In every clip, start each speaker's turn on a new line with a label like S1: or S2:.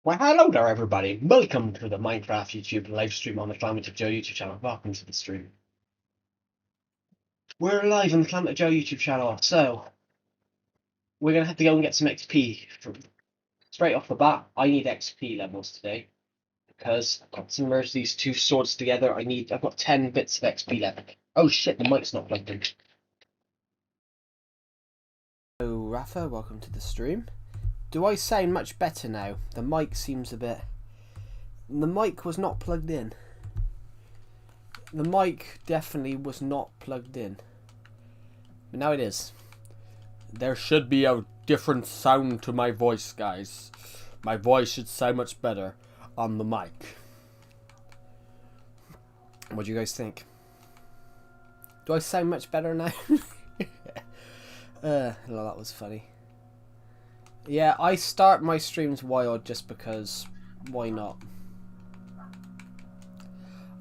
S1: Well, hello there, everybody. Welcome to the Minecraft YouTube live stream on the Climate of Joe YouTube channel. Welcome to the stream. We're live on the Climate of Joe YouTube channel, so we're gonna have to go and get some XP. Straight off the bat, I need XP levels today because I've got to merge these two swords together. I've got 10 bits of XP left. Oh shit, the mic's not plugged in.
S2: Hello, Rafa. Welcome to the stream. Do I sound much better now? The mic seems a bit... The mic was not plugged in. The mic definitely was not plugged in. But now it is. There should be a different sound to my voice, guys. My voice should sound much better on the mic. What do you guys think? Do I sound much better now? No, that was funny. Yeah, I start my streams wild just because, why not?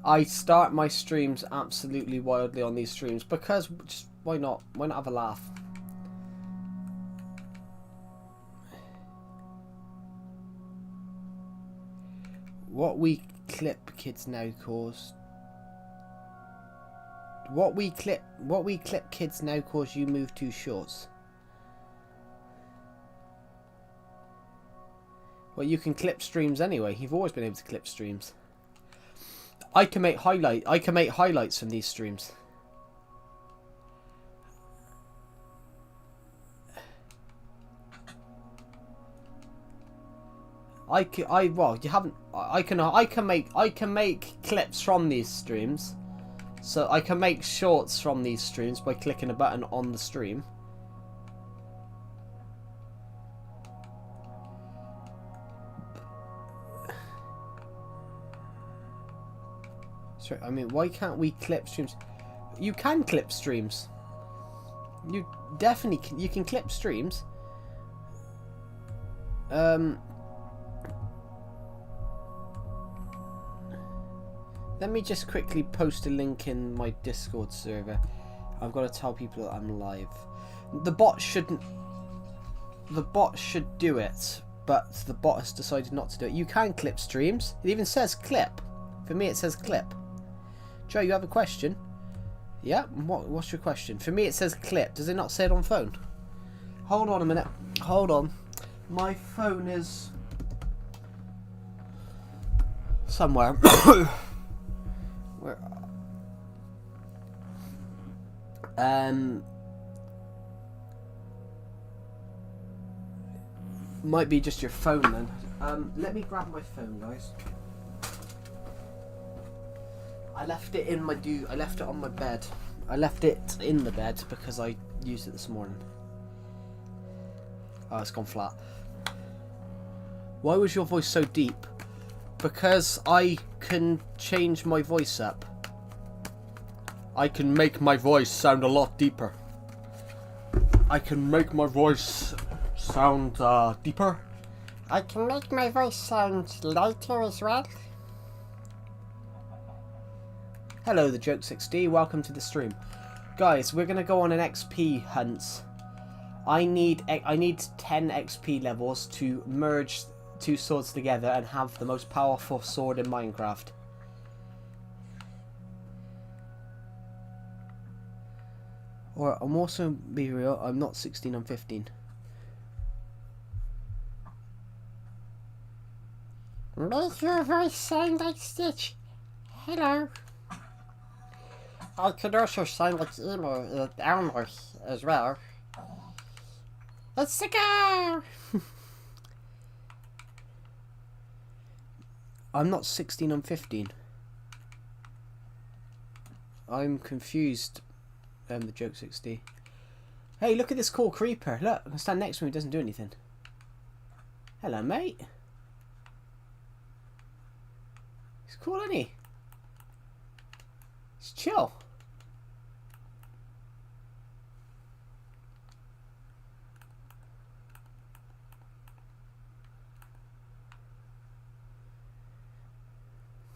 S2: I start my streams absolutely wildly on these streams because, just, why not? Why not have a laugh? What we clip kids now cause... What we clip kids now cause you move too shorts. Well, you can clip streams anyway. You've always been able to clip streams. I can make highlights from these streams. I can make clips from these streams. So I can make shorts from these streams by clicking a button on the stream. I mean, why can't we clip streams? You can clip streams. You definitely can. You can clip streams. Let me just quickly post a link in my Discord server. I've got to tell people that I'm live. The bot shouldn't. The bot should do it, but the bot has decided not to do it. You can clip streams. It even says clip. For me, it says clip. Joe, you have a question? Yeah? What's your question? For me, it says clip. Does it not say it on phone? Hold on a minute. Hold on. My phone is... somewhere. Where? Might be just your phone then. Let me grab my phone, guys. I left it in my I left it on my bed. I left it in the bed because I used it this morning. Oh, it's gone flat. Why was your voice so deep? Because I can change my voice up. I can make my voice sound a lot deeper. I can make my voice sound deeper. I can make my voice sound lighter as well. Hello, the Joke 6D. Welcome to the stream, guys. We're gonna go on an XP hunt. I need 10 XP levels to merge two swords together and have the most powerful sword in Minecraft. Or I'm also be real. I'm not 16. I'm 15. Make your voice sound like Stitch. Hello. I could also sound like Emo Elmer as well. Let's go! I'm not 16, I'm 15. I'm confused, the Joke 60. Hey, look at this cool creeper. Look, I can stand next to him, he doesn't do anything. Hello, mate. He's cool, isn't he? He's chill.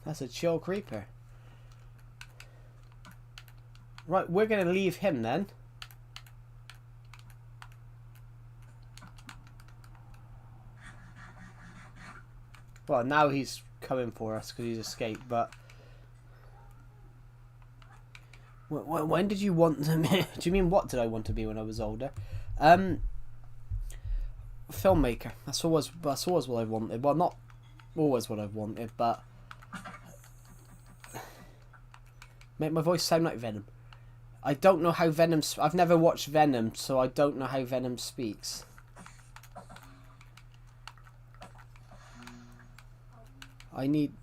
S2: That's a chill creeper. Right, we're going to leave him then. Well, now he's coming for us because he's escaped, but... When did you want to be? Do you mean what did I want to be when I was older? Filmmaker. That's always what I wanted. Well, not always what I've wanted, but... Make my voice sound like Venom. I don't know how Venom... I've never watched Venom, so I don't know how Venom speaks. I need...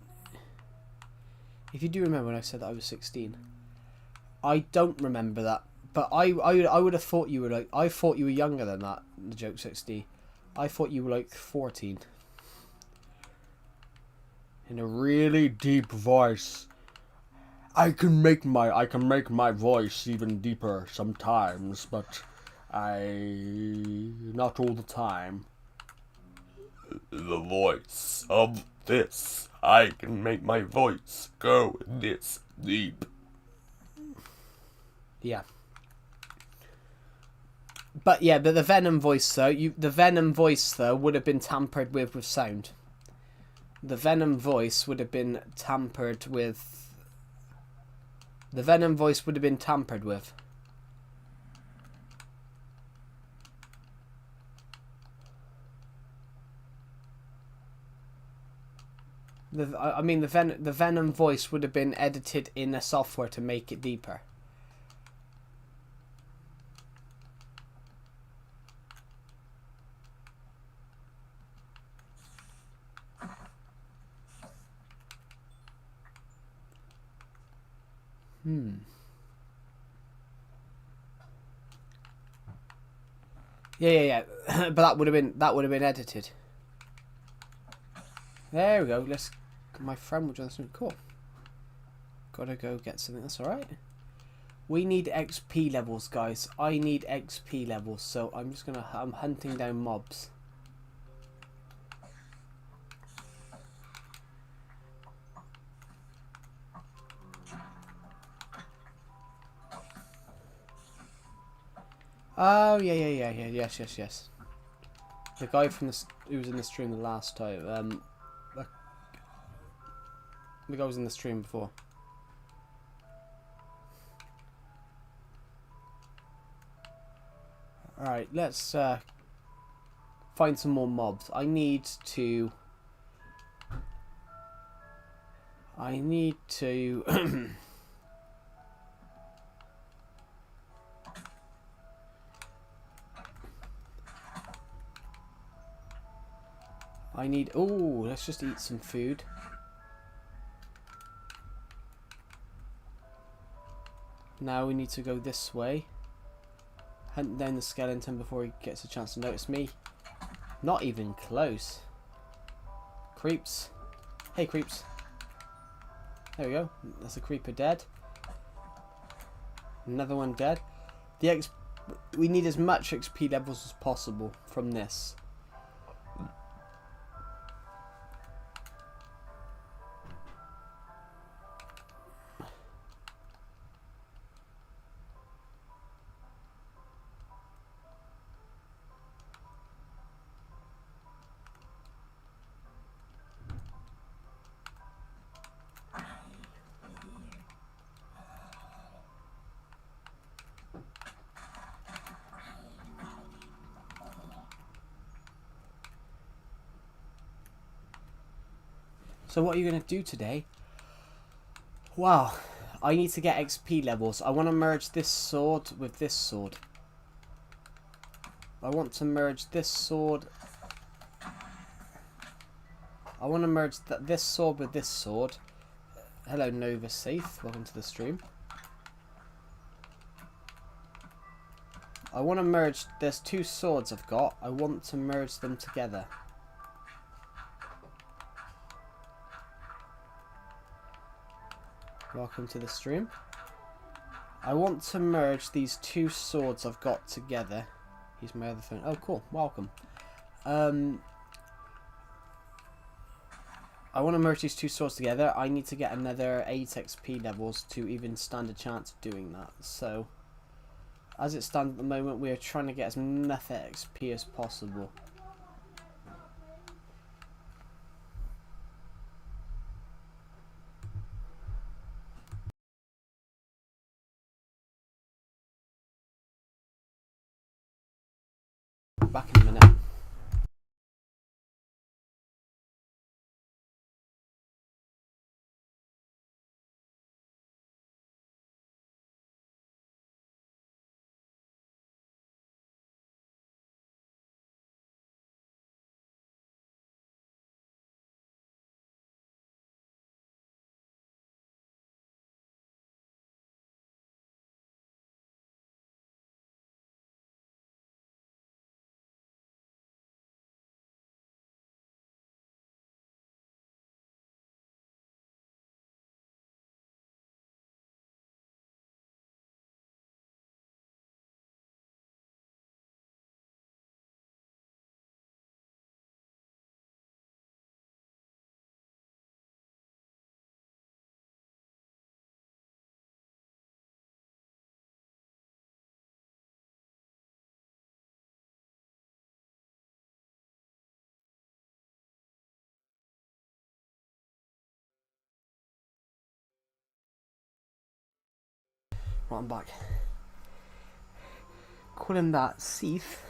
S2: If you do remember when I said that I was 16... I don't remember that, but I would have thought you were like... I thought you were younger than that, the joke 60. I thought you were like 14. In a really deep voice. I can make my voice even deeper sometimes, but not all the time.
S3: The voice of this. I can make my voice go this deep.
S2: Yeah. But yeah, but the Venom voice though, the Venom voice though would have been tampered with sound. The Venom voice would have been tampered with. The Venom voice would have been tampered with. The Venom voice would have been edited in the software to make it deeper. Yeah. But that would have been edited. There we go. My friend will join something cool. Gotta go get something. That's all right. We need XP levels, guys. I need XP levels, so I'm hunting down mobs. Oh yeah. Yes. The guy from who was in the stream the last time. The guy was in the stream before. Alright, let's find some more mobs. I need to oh, let's just eat some food. Now we need to go this way. Hunt down the skeleton before he gets a chance to notice me. Not even close. Creeps. Hey, creeps. There we go. That's a creeper dead. Another one dead. We need as much XP levels as possible from this. So what are you going to do today? Wow, I need to get XP levels. I want to merge this sword with this sword. I want to merge this sword. I want to merge this sword with this sword. Hello Nova Safe, welcome to the stream. I want to merge, there's two swords I've got. I want to merge them together. Welcome to the stream. I want to merge these two swords I've got together. Here's my other phone. Oh, cool. Welcome. I want to merge these two swords together. I need to get another 8 XP levels to even stand a chance of doing that. So, as it stands at the moment, we are trying to get as much XP as possible. back in a minute. Right, I'm back. Call him that, Seath.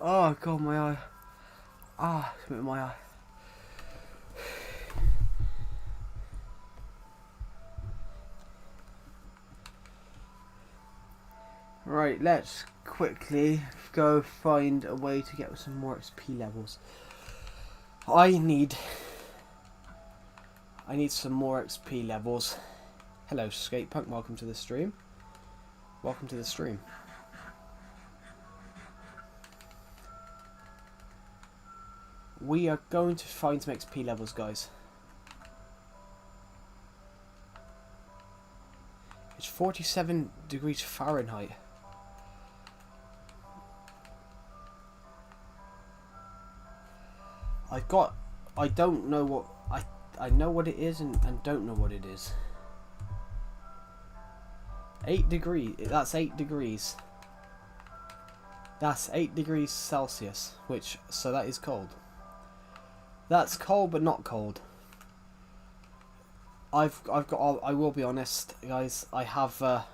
S2: Oh god, my eye. Ah, it's in my eye. Right, let's quickly go find a way to get some more XP levels. I need some more XP levels. Hello, Skatepunk. Welcome to the stream. Welcome to the stream. We are going to find some XP levels, guys. It's 47 degrees Fahrenheit. I don't know what, I know what it is and don't know what it is. 8 degrees, that's 8 degrees. That's 8 degrees Celsius, so that is cold. That's cold but not cold. I will be honest, guys, I have,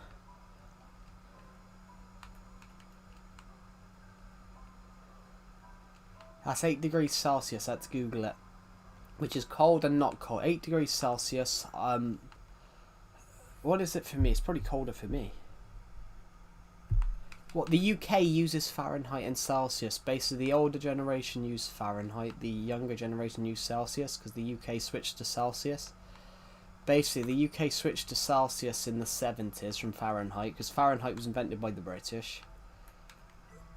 S2: that's 8 degrees Celsius, let's Google it. Which is cold and not cold. 8 degrees Celsius, what is it for me? It's probably colder for me. What, the UK uses Fahrenheit and Celsius. Basically, the older generation used Fahrenheit, the younger generation used Celsius, because the UK switched to Celsius. Basically, the UK switched to Celsius in the 70s from Fahrenheit, because Fahrenheit was invented by the British.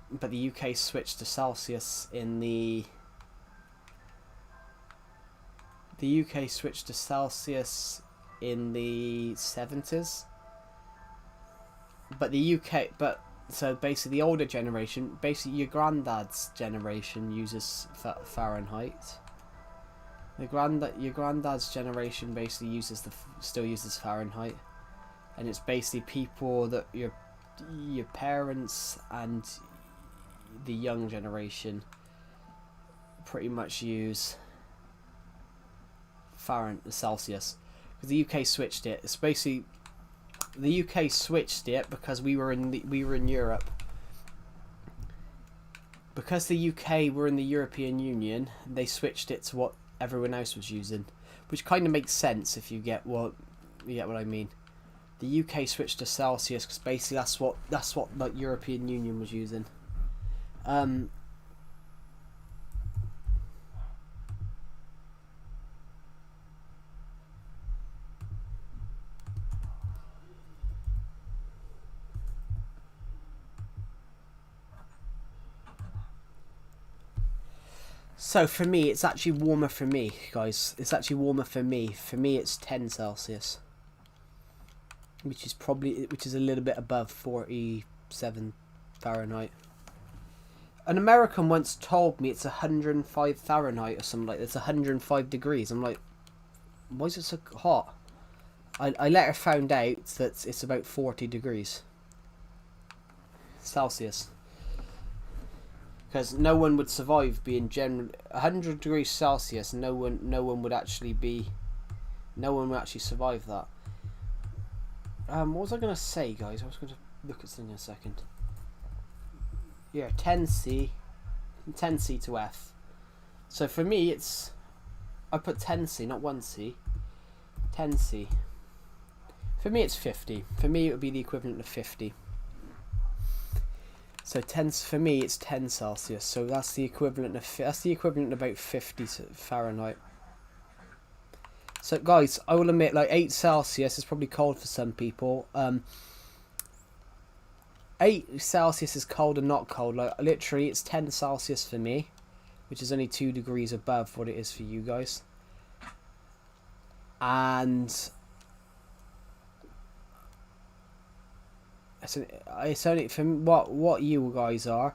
S2: But the UK switched to Celsius in the... The UK switched to Celsius in the 70s. But the UK... So basically the older generation, basically your granddad's generation uses Fahrenheit. Your granddad's generation basically still uses Fahrenheit. And it's basically people that your parents and the young generation pretty much use Celsius, because the UK switched it. It's basically the UK switched it because we were in Europe. Because the UK were in the European Union, they switched it to what everyone else was using, which kind of makes sense if you get what I mean. The UK switched to Celsius because basically that's what the European Union was using. So for me, it's actually warmer for me, guys. It's actually warmer for me. For me, it's 10 Celsius, which is a little bit above 47 Fahrenheit. An American once told me it's 105 Fahrenheit or something like that. It's 105 degrees. I'm like, why is it so hot? I later found out that it's about 40 degrees Celsius. Because no one would survive being 100 degrees Celsius. No one would actually be No one will actually survive that. What was I going to say, guys? I was going to look at something in a second. Yeah, 10C. 10C to F. So for me, it's... I put 10C, not 1C. 10C. For me, it's 50. For me, it would be the equivalent of 50. So 10, for me, it's 10 Celsius. So that's the equivalent of about 50 Fahrenheit. So guys, I will admit, like 8 Celsius is probably cold for some people. 8 Celsius is cold and not cold. Like literally, it's 10 Celsius for me, which is only 2 degrees above what it is for you guys. And it's only from what you guys are.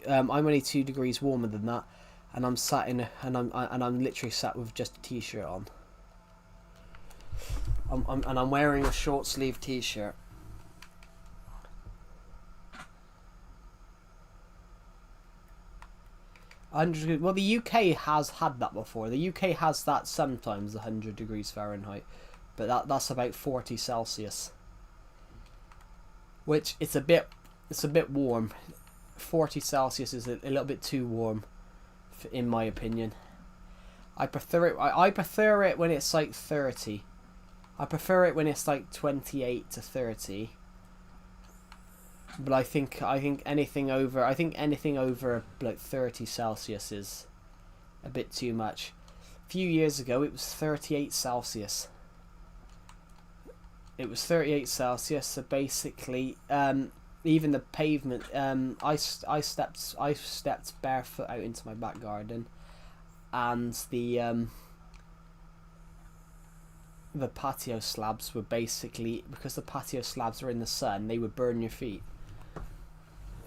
S2: I'm only 2 degrees warmer than that, and I'm sat in I'm literally sat with just a t-shirt on. I'm wearing a short sleeve t-shirt. Well, the UK has had that before. The UK has that sometimes, 100 degrees Fahrenheit, but that's about 40 Celsius, which it's a bit warm. 40 Celsius is a little bit too warm, in my opinion. I prefer it when it's like 30. I prefer it when it's like 28 to 30. But I think anything over like 30 Celsius is a bit too much. A few years ago it was 38 Celsius. It was 38 Celsius, so basically even the pavement, I stepped barefoot out into my back garden, and the patio slabs were basically, because the patio slabs are in the sun, they would burn your feet.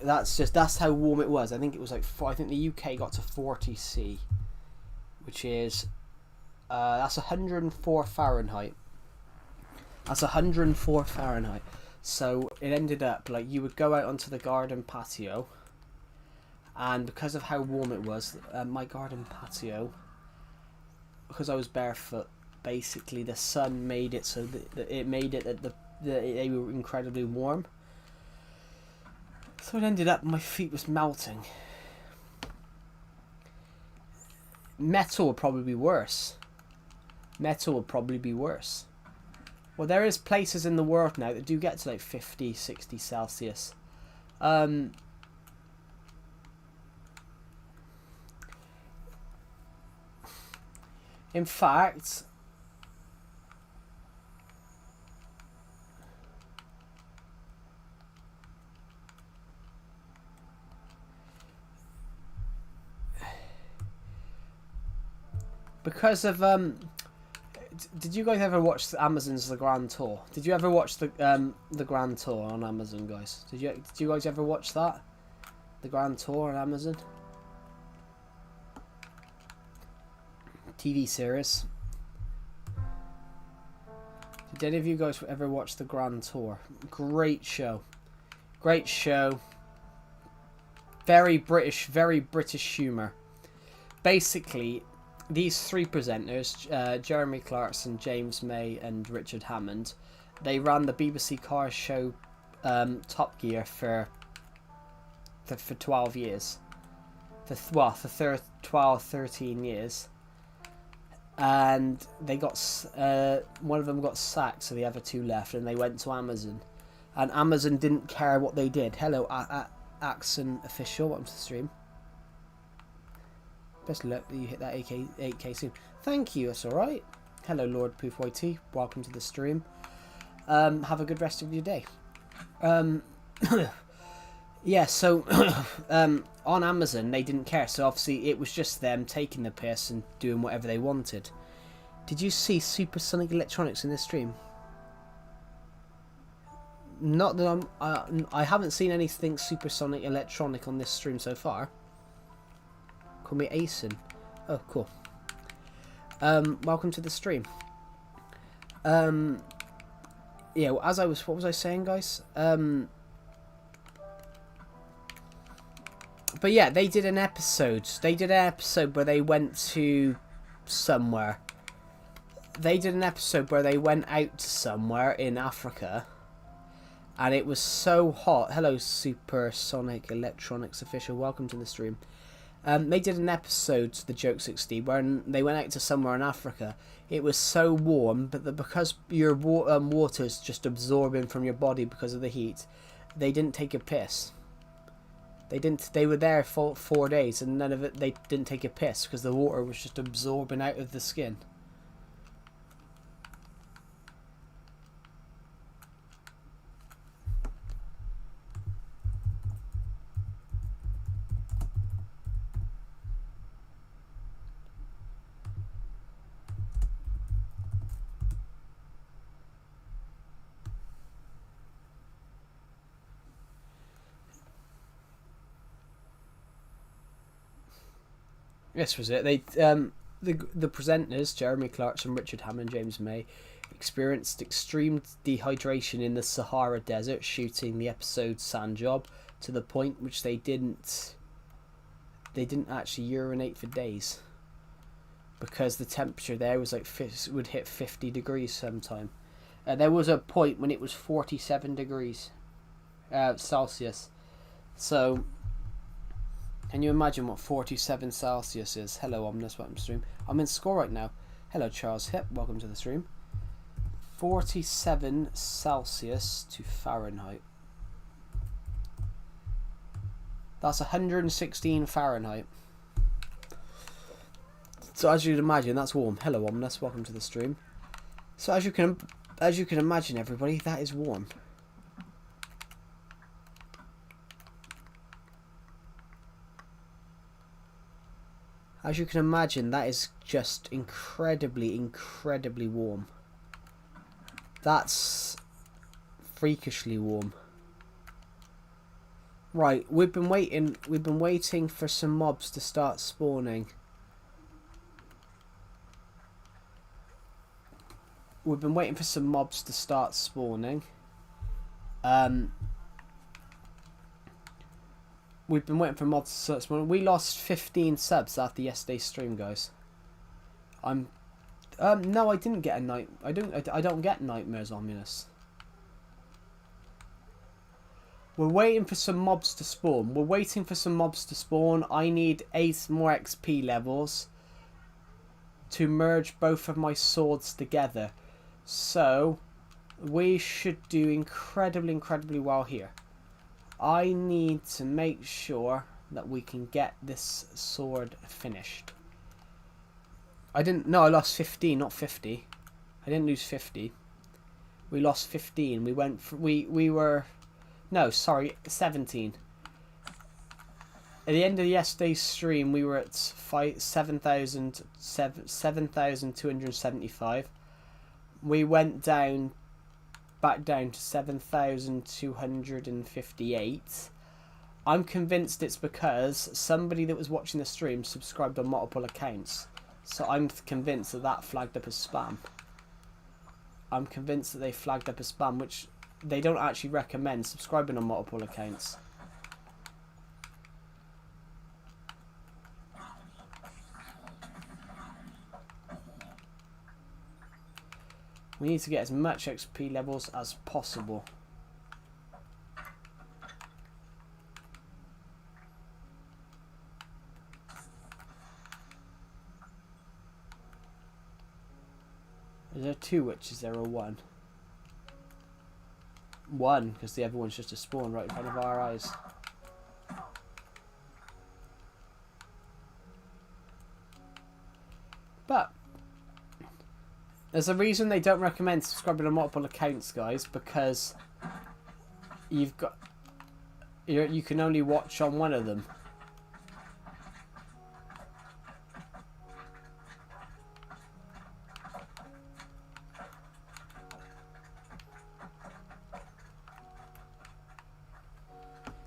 S2: That's how warm it was. I think it was like I think the UK got to 40C, which is that's 104 Fahrenheit. That's 104 Fahrenheit. So it ended up like you would go out onto the garden patio, and because of how warm it was, my garden patio, because I was barefoot, basically the sun made it so that they were incredibly warm. So it ended up my feet was melting. Metal would probably be worse. Well, there is places in the world now that do get to like 50, 60 Celsius. In fact, because of did you guys ever watch Amazon's The Grand Tour? Did you ever watch the Grand Tour on Amazon, guys? Did you guys ever watch that? The Grand Tour on Amazon? TV series. Did any of you guys ever watch the Grand Tour? Great show. Very British humour. Basically, these three presenters, Jeremy Clarkson, James May and Richard Hammond, they ran the BBC car show Top Gear for 12 years. For 13 years. And they got one of them got sacked, so the other two left, and they went to Amazon. And Amazon didn't care what they did. Hello, Axon Official, welcome to the stream. Best luck that you hit that 8K soon. Thank you, that's alright. Hello, Lord Poof YT, welcome to the stream. Have a good rest of your day. Yeah, so on Amazon they didn't care, so obviously it was just them taking the piss and doing whatever they wanted. Did you see Supersonic Electronics in this stream? Not that I haven't seen anything Supersonic Electronic on this stream so far. Call me Asen. Oh, cool. Welcome to the stream. Yeah, well, what was I saying, guys? But yeah, they did an episode. Where they went to somewhere. they did an episode where they went out somewhere in Africa, and it was so hot. Hello, Supersonic Electronics official. Welcome to the stream. They did an episode, the Joke 60, where they went out to somewhere in Africa. It was so warm, but because your water's just absorbing from your body because of the heat, they didn't take a piss. They didn't. They were there for 4 days, and none of it. They didn't take a piss because the water was just absorbing out of the skin. This was it. They the presenters Jeremy Clarkson, Richard Hammond, James May experienced extreme dehydration in the Sahara Desert shooting the episode Sand Job, to the point which they didn't actually urinate for days because the temperature there was like would hit 50 degrees sometime. There was a point when it was 47 degrees Celsius. So can you imagine what 47 Celsius is? Hello, Omnis, welcome to the stream. I'm in score right now. Hello, Charles Hip, welcome to the stream. 47 Celsius to Fahrenheit. That's 116 Fahrenheit. So as you'd imagine, that's warm. Hello, Omnis, welcome to the stream. So as you can imagine, everybody, that is warm. As you can imagine, that is just incredibly, incredibly warm. That's freakishly warm. Right, we've been waiting for some mobs to start spawning. We've been waiting for some mobs to start spawning. We've been waiting for mobs to start spawning. We lost 15 subs after yesterday's stream, guys. No, I didn't get a night. I don't get nightmares, Ominous. We're waiting for some mobs to spawn. We're waiting for some mobs to spawn. I need 8 more XP levels to merge both of my swords together. So, we should do incredibly, incredibly well here. I need to make sure that we can get this sword finished. I lost 15, not 50. I didn't lose 50. We lost 15. We went for, we were, no, sorry, 17. At the end of yesterday's stream, we were at 7,275. We went back down to 7,258. I'm convinced it's because somebody that was watching the stream subscribed on multiple accounts. So I'm convinced that flagged up as spam. I'm convinced that they flagged up as spam, which they don't actually recommend subscribing on multiple accounts. We need to get as much XP levels as possible. Is there 2 witches there or 1? 1, because the other one's just a spawn right in front of our eyes. But there's a reason they don't recommend subscribing on multiple accounts, guys, because you can only watch on one of them.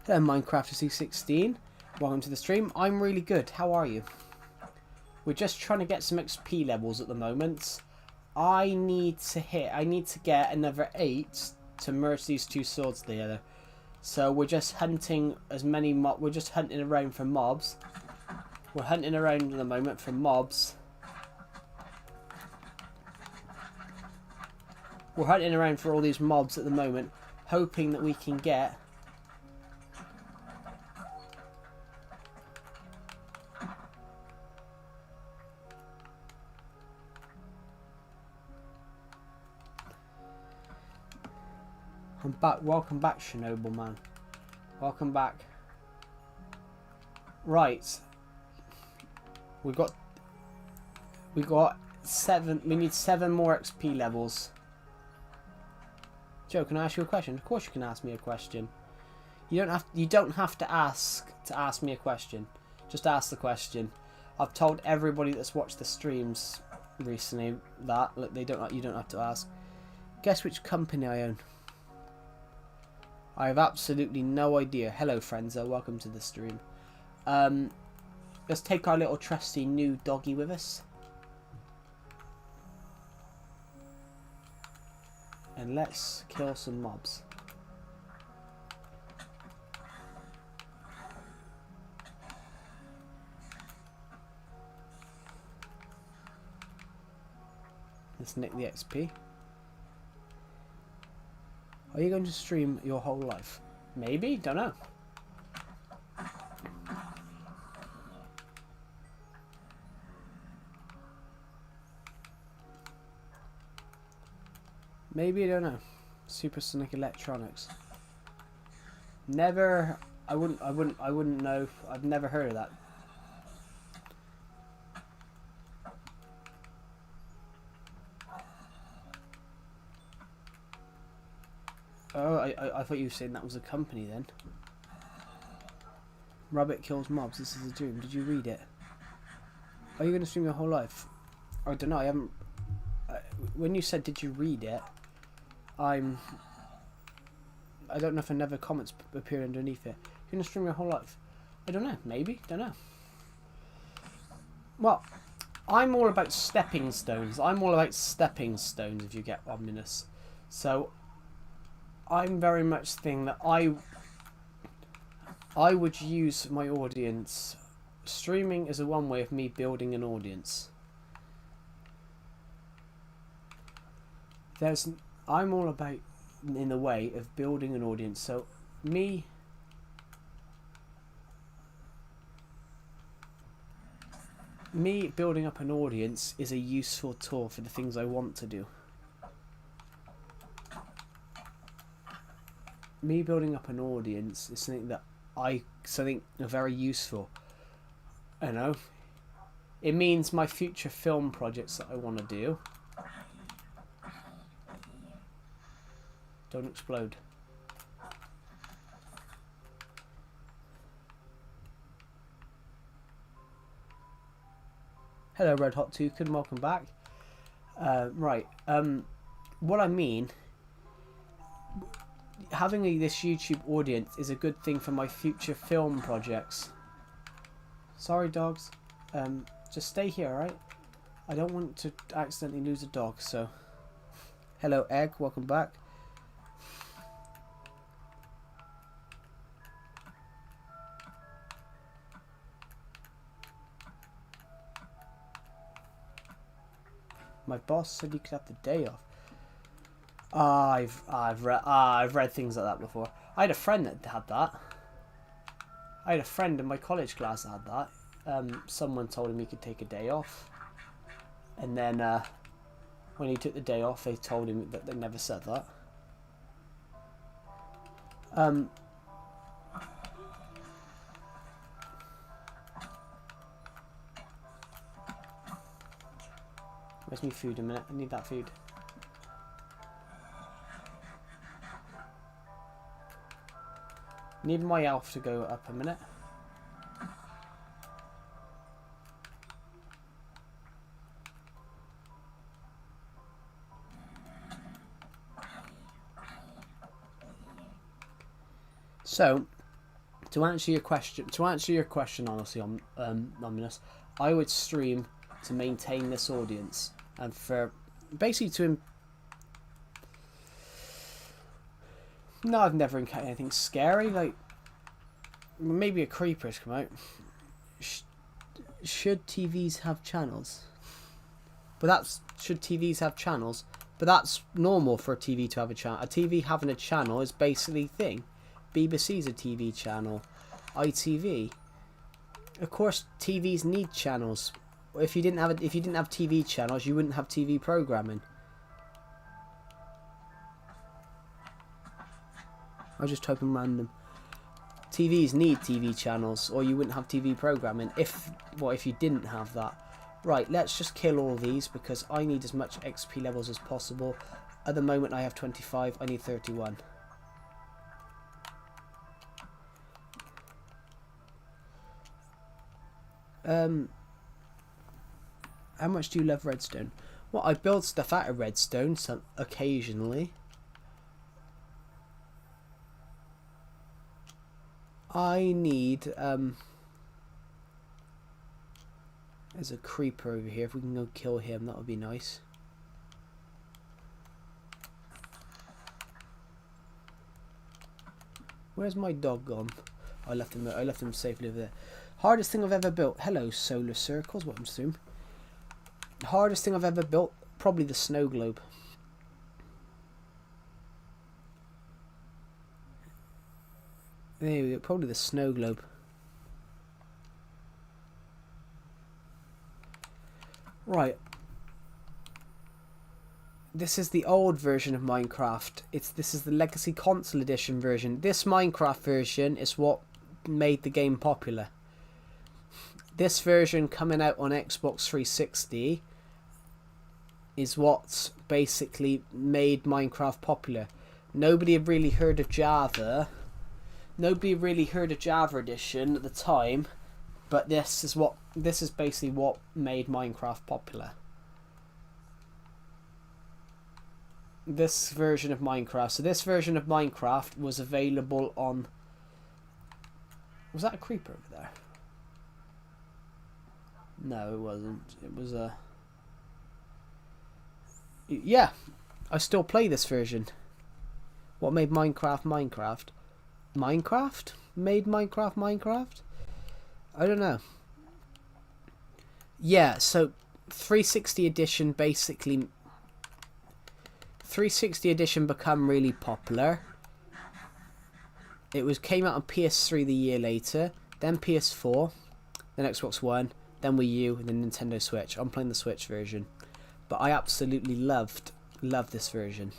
S2: Hello, Minecraft C16. Welcome to the stream. I'm really good. How are you? We're just trying to get some XP levels at the moment. I need to get another 8 to merge these 2 swords together. So we're just hunting we're just hunting around for mobs. We're hunting around at the moment for mobs We're hunting around for all these mobs at the moment, hoping that we can get... I'm back. Welcome back, Chernobyl man. Welcome back. Right. We got 7. We need 7 more XP levels. Joe, can I ask you a question? Of course you can ask me a question. You don't have to ask me a question. Just ask the question. I've told everybody that's watched the streams recently that you don't have to ask. Guess which company I own? I have absolutely no idea. Hello, Frenzo. Welcome to the stream. Let's take our little trusty new doggy with us. And let's kill some mobs. Let's nick the XP. Are you going to stream your whole life? Maybe, don't know. Maybe, I don't know. Supersonic Electronics. Never. I wouldn't know. I've never heard of that. Oh, I thought you were saying that was a company then. Rabbit kills mobs. This is a dream. Did you read it? Are you going to stream your whole life? I don't know. I haven't. When you said, "Did you read it?" I don't know if another comments appeared underneath it. You're going to stream your whole life? I don't know. Maybe. Don't know. Well, I'm all about stepping stones. I'm all about stepping stones. If you get ominous, so. I'm very much thinking that I would use my audience. Streaming is a one way of me building an audience. I'm all about in the way of building an audience. So me building up an audience is a useful tool for the things I want to do. Me building up an audience is something very useful. I know. It means my future film projects that I want to do. Don't explode. Hello, Red Hot Toucan. Welcome back. Right. What I mean. Having this YouTube audience is a good thing for my future film projects. Sorry, dogs. Just stay here, alright? I don't want to accidentally lose a dog, so... Hello, Egg. Welcome back. My boss said you could have the day off. I've read things like that before. I had a friend that had that. I had a friend in my college class that had that. Someone told him he could take a day off, and then when he took the day off, they told him that they never said that. Where's my food? A minute. I need that food. Need my health to go up a minute. So, to answer your question honestly, Ominous, I would stream to maintain this audience and for basically to. No, I've never encountered anything scary. Like maybe a creeper's come out. Should TVs have channels? But should TVs have channels? But that's normal for a TV to have a channel. A TV having a channel is basically a thing. BBC's a TV channel. ITV. Of course, TVs need channels. If you didn't have TV channels, you wouldn't have TV programming. I just type in random. TVs need TV channels, or you wouldn't have TV programming. If you didn't have that? Right, let's just kill all these because I need as much XP levels as possible. At the moment I have 25, I need 31. How much do you love redstone? Well, I build stuff out of redstone occasionally. I need there's a creeper over here. If we can go kill him, that would be nice. Where's my dog gone? I left him safely over there. Hardest thing I've ever built. Hello, solar circles. Welcome stream. Hardest thing I've ever built. Probably the snow globe. There we go. Probably the snow globe. Right. This is the old version of Minecraft. This is the Legacy Console Edition version. This Minecraft version is what made the game popular. This version coming out on Xbox 360 is what's basically made Minecraft popular. Nobody had really heard of Java. Nobody really heard of Java Edition at the time, but this is basically what made Minecraft popular. This version of Minecraft. So this version of Minecraft was available on... Was that a creeper over there? No, it wasn't. It was a... Yeah, I still play this version. What made Minecraft Minecraft? Minecraft? Made Minecraft Minecraft? I don't know. Yeah, so 360 edition basically... 360 edition become really popular. It came out on PS3 the year later, then PS4, then Xbox One, then Wii U, and then Nintendo Switch. I'm playing the Switch version, but I absolutely love this version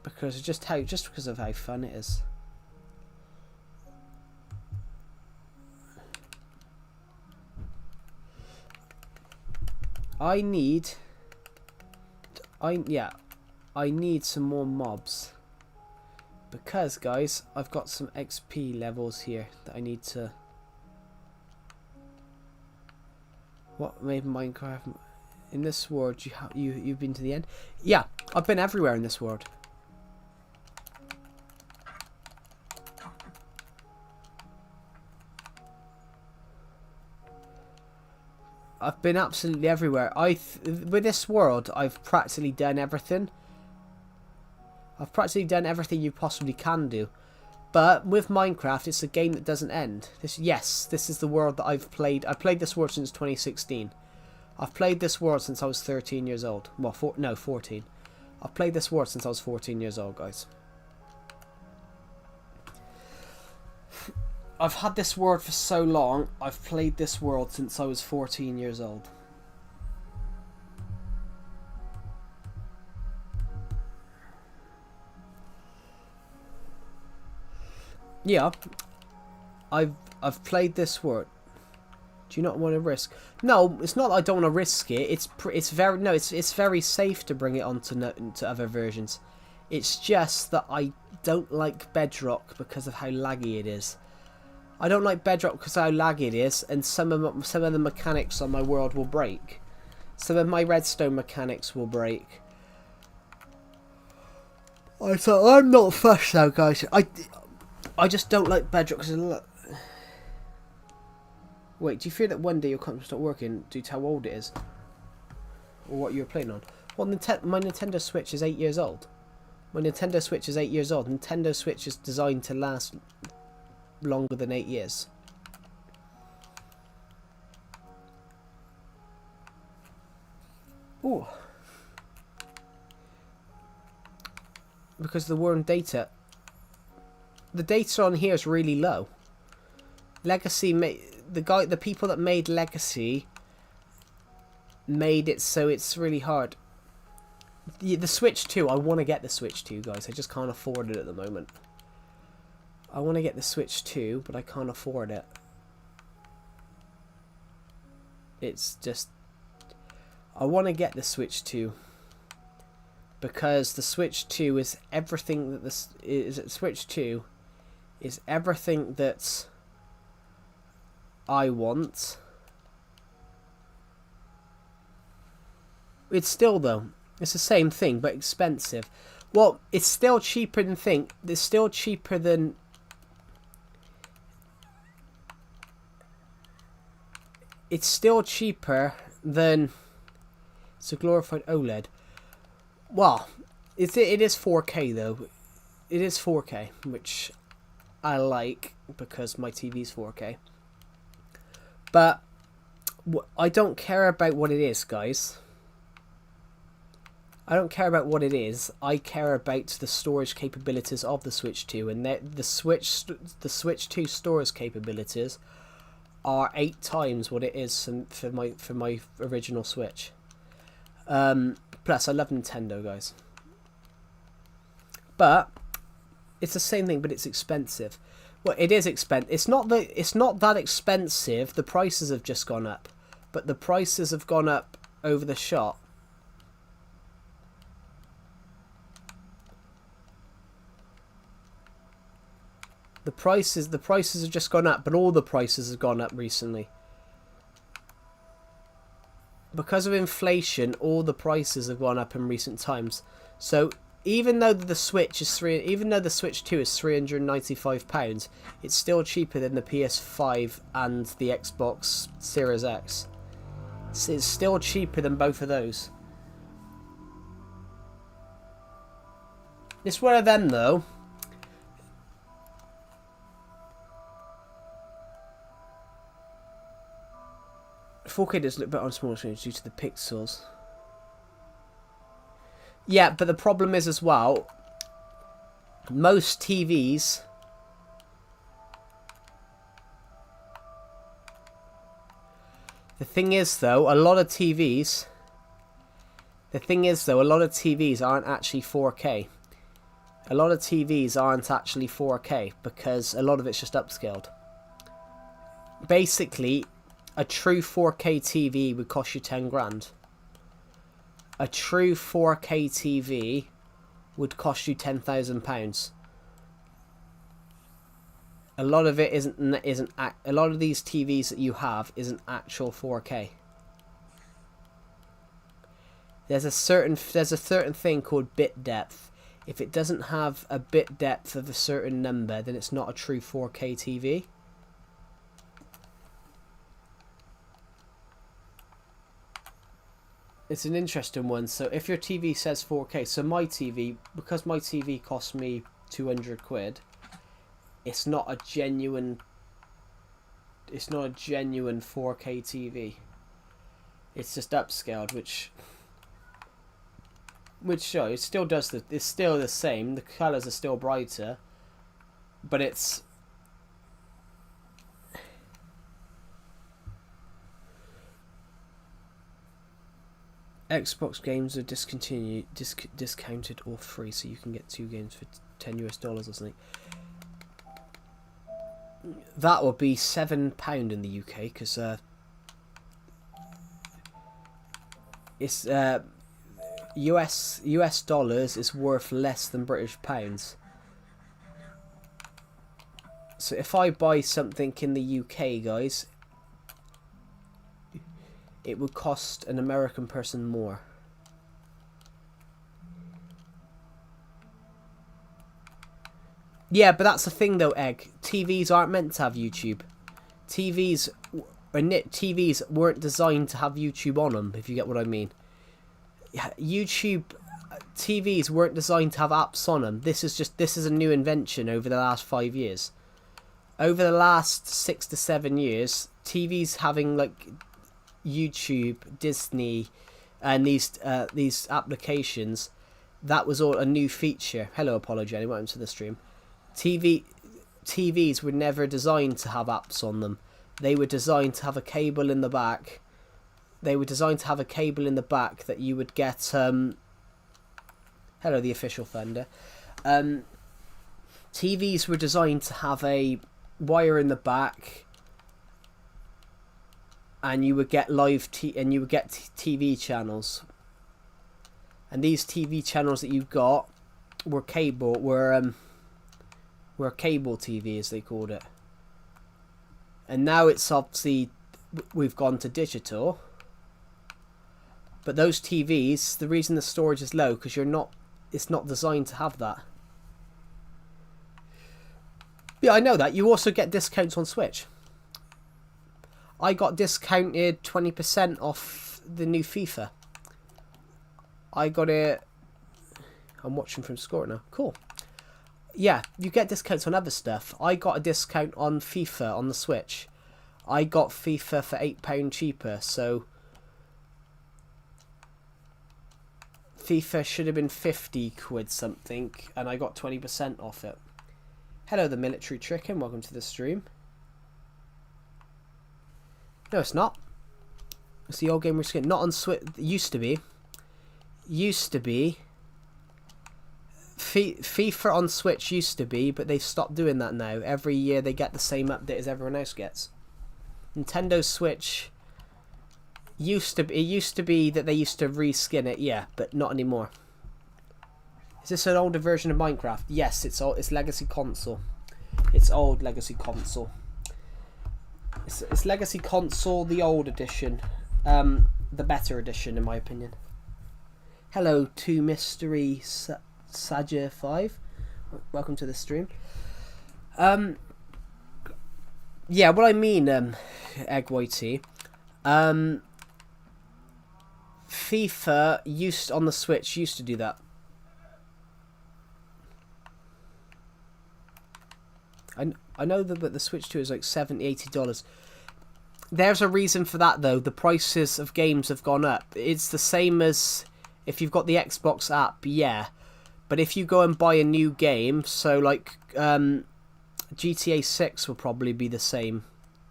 S2: because just because of how fun it is. I need some more mobs because, guys, I've got some XP levels here that I need to... What made Minecraft... In this world, you've been to the end? Yeah, I've been everywhere in this world. I've been absolutely everywhere. With this world, I've practically done everything. I've practically done everything you possibly can do. But with Minecraft, it's a game that doesn't end. This is the world that I've played. I played this world since 2016. I've played this world since I was 13 years old. Well, 14. I've played this world since I was 14 years old, guys. I've had this world for so long. I've played this world since I was 14 years old. Yeah, I've played this world. Do you not want to risk? No, it's not that I don't want to risk it. It's very safe to bring it on to other versions. It's just that I don't like Bedrock because of how laggy it is. I don't like Bedrock because of how laggy it is, and some of the mechanics on my world will break. Some of my redstone mechanics will break. I'm not fussed though, guys. I just don't like Bedrock because... Wait, do you fear that one day your computer will stop working due to how old it is? Or what you're playing on? Well, my Nintendo Switch is 8 years old. My Nintendo Switch is 8 years old. Nintendo Switch is designed to last longer than 8 years. Ooh. because the war on data. The data on here is really low. Legacy the people that made Legacy made it so it's really hard. The Switch 2, I want to get the Switch 2, guys. I just can't afford it at the moment. I want to get the Switch 2, but I can't afford it. It's just... I want to get the Switch 2. Because the Switch 2 is everything that this... Switch 2 is everything that I want. It's still, though... It's the same thing, but expensive. Well, it's still cheaper than It's still cheaper than... It's still cheaper than... It's a glorified OLED. Well, it is 4K, though. It is 4K, which I like, because my TV's 4K. But I don't care about what it is, guys. I don't care about what it is. I care about the storage capabilities of the Switch 2, and the Switch 2 storage capabilities are 8 times what it is for my original Switch. Plus, I love Nintendo, guys. But it's the same thing, but it's expensive. Well, it is expensive. It's not that expensive. The prices have just gone up, but the prices have gone up over the shot. The prices have just gone up, but all the prices have gone up recently. Because of inflation, all the prices have gone up in recent times. So even though the Switch 2 is £395, it's still cheaper than the PS5 and the Xbox Series X. It's still cheaper than both of those. It's one of them, though. 4K does look better on smaller screens due to the pixels. Yeah, but the problem is as well, most TVs... The thing is, though, a lot of TVs aren't actually 4K. A lot of TVs aren't actually 4K because a lot of it's just upscaled. Basically, a true 4K TV would cost you 10 grand. A true 4K TV would cost you £10,000. A lot of it isn't. A lot of these TVs that you have isn't actual 4K. There's a certain thing called bit depth. If it doesn't have a bit depth of a certain number, then it's not a true 4K TV. It's an interesting one. So if your TV says 4K, so my TV, because my TV cost me 200 quid, it's not a genuine 4K TV. It's just upscaled, which shows it still does it's still the same. The colours are still brighter, but it's Xbox games are discounted or free, so you can get 2 games for $10 or something. That would be £7 in the UK, because it's US dollars is worth less than British pounds. So if I buy something in the UK, guys, it would cost an American person more. Yeah, but that's the thing though, Egg. TVs aren't meant to have YouTube. TVs weren't designed to have YouTube on them, if you get what I mean. YouTube TVs weren't designed to have apps on them. This is a new invention over the last 5 years. Over the last 6 to 7 years, TVs having like YouTube, Disney, and these applications that was all a new feature. Hello, Apollo Jenny, welcome to the stream. TVs were never designed to have apps on them. They were designed to have a cable in the back. They were designed to have a cable in the back that you would get. Hello, the official Thunder. TVs were designed to have a wire in the back, and you would get TV channels. And these TV channels that you got were cable TV, as they called it. And now it's obviously we've gone to digital. But those TVs, the reason the storage is low because it's not designed to have that. Yeah, I know that. You also get discounts on Switch. I got discounted 20% off the new FIFA. I got it. I'm watching from Score now. Cool. Yeah, you get discounts on other stuff. I got a discount on FIFA on the Switch. I got FIFA for £8 cheaper, so FIFA should have been 50 quid something, and I got 20% off it. Hello, the military trick, and welcome to the stream. No, it's not. It's the old gamer skin. Not on Switch. Used to be. FIFA on Switch used to be, but they've stopped doing that now. Every year they get the same update as everyone else gets. Nintendo Switch used to be that they used to reskin it, yeah, but not anymore. Is this an older version of Minecraft? Yes, it's Legacy Console. It's old Legacy Console. It's Legacy Console, the old edition, the better edition in my opinion. Hello to Mystery Saja 5. Welcome to the stream. Yeah, what I mean, Egg Whitey, FIFA on the Switch used to do that. I know that, but the Switch 2 is like $70-80. There's a reason for that though. The prices of games have gone up. It's the same as if you've got the Xbox app, yeah. But if you go and buy a new game, so like GTA 6 will probably be the same.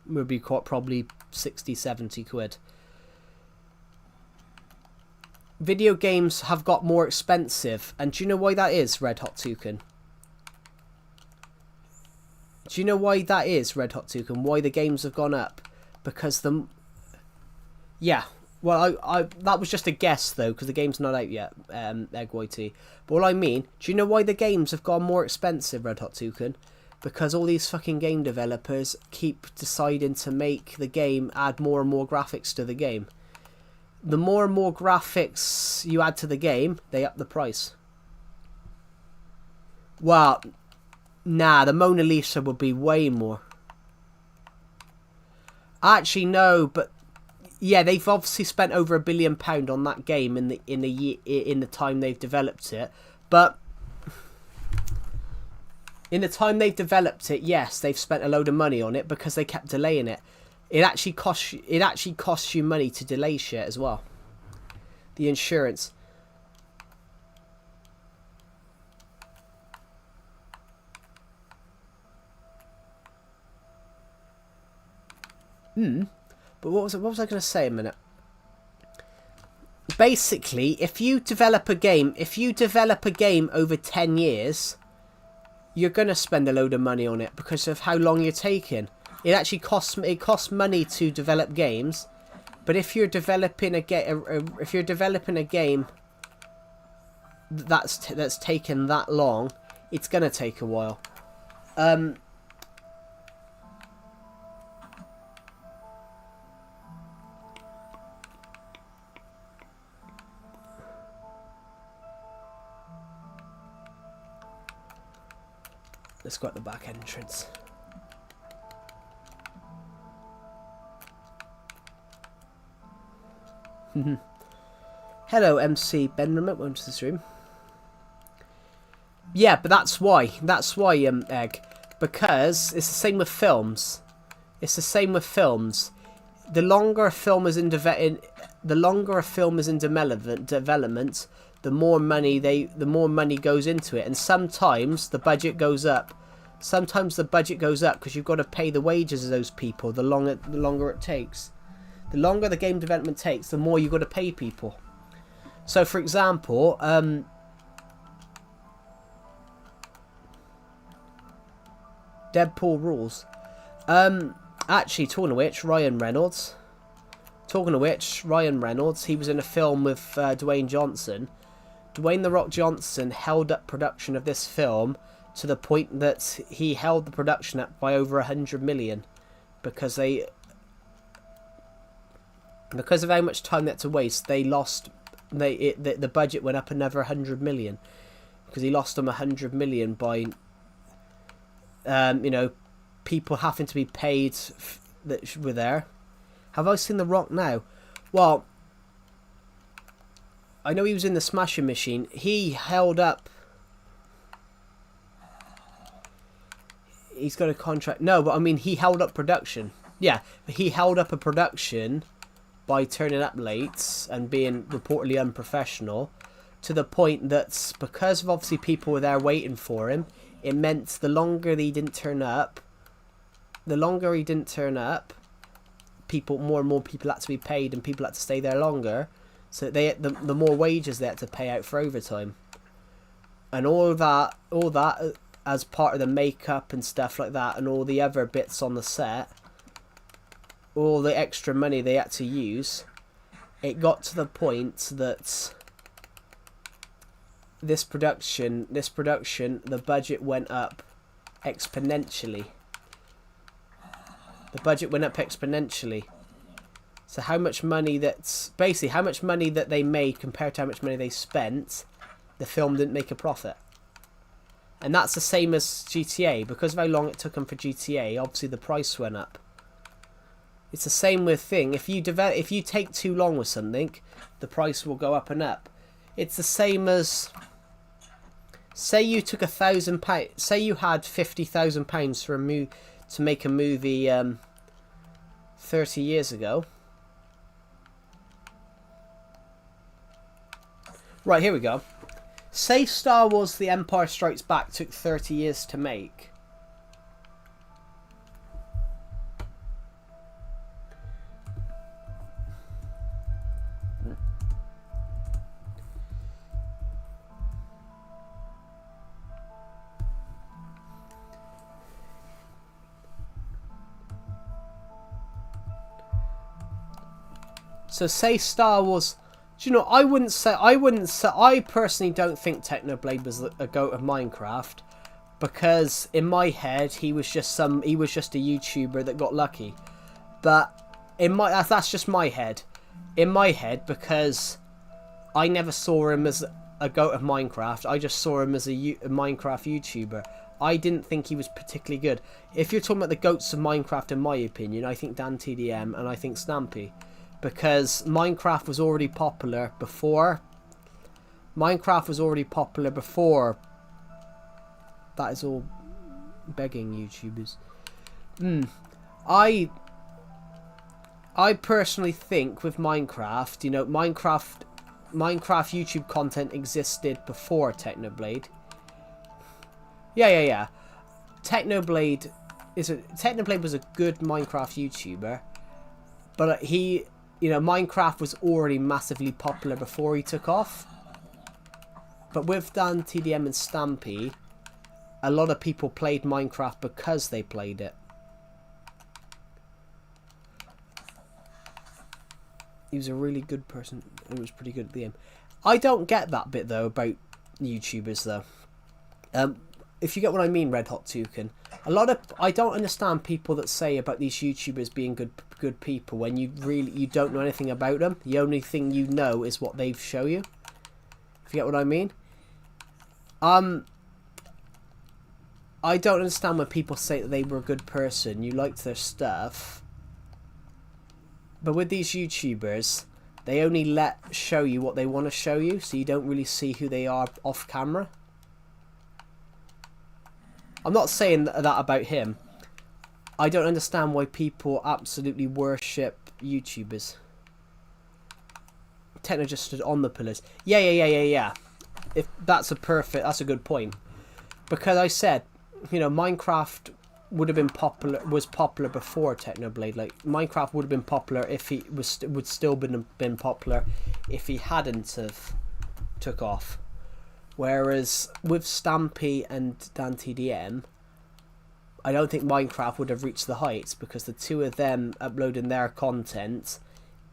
S2: Will be probably 60-70 quid. Video games have got more expensive, and do you know why that is, Red Hot Toucan? Do you know why that is, Red Hot Toucan? Why the games have gone up? Because yeah. Well, I that was just a guess though, because the game's not out yet, Egg Whitey. But all I mean, do you know why the games have gone more expensive, Red Hot Toucan? Because all these fucking game developers keep deciding to make the game add more and more graphics to the game. The more and more graphics you add to the game, they up the price. Well, nah, the Mona Lisa would be way more. Actually, no, but yeah, they've obviously spent over £1 billion on that game in the time they've developed it. But in the time they've developed it, yes, they've spent a load of money on it because they kept delaying it. It actually costs you money to delay shit as well. The insurance. But what was I going to say a minute? Basically, if you develop a game over 10 years, you're going to spend a load of money on it because of how long you're taking. It actually costs money to develop games, but if you're developing a game that's taken that long, it's going to take a while. Let's go at the back entrance. Hello, MC Ben Remote. Welcome to the stream. Yeah, but that's why. Egg. Because it's the same with films. The longer a film is in development, the more money goes into it, and sometimes the budget goes up. Sometimes the budget goes up because you've got to pay the wages of those people. The longer it takes, the longer the game development takes, the more you've got to pay people. So, for example, Deadpool rules. Actually, talking of which, Ryan Reynolds. He was in a film with Dwayne Johnson. Dwayne "The Rock" Johnson held up production of this film to the point that he held the production up by over 100 million because of how much time they had to waste. The budget went up another 100 million because he lost them 100 million by people having to be paid that were there. Have I seen The Rock now? Well, I know he was in the Smashing Machine. He held up. He's got a contract. No, but I mean, he held up production. Yeah, he held up a production by turning up late and being reportedly unprofessional, to the point that because of obviously people were there waiting for him, it meant the longer he didn't turn up, more and more people had to be paid, and people had to stay there longer. So the more wages they had to pay out for overtime, and all that as part of the makeup and stuff like that, and all the other bits on the set, all the extra money they had to use. It got to the point that this production, the budget went up exponentially. So how much money that they made compared to how much money they spent, the film didn't make a profit. And that's the same as GTA. Because of how long it took them for GTA, obviously the price went up. It's the same with thing. If you take too long with something, the price will go up and up. It's the same as, say you took £1,000. Say you had £50,000 to make a movie 30 years ago. Right, here we go. Say Star Wars The Empire Strikes Back took 30 years to make. So say Star Wars. Do you know? I personally don't think Technoblade was a goat of Minecraft, because in my head he was just a YouTuber that got lucky. But that's just my head. In my head, because I never saw him as a goat of Minecraft. I just saw him as a Minecraft YouTuber. I didn't think he was particularly good. If you're talking about the goats of Minecraft, in my opinion, I think Dan TDM and I think Stampy. Because Minecraft was already popular before. That is all begging YouTubers. I personally think with Minecraft, Minecraft YouTube content existed before Technoblade. Yeah. Technoblade was a good Minecraft YouTuber, but Minecraft was already massively popular before he took off. But with Dan, TDM and Stampy, a lot of people played Minecraft because they played it. He was a really good person. He was pretty good at the game. I don't get that bit though about YouTubers though. If you get what I mean, Red Hot Toucan. I don't understand people that say about these YouTubers being good people when you don't know anything about them. The only thing you know is what they show you. If you get what I mean. I don't understand when people say that they were a good person, you liked their stuff. But with these YouTubers, they only show you what they want to show you, so you don't really see who they are off camera. I'm not saying that about him. I don't understand why people absolutely worship YouTubers. techno just stood on the pillars. Yeah. If that's a good point, because I said, you know, Minecraft would have been was popular before Technoblade. Like Minecraft would have been popular if he would still been popular if he hadn't have took off. Whereas with Stampy and DanTDM, I don't think Minecraft would have reached the heights, because the two of them uploading their content,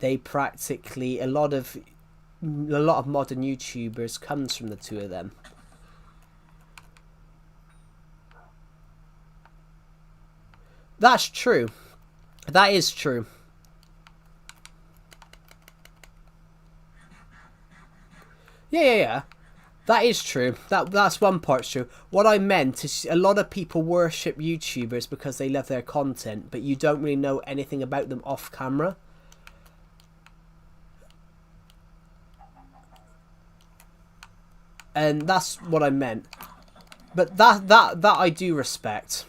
S2: they practically a lot of modern YouTubers comes from the two of them. That's true. That is true. Yeah. That is true. That's one part's true. What I meant is a lot of people worship YouTubers because they love their content, but you don't really know anything about them off camera. And that's what I meant. But that I do respect.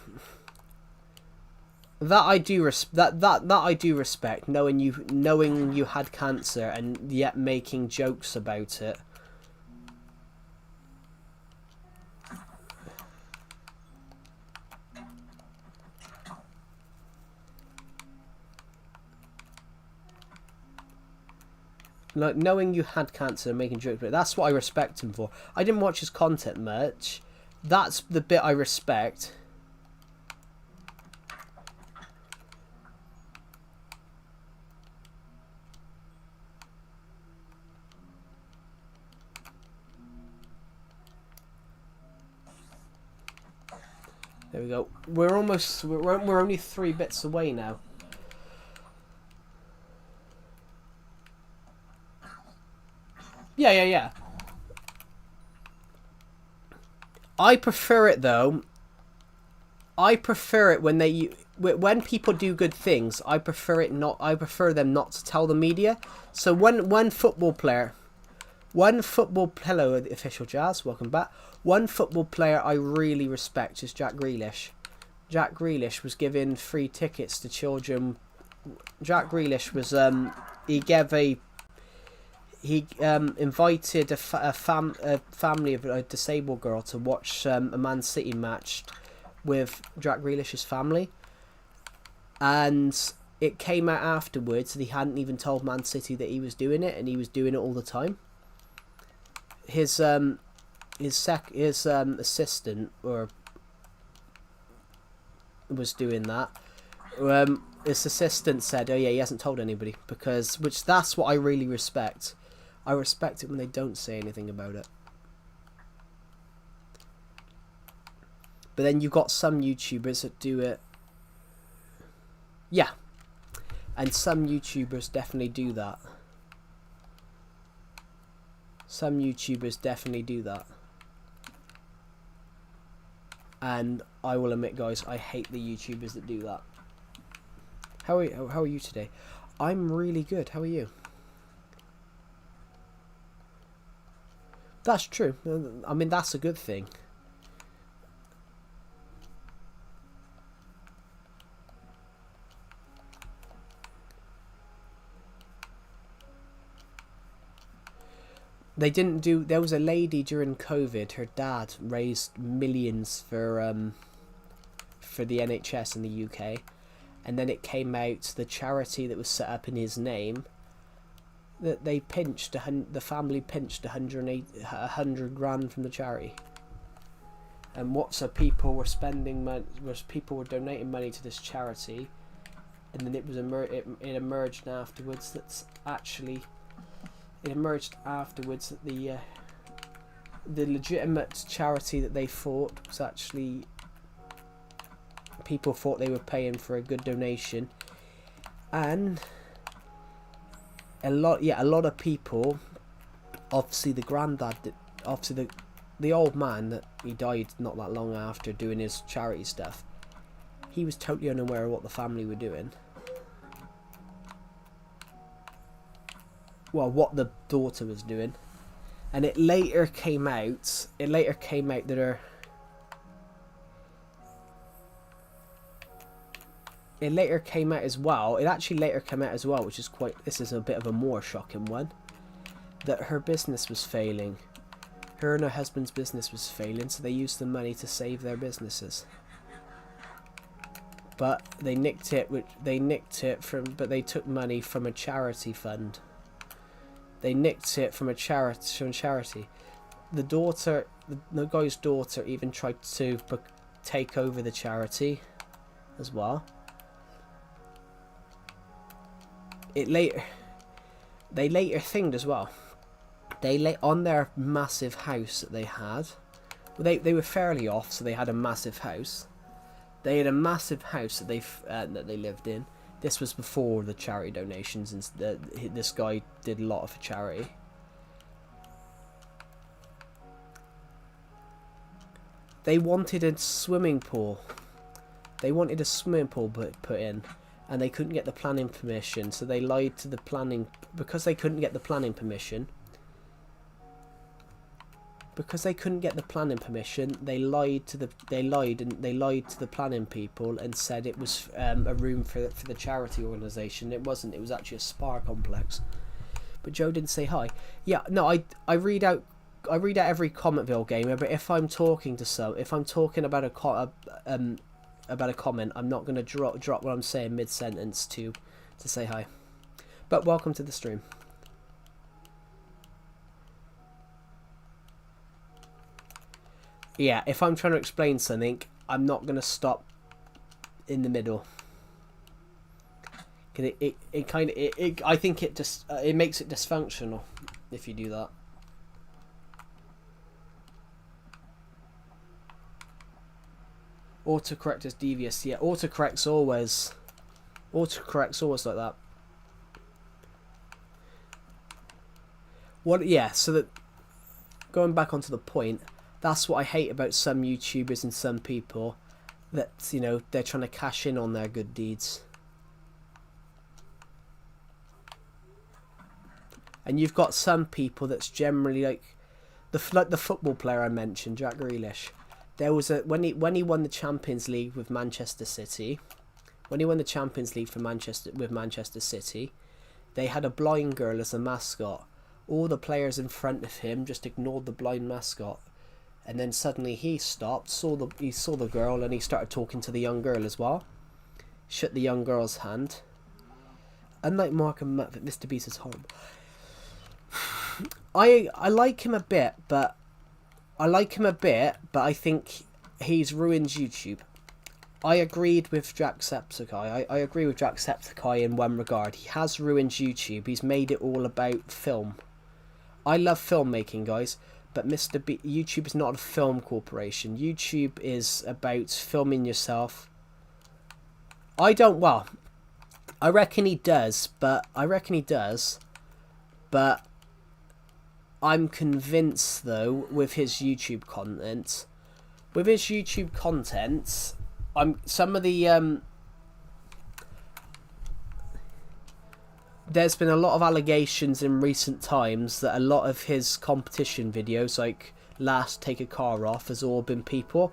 S2: That I do respect, knowing you had cancer and yet making jokes about it. Like, knowing you had cancer and making jokes about it, that's what I respect him for. I didn't watch his content much. That's the bit I respect. There we go. We're only 3 bits away now. Yeah. I prefer it though. I prefer it when people do good things. I prefer them not to tell the media. So one football player, hello official Jazz, welcome back. One football player I really respect is Jack Grealish. Jack Grealish was giving free tickets to children. Jack Grealish was he invited a family of a disabled girl to watch a Man City match with Jack Grealish's family, and it came out afterwards that he hadn't even told Man City that he was doing it, and he was doing it all the time. His assistant was doing that. His assistant said, "Oh yeah, he hasn't told anybody," which that's what I really respect. I respect it when they don't say anything about it. But then you've got some YouTubers that do it. Yeah. And some YouTubers definitely do that. Some YouTubers definitely do that. And I will admit, guys, I hate the YouTubers that do that. How are you today? I'm really good. How are you? That's true. I mean, that's a good thing. They didn't do. There was a lady during COVID. Her dad raised millions for the NHS in the UK, and then it came out the charity that was set up in his name. That they the family pinched 100 grand from the charity, and so people were spending money, people were donating money to this charity, and then it emerged afterwards that the legitimate charity that they fought was actually people thought they were paying for a good donation, and a lot of people, obviously the granddad, obviously the old man that he died not that long after doing his charity stuff, he was totally unaware of what the family were doing. Well, what the daughter was doing, and it later came out that her. It later came out as well. It actually later came out as well, which is this is a bit of a more shocking one. that her business was failing. Her and her husband's business was failing, so they used the money to save their businesses. But they nicked it. But they took money from a charity fund. They nicked it from a charity. The guy's daughter even tried to take over the charity as well. They later thinged as well. On their massive house that they had. They were fairly off, so they had a massive house. They had a massive house that they lived in. This was before the charity donations, and this guy did a lot for charity. They wanted a swimming pool. They wanted a swimming pool put in, and they couldn't get the planning permission, so they lied to the planning. Because they couldn't get the planning permission, they lied to the planning people and said it was a room for the charity organisation. It wasn't. It was actually a spa complex. But Joe didn't say hi. Yeah, no, I read out every Commentville gamer. But if I'm talking about a comment, I'm not going to drop what I'm saying mid sentence to say hi. But welcome to the stream. Yeah, if I'm trying to explain something, I'm not going to stop in the middle. Cause I think it just it makes it dysfunctional if you do that. Autocorrect is devious. Yeah, autocorrect's always like that. Yeah, so that going back onto the point, that's what I hate about some YouTubers and some people, that, you know, they're trying to cash in on their good deeds. And you've got some people that's generally like the football player I mentioned, Jack Grealish. There was when he won the Champions League with Manchester City, with Manchester City, they had a blind girl as a mascot. All the players in front of him just ignored the blind mascot. And then suddenly he stopped, he saw the girl, and he started talking to the young girl as well. Shook the young girl's hand. Unlike Mark and Matt, Mr. Beast is horrible. I like him a bit, but I think he's ruined YouTube. I agreed with Jacksepticeye. I agree with Jacksepticeye in one regard. He has ruined YouTube. He's made it all about film. I love filmmaking, guys. But YouTube is not a film corporation. YouTube is about filming yourself. I reckon he does, but I'm convinced, though, with his YouTube content, there's been a lot of allegations in recent times that a lot of his competition videos, like last Take a Car Off, has all been people.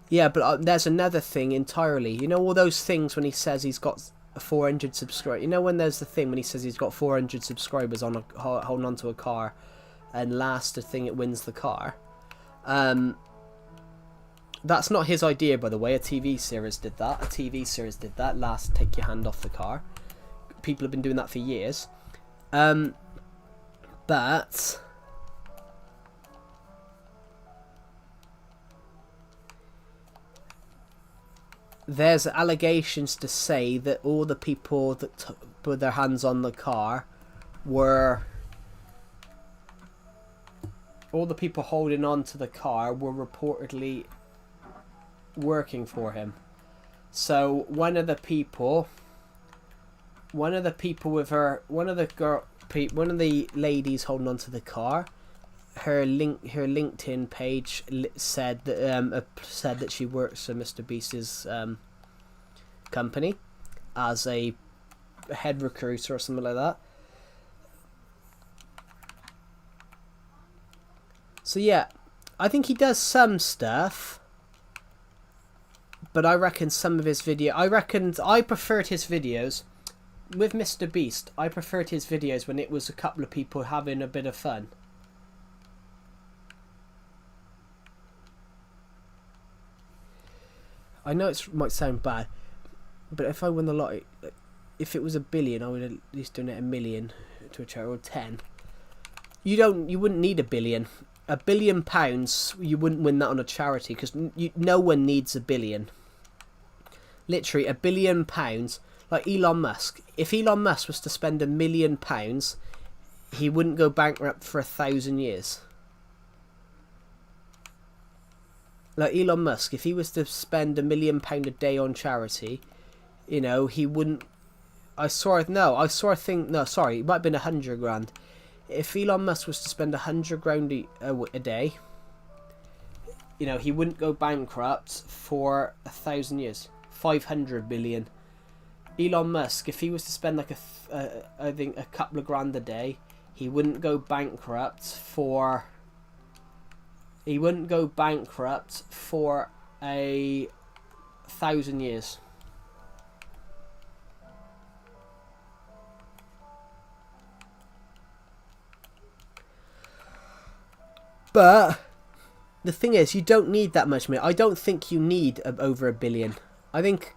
S2: Yeah, but there's another thing entirely. You know all those things when he says he's got 400 subscribers? You know when there's the thing when he says he's got 400 subscribers holding onto a car, and last the thing it wins the car? That's not his idea, by the way. A TV series did that. Last, take your hand off the car. People have been doing that for years. But there's allegations to say that all the people that put their hands on the car were... all the people holding on to the car were reportedly working for him. So one of the ladies holding onto the car, her LinkedIn page said that she works for Mr. Beast's company as a head recruiter or something like that. So yeah, I think he does some stuff, but I reckon some of his I preferred his videos with Mr. Beast. I preferred his videos when it was a couple of people having a bit of fun. I know it might sound bad, but if I won the lottery, if it was $1 billion, I would at least donate $1 million to a charity, or 10. You wouldn't need $1 billion. £1 billion, you wouldn't win that on a charity, because no one needs $1 billion. Literally, £1 billion, like Elon Musk. If Elon Musk was to spend £1 million, he wouldn't go bankrupt for 1,000 years. Like Elon Musk, if he was to spend £1 million a day on charity, you know, he wouldn't. It might have been 100 grand. If Elon Musk was to spend 100 grand a day, you know, he wouldn't go bankrupt for 1,000 years. 500 billion. Elon Musk, if he was to spend like I think a couple of grand a day, he wouldn't go bankrupt for. He wouldn't go bankrupt for 1,000 years. But the thing is, you don't need that much money. I don't think you need over $1 billion. I think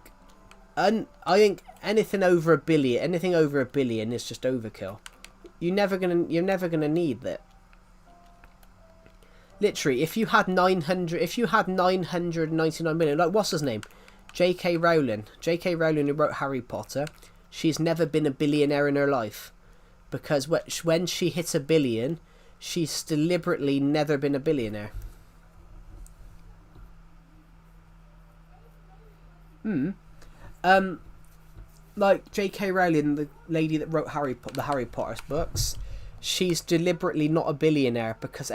S2: anything over $1 billion is just overkill. You're never gonna need that. Literally, if you had 999 million, like what's his name, J.K. Rowling who wrote Harry Potter, she's never been a billionaire in her life, because when she hit $1 billion, she's deliberately never been a billionaire. Like J.K. Rowling, the lady that wrote the Harry Potter books, she's deliberately not a billionaire because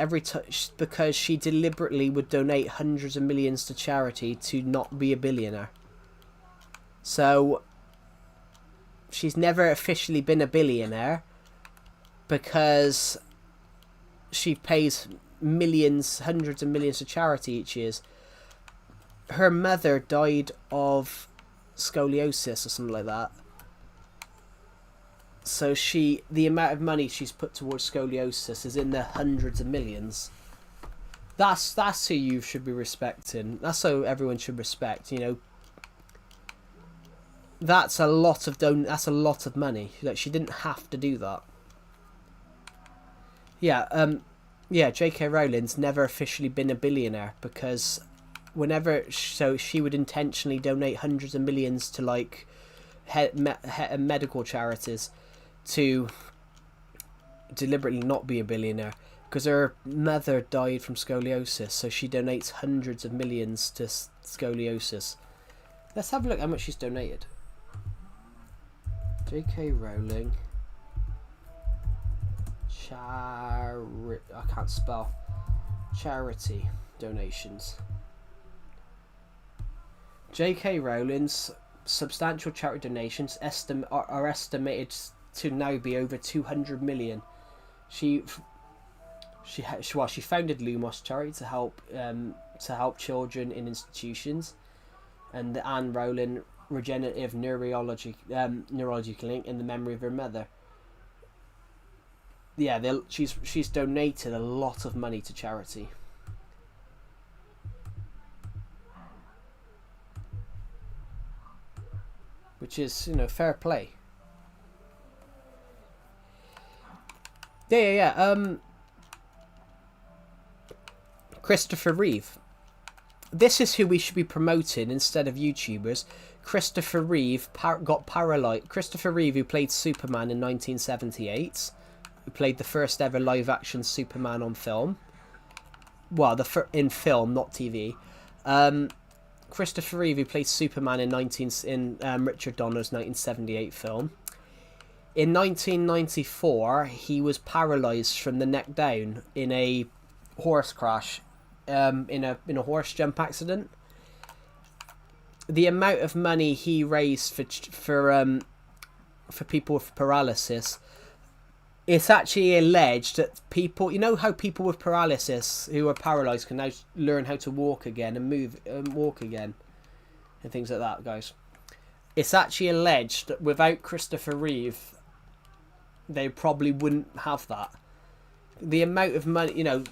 S2: because she deliberately would donate hundreds of millions to charity to not be a billionaire. So she's never officially been a billionaire because she pays millions, hundreds of millions to charity each year. Her mother died of scoliosis or something like that. So the amount of money she's put towards scoliosis is in the hundreds of millions. That's who you should be respecting. That's who everyone should respect. You know, that's a lot of money. Like, she didn't have to do that. Yeah. J.K. Rowling's never officially been a billionaire because she would intentionally donate hundreds of millions to like medical charities to deliberately not be a billionaire, because her mother died from scoliosis, so she donates hundreds of millions to scoliosis. Let's have a look how much she's donated. J.K. Rowling I can't spell. Charity donations. J.K. Rowling's substantial charity donations are estimated to now be over 200 million. She founded Lumos Charity to help children in institutions, and the Anne Rowling Regenerative Neurology Clinic in the memory of her mother. Yeah, she's donated a lot of money to charity. Which is, you know, fair play. Yeah. Christopher Reeve. This is who we should be promoting instead of YouTubers. Christopher Reeve got paralysed. Christopher Reeve, who played Superman in 1978, who played the first ever live-action Superman on film. Well, in film, not TV. Christopher Reeve, who played Superman in Richard Donner's 1978 film. In 1994, he was paralysed from the neck down in a horse crash, in a horse jump accident. The amount of money he raised for people with paralysis, it's actually alleged that people, you know how people with paralysis who are paralysed can now learn how to walk again and walk again. and things like that, guys. It's actually alleged that without Christopher Reeve, they probably wouldn't have that. The amount of money, you know,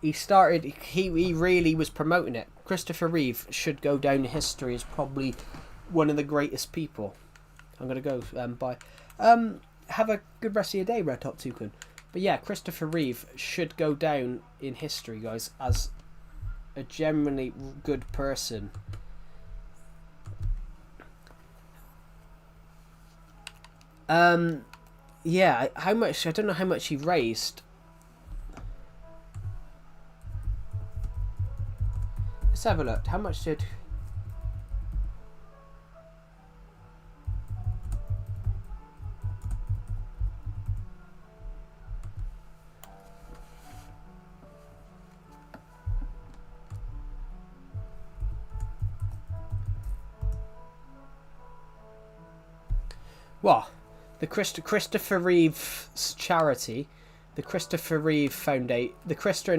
S2: he really was promoting it. Christopher Reeve should go down in history as probably one of the greatest people. I'm going to go bye. Have a good rest of your day, Red Hot Toucan. But yeah, Christopher Reeve should go down in history, guys, as a genuinely good person. Yeah, how much? I don't know how much he raised. Let's have a look. How much did... Well, the Christopher Reeve's charity, the Christopher Reeve Foundation, the Krista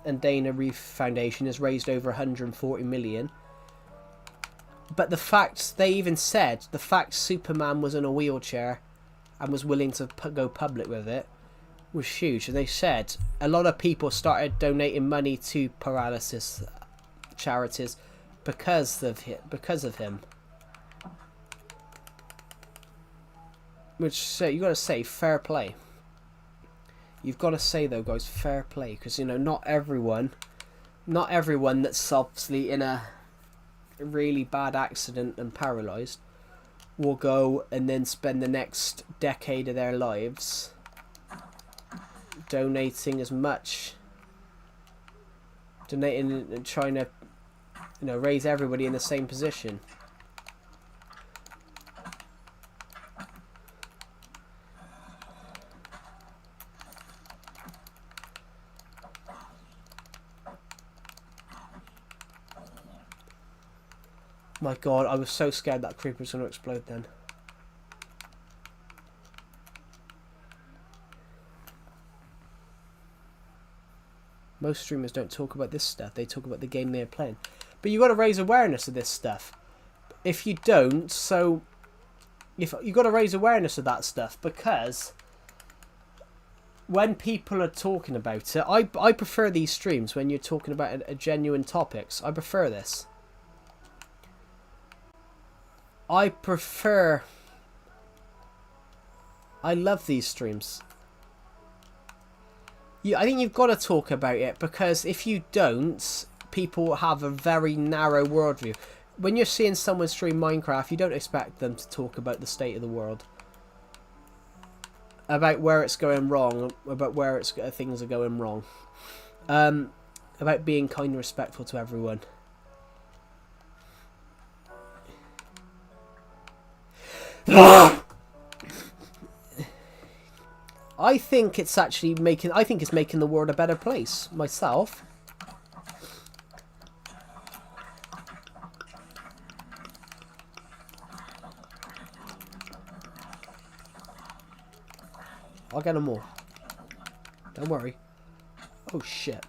S2: and Dana Reeve Foundation has raised over 140 million. But the fact, they even said, the fact Superman was in a wheelchair and was willing to go public with it was huge. And they said a lot of people started donating money to paralysis charities because of him. Which you got to say, fair play. You've got to say though, guys, fair play, because you know not everyone that's obviously in a really bad accident and paralysed will go and then spend the next decade of their lives donating and trying to, you know, raise everybody in the same position. My god, I was so scared that creeper was going to explode then. Most streamers don't talk about this stuff. They talk about the game they're playing. But you got to raise awareness of this stuff. If you don't, if you got to raise awareness of that stuff, because when people are talking about it, I prefer these streams when you're talking about a genuine topics. I prefer this. I love these streams. I think you've got to talk about it, because if you don't, people have a very narrow worldview. When you're seeing someone stream Minecraft, you don't expect them to talk about the state of the world, about where it's going wrong, about where things are going wrong, about being kind and respectful to everyone. I think it's actually making the world a better place myself. I'll get them all. Don't worry. Oh shit.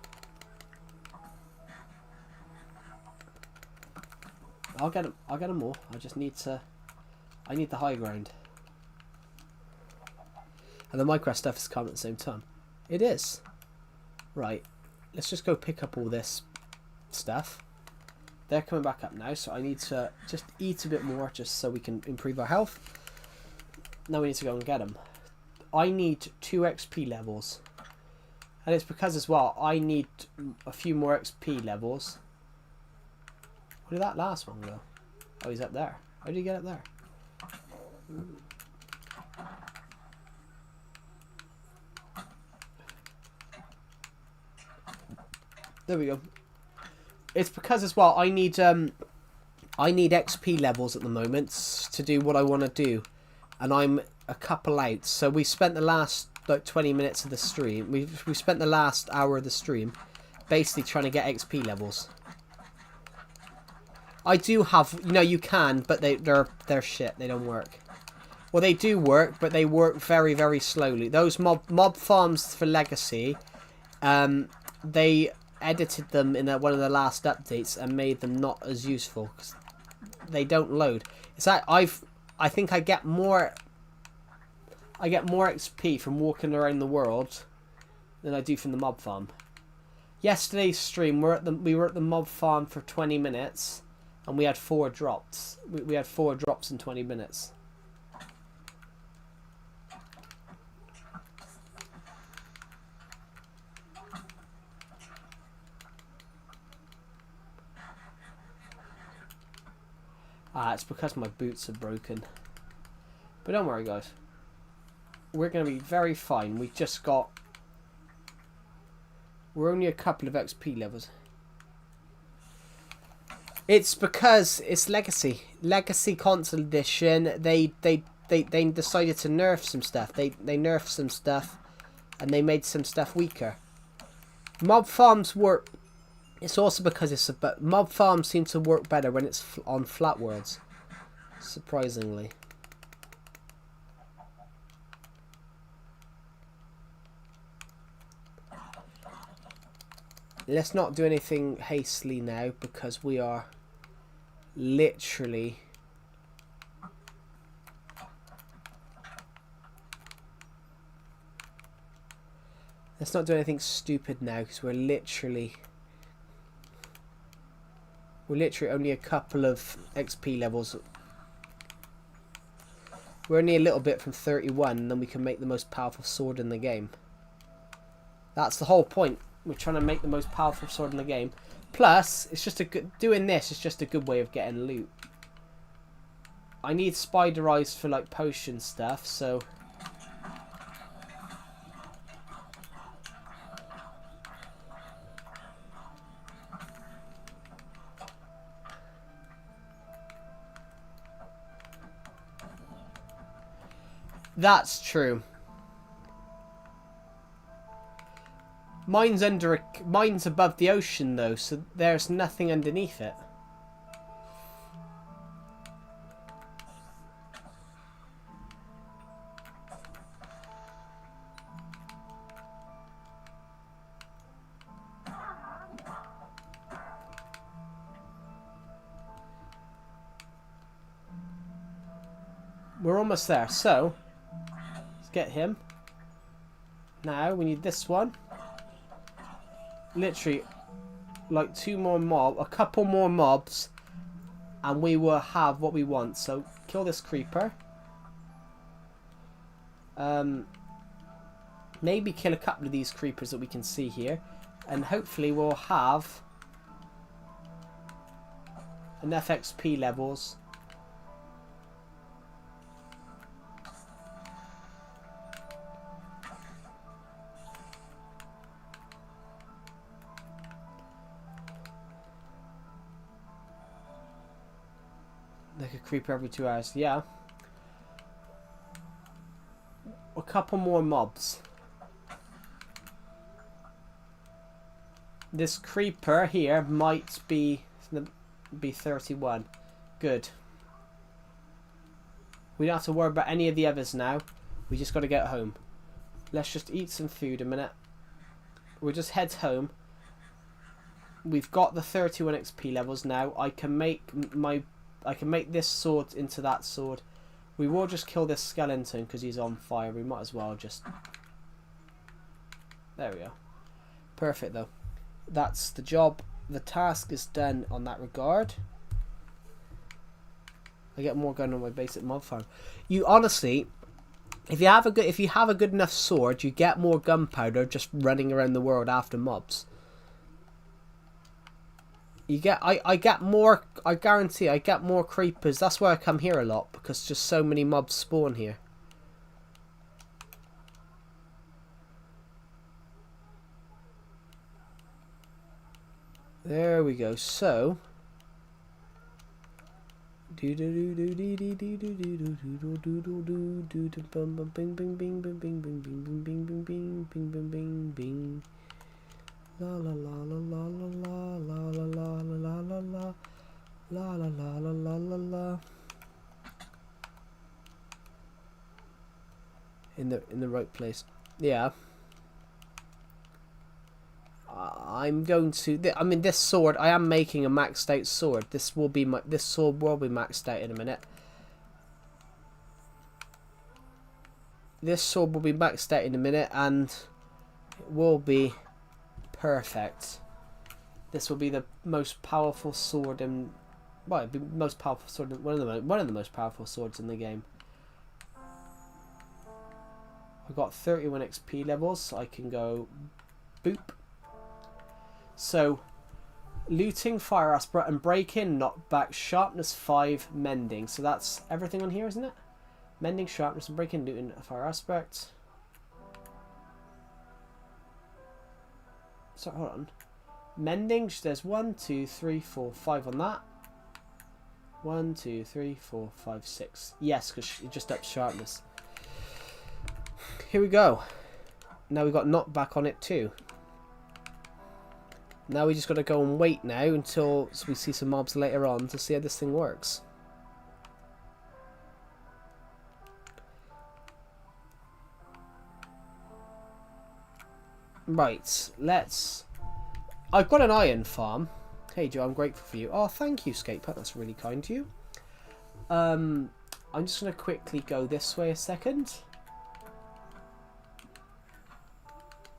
S2: I'll get them all. I need the high ground. And the Minecraft stuff is coming at the same time. It is. Right. Let's just go pick up all this stuff. They're coming back up now, so I need to just eat a bit more just so we can improve our health. Now we need to go and get them. I need 2 XP levels. And it's because as well, I need a few more XP levels. Where did that last one go? Oh, he's up there. How did he get up there? There we go. It's because as well I need XP levels at the moment to do what I want to do, and I'm a couple out. So we spent the last like 20 minutes of the stream. We spent the last hour of the stream basically trying to get XP levels. I do have, you know, you can, but they're shit. They don't work. Well, they do work, but they work very, very slowly. Those mob farms for Legacy, they edited them in one of the last updates and made them not as useful. they don't load. It's like I think I get more XP from walking around the world than I do from the mob farm. Yesterday's stream, we were at the mob farm for 20 minutes, and we had 4 drops. We had 4 drops in 20 minutes. It's because my boots are broken. But don't worry, guys. We're going to be very fine. We've just got... We're only a couple of XP levels. It's because it's Legacy. Legacy Console Edition, they decided to nerf some stuff. They nerfed some stuff, and they made some stuff weaker. Mob farms work... It's also because it's but mob farms seem to work better when it's on flat worlds, surprisingly. Let's not do anything hastily now because we are literally let's not do anything stupid now because we're literally only a couple of XP levels. We're only a little bit from 31, and then we can make the most powerful sword in the game. That's the whole point. We're trying to make the most powerful sword in the game. Plus, it's just a good... Doing this is just a good way of getting loot. I need spider eyes for, like, potion stuff, so... That's true. Mine's mine's above the ocean though, so there's nothing underneath it. We're almost there, so let's get him. Now we need this one. Literally, like a couple more mobs, and we will have what we want. So kill this creeper. Maybe kill a couple of these creepers that we can see here, and hopefully we'll have enough XP levels. Like a creeper every 2 hours, yeah. A couple more mobs. This creeper here might be 31. Good. We don't have to worry about any of the others now. We just got to get home. Let's just eat some food a minute. We'll just head home. We've got the 31 XP levels now. I can make this sword into that sword. We will just kill this skeleton because he's on fire. We might as well just... There we go. Perfect though. That's the job. The task is done on that regard. I get more gun on my basic mob farm. You honestly, if you have a good enough sword, you get more gunpowder just running around the world after mobs. I get more, I guarantee I get more creepers. That's why I come here a lot, because just so many mobs spawn here. There we go. So la la la la la la la la la la la la la la la la la la la. In the right place. Yeah. I'm going to. I mean, this sword. I am making a maxed out sword. This sword will be maxed out in a minute. This sword will be maxed out in a minute, and it will be perfect. This will be the most powerful sword in. Well, it'd be the most powerful sword. One of the most powerful swords in the game. I've got 31 XP levels, so I can go boop. So, looting, fire aspirate, and break in, knockback, sharpness 5, mending. So that's everything on here, isn't it? Mending, sharpness, and break in, looting, fire aspect. So hold on. Mending, there's 1, 2, 3, 4, 5 on that. 1, 2, 3, 4, 5, 6. Yes, because it just ups sharpness. Here we go. Now we've got knockback on it too. Now we just got to go and wait now until we see some mobs later on to see how this thing works. Right, let's... I've got an iron farm. Hey Joe, I'm grateful for you. Oh, thank you, Scapeputt. That's really kind to you. I'm just going to quickly go this way a second.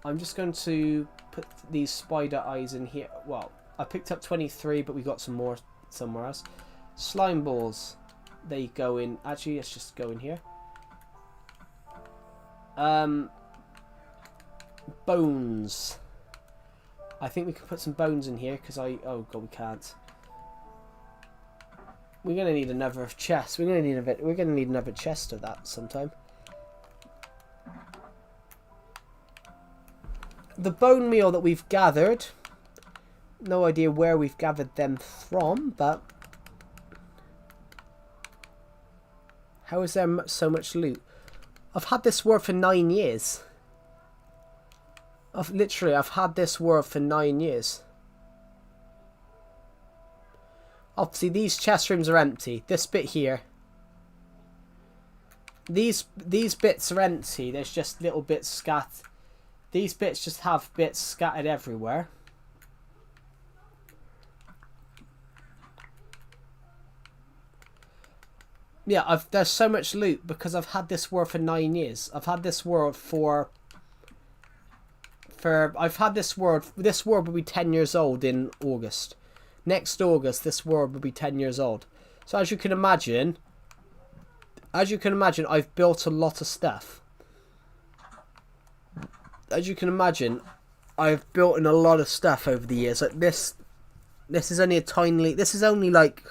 S2: I'm just going to put these spider eyes in here. Well, I picked up 23, but we got some more somewhere else. Slime balls. They go in. Actually, let's just go in here. Bones. I think we can put some bones in here because oh god, we can't. We're gonna need another chest. We're gonna need another chest of that sometime. The bone meal that we've gathered, no idea where we've gathered them from, but how is there so much loot? I've had this sword for 9 years. I've had this sword for 9 years. Obviously, these chest rooms are empty. This bit here. These bits are empty. There's just little bits scattered. These bits just have bits scattered everywhere. Yeah, there's so much loot because I've had this war for 9 years. I've had this war this war will be 10 years old in August. Next August, this war will be 10 years old. So as you can imagine, I've built a lot of stuff. As you can imagine, I've built in a lot of stuff over the years. Like this is only like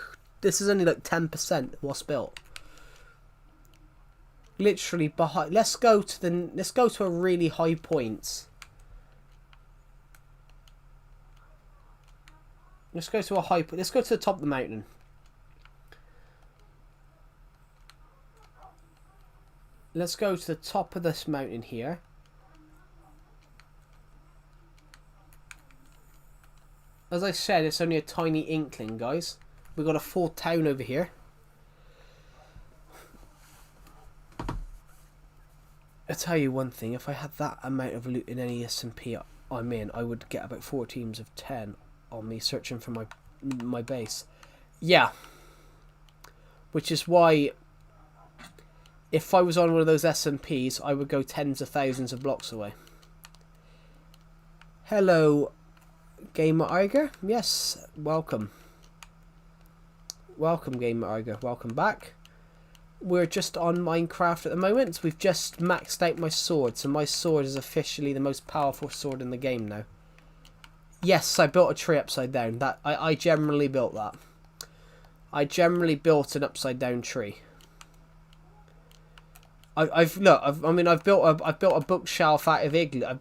S2: 10% what's built. Literally behind. Let's go to a really high point. Let's go to a high point. Let's go to the top of the mountain. Let's go to the top of this mountain here. As I said, it's only a tiny inkling, guys. We've got a full town over here. I'll tell you one thing. If I had that amount of loot in any SMP I'm in, I would get about 4 teams of 10 on me searching for my base. Yeah. Which is why if I was on one of those SMPs, I would go tens of thousands of blocks away. Hello, Gamer Iger. Yes, welcome. Welcome, Gamer Iger. Welcome back. We're just on Minecraft at the moment. We've just maxed out my sword, so my sword is officially the most powerful sword in the game now. Yes, I built a tree upside down. I generally built that. I generally built an upside down tree. I've built a bookshelf out of igloo. I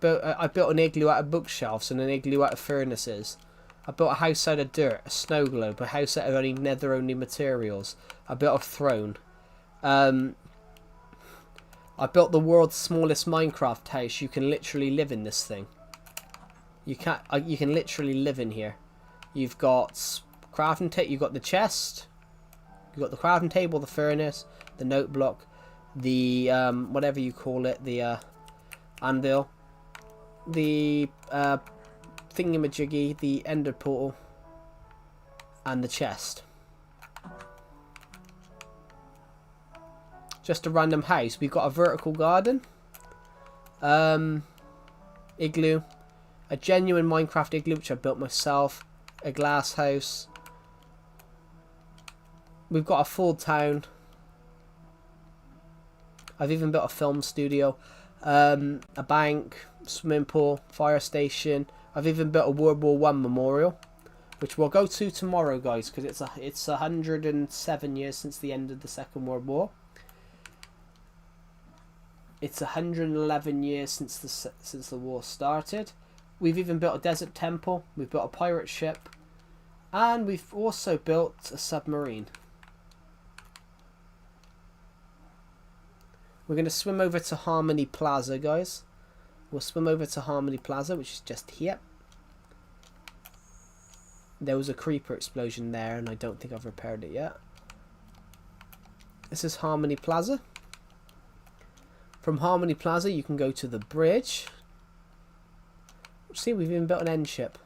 S2: built an igloo out of bookshelves and an igloo out of furnaces. I built a house out of dirt, a snow globe, a house out of only nether only materials. I built a throne. I built the world's smallest Minecraft house. You can literally live in this thing. You can literally live in here. You've got crafting table. You've got the chest. You've got the crafting table, the furnace, the note block, the whatever you call it, the anvil, the thingamajiggy, the ender portal, and the chest. Just a random house. We've got a vertical garden, igloo, a genuine Minecraft igloo which I built myself, a glass house. We've got a full town. I've even built a film studio, a bank, swimming pool, fire station. I've even built a World War One memorial, which we'll go to tomorrow, guys, because it's 107 years since the end of the Second World War. It's 111 years since the war started. We've even built a desert temple. We've built a pirate ship, and we've also built a submarine. We're going to swim over to Harmony Plaza, guys. We'll swim over to Harmony Plaza, which is just here. There was a creeper explosion there, and I don't think I've repaired it yet. This is Harmony Plaza. From Harmony Plaza, you can go to the bridge. See, we've even built an end ship.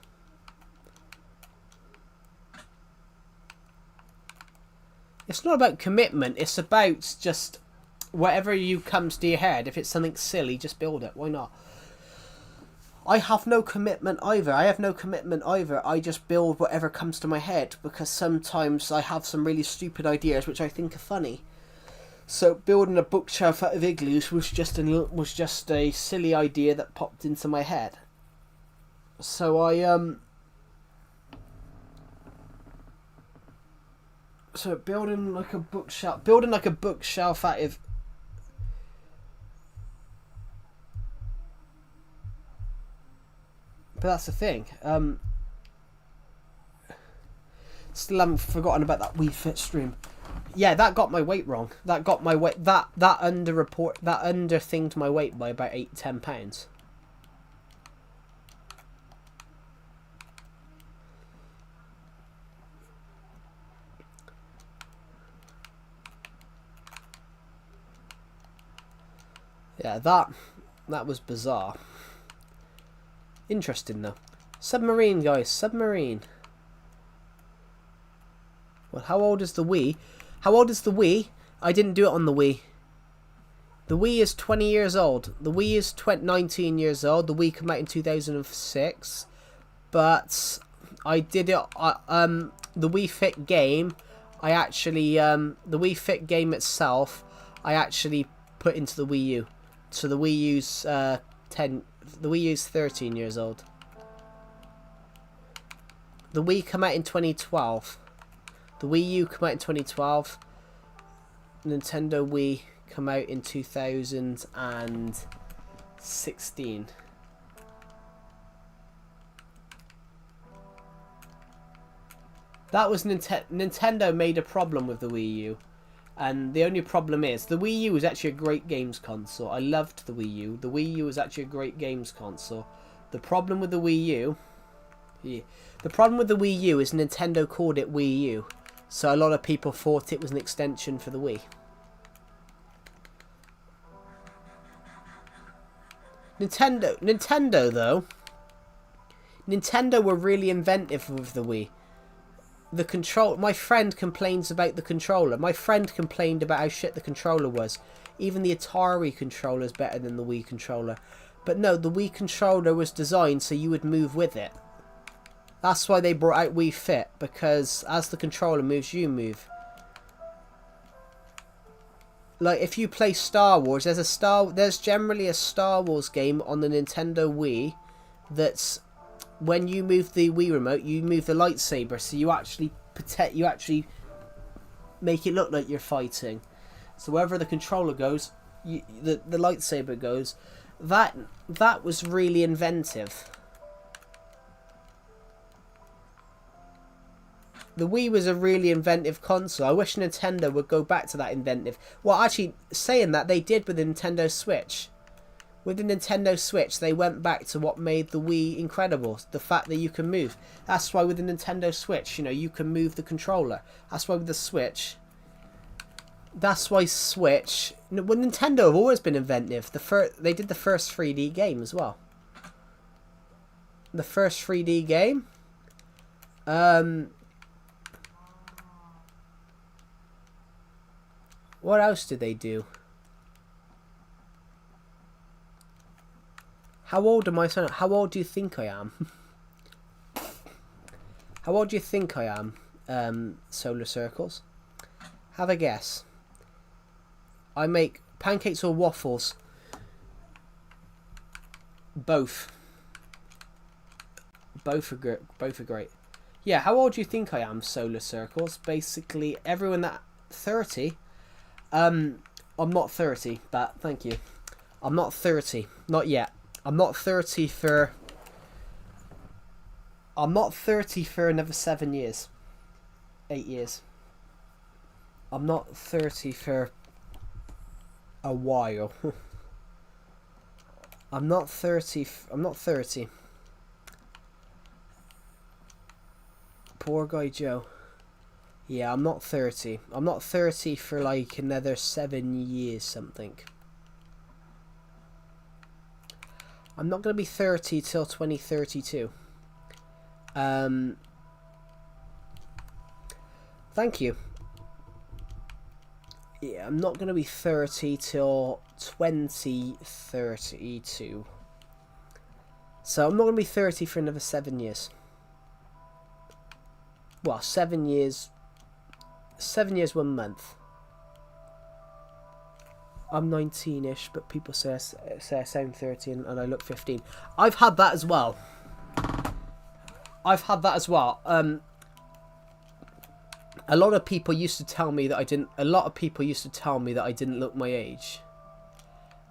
S2: It's not about commitment. It's about just whatever comes to your head. If it's something silly, just build it. Why not? I have no commitment either. I just build whatever comes to my head, because sometimes I have some really stupid ideas which I think are funny. So building a bookshelf out of igloos was just a silly idea that popped into my head. So building like a bookshelf out of. But that's the thing. Still haven't forgotten about that Wii Fit stream. Yeah, that got my weight wrong. That got my weight. That under-thinged my weight by about 8-10 pounds. Yeah, that was bizarre. Interesting though. Submarine, guys, submarine. Well, how old is the Wii? How old is the Wii? I didn't do it on the Wii. The Wii is 20 years old. The Wii is 19 years old. The Wii came out in 2006. But I did it. The Wii Fit game. I actually the Wii Fit game itself. I actually put into the Wii U. So the Wii U's The Wii U's 13 years old. The Wii came out in 2012. The Wii U came out in 2012. Nintendo Wii came out in 2016. That was Nintendo made a problem with the Wii U. And the only problem is, the Wii U was actually a great games console. I loved the Wii U. The Wii U was actually a great games console. The problem with the Wii U... Yeah, the problem with the Wii U is Nintendo called it Wii U. So a lot of people thought it was an extension for the Wii. Nintendo though... Nintendo were really inventive with the Wii. The control. My friend complains about the controller. My friend complained about how shit the controller was. Even the Atari controller is better than the Wii controller. But no, the Wii controller was designed so you would move with it. That's why they brought out Wii Fit, because as the controller moves, you move. Like if you play Star Wars, there's generally a Star Wars game on the Nintendo Wii that's, when you move the Wii remote, you move the lightsaber, so you actually make it look like you're fighting. So wherever the controller goes, the lightsaber goes. That was really inventive. The Wii was a really inventive console. I wish Nintendo would go back to that inventive. Well, actually, saying that, they did with the Nintendo Switch. With the Nintendo Switch, they went back to what made the Wii incredible. The fact that you can move. That's why with the Nintendo Switch, you know, you can move the controller. That's why with the Switch... That's why Switch... Well, Nintendo have always been inventive. They did the first 3D game as well. The first 3D game. What else did they do? How old am I? How old do you think I am? How old do you think I am? Solar Circles. Have a guess. I make pancakes or waffles. Both. Both are great. Yeah, how old do you think I am, Solar Circles? Basically, everyone that 30. I'm not 30, but thank you. I'm not 30, not yet. I'm not 30 for another 7 years. 8 years. I'm not 30 for a while. I'm not 30. I'm not 30. Poor guy Joe. Yeah, I'm not 30. I'm not 30 for like another 7 years something. I'm not going to be 30 till 2032. Thank you. Yeah, I'm not going to be 30 till 2032. So I'm not going to be 30 for another 7 years. Well, 7 years. 7 years, 1 month. I'm 19-ish, but people say I sound 30 and I look 15. I've had that as well. A lot of people used to tell me that I didn't. A lot of people used to tell me that I didn't look my age.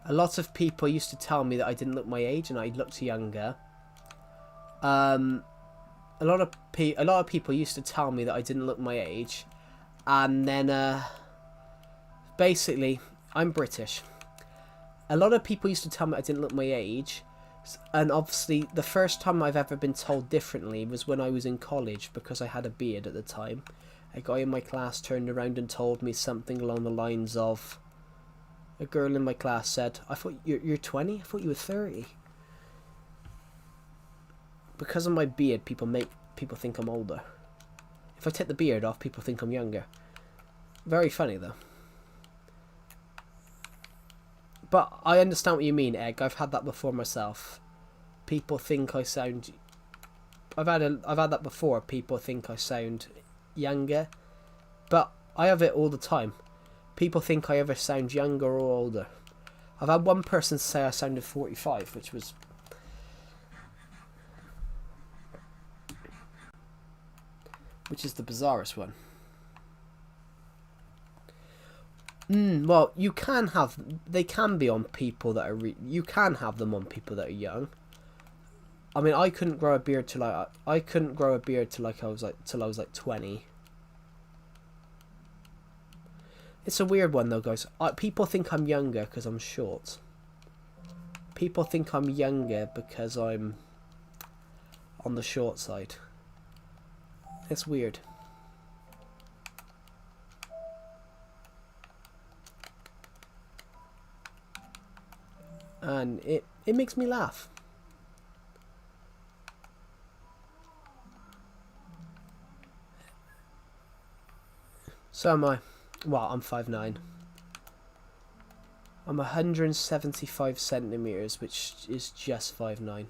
S2: A lot of people used to tell me that I didn't look my age and I looked younger. A lot of people used to tell me that I didn't look my age, and then basically I'm British. A lot of people used to tell me I didn't look my age, and obviously the first time I've ever been told differently was when I was in college because I had a beard at the time. A guy in my class turned around and told me something along the lines of, a girl in my class said, "I thought you're 20? I thought you were 30." Because of my beard, people think I'm older. If I take the beard off, people think I'm younger. Very funny though. But I understand what you mean, Egg. I've had that before myself. People think I sound. I've had that before. People think I sound younger, but I have it all the time. People think I either sound younger or older. I've had one person say I sounded 45, which is the bizarrest one. Well, you can have. They can be on people that are. You can have them on people that are young. I mean, I couldn't grow a beard till I was like 20. It's a weird one though, guys. People think I'm younger because I'm short. People think I'm younger because I'm on the short side. It's weird. And it makes me laugh. So am I. Well, I'm 5'9". I'm 175 centimeters, which is just 5'9".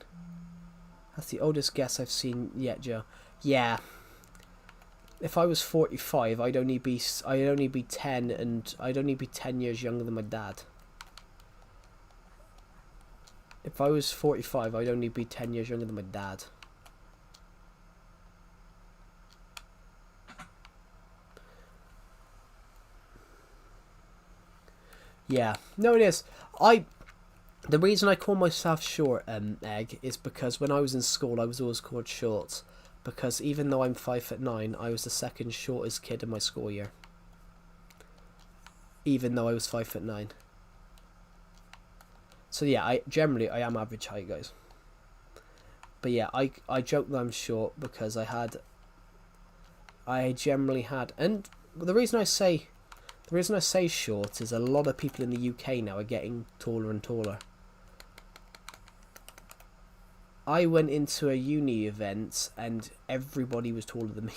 S2: That's the oldest guess I've seen yet, Joe. Yeah. If I was 45, I'd only be 10, and I'd only be 10 years younger than my dad. If I was 45, I'd only be 10 years younger than my dad. Yeah, no, it is. The reason I call myself short, Egg, is because when I was in school, I was always called short. Because even though I'm 5'9", I was the second shortest kid in my school year. Even though I was 5'9". So yeah, I am average height, guys. But yeah, I joke that I'm short because I generally had, and the reason I say short is a lot of people in the UK now are getting taller and taller. I went into a uni event and everybody was taller than me,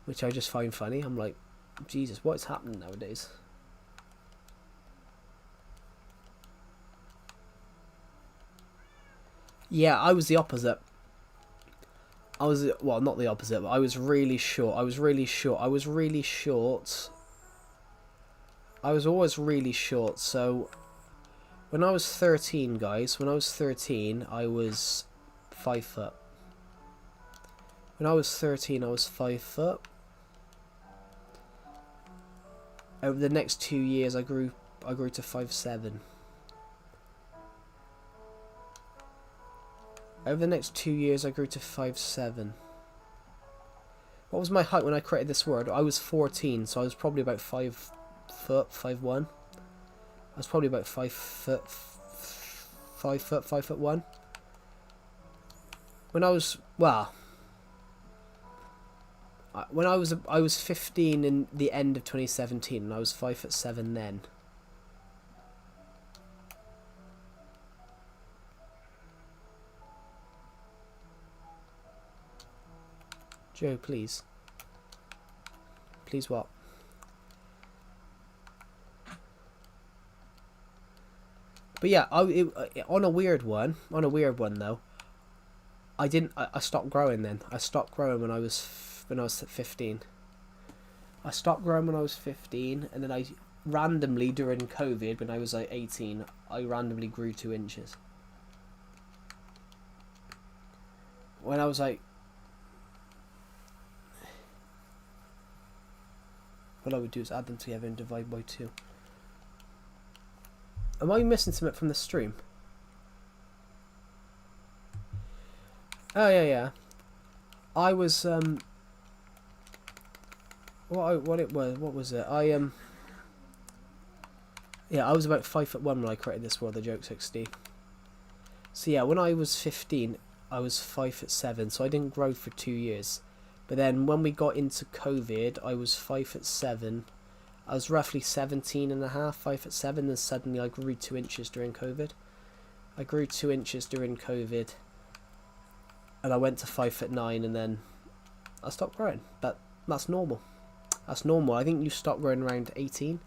S2: which I just find funny. I'm like, Jesus, what's happening nowadays? Yeah, I was the opposite. I was, well, not the opposite, but I was really short. I was really short. I was really short. I was always really short. So when I was 13, guys, when I was 13, I was 5 foot. When I was 13, I was 5 foot. Over the next 2 years, I grew to 5'7". Over the next 2 years, I grew to 5'7". What was my height when I created this word? I was 14, so I was probably about 5 foot, 5'1". I was probably about 5 foot, 5'1". When I was, well, when I was 15 in the end of 2017, and I was 5'7" then. Joe, please. Please what? But yeah, on a weird one though, I stopped growing then. I stopped growing when I was 15. I stopped growing when I was 15, and then I randomly during COVID when I was like 18, I randomly grew 2 inches. When I was like, what I would do is add them together and divide by 2. Am I missing something from the stream? Oh yeah. I was what was it? Yeah, I was about 5'1" when I created this world, the Joke 60. So yeah, when I was 15, I was 5'7", so I didn't grow for 2 years. But then when we got into COVID, I was 5'7". I was roughly 17 and a half, 5'7", and suddenly I grew 2 inches during COVID. I grew 2 inches during COVID, and I went to 5'9", and then I stopped growing. But that's normal. That's normal. I think you stop growing around 18,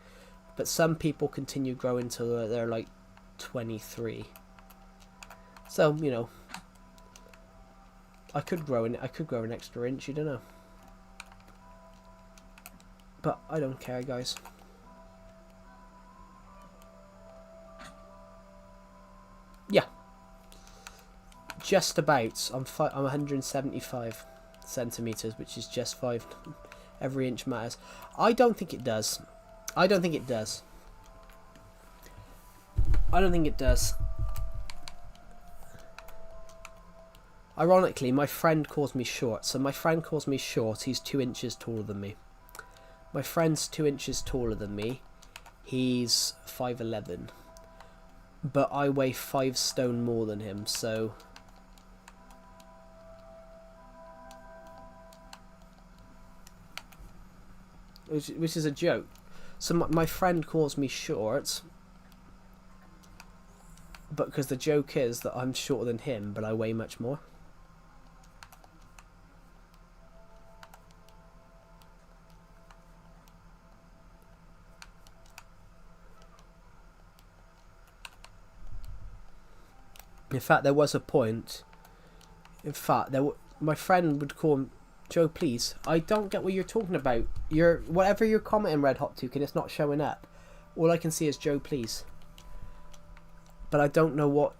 S2: but some people continue growing till they're like 23. So you know, I could grow an extra inch. You don't know. But I don't care, guys. Yeah. Just about. I'm 175 centimeters, which is just 5. Every inch matters. I don't think it does. I don't think it does. I don't think it does. Ironically, my friend calls me short. So my friend calls me short. He's 2 inches taller than me. My friend's 2 inches taller than me. He's 5'11". But I weigh 5 stone more than him, so... Which is a joke. So my friend calls me short, but because the joke is that I'm shorter than him, but I weigh much more. In fact, there was a point. In fact, my friend would call him, Joe, please. I don't get what you're talking about. Whatever you're commenting, Red Hot Toucan, it's not showing up. All I can see is Joe, please. But I don't know what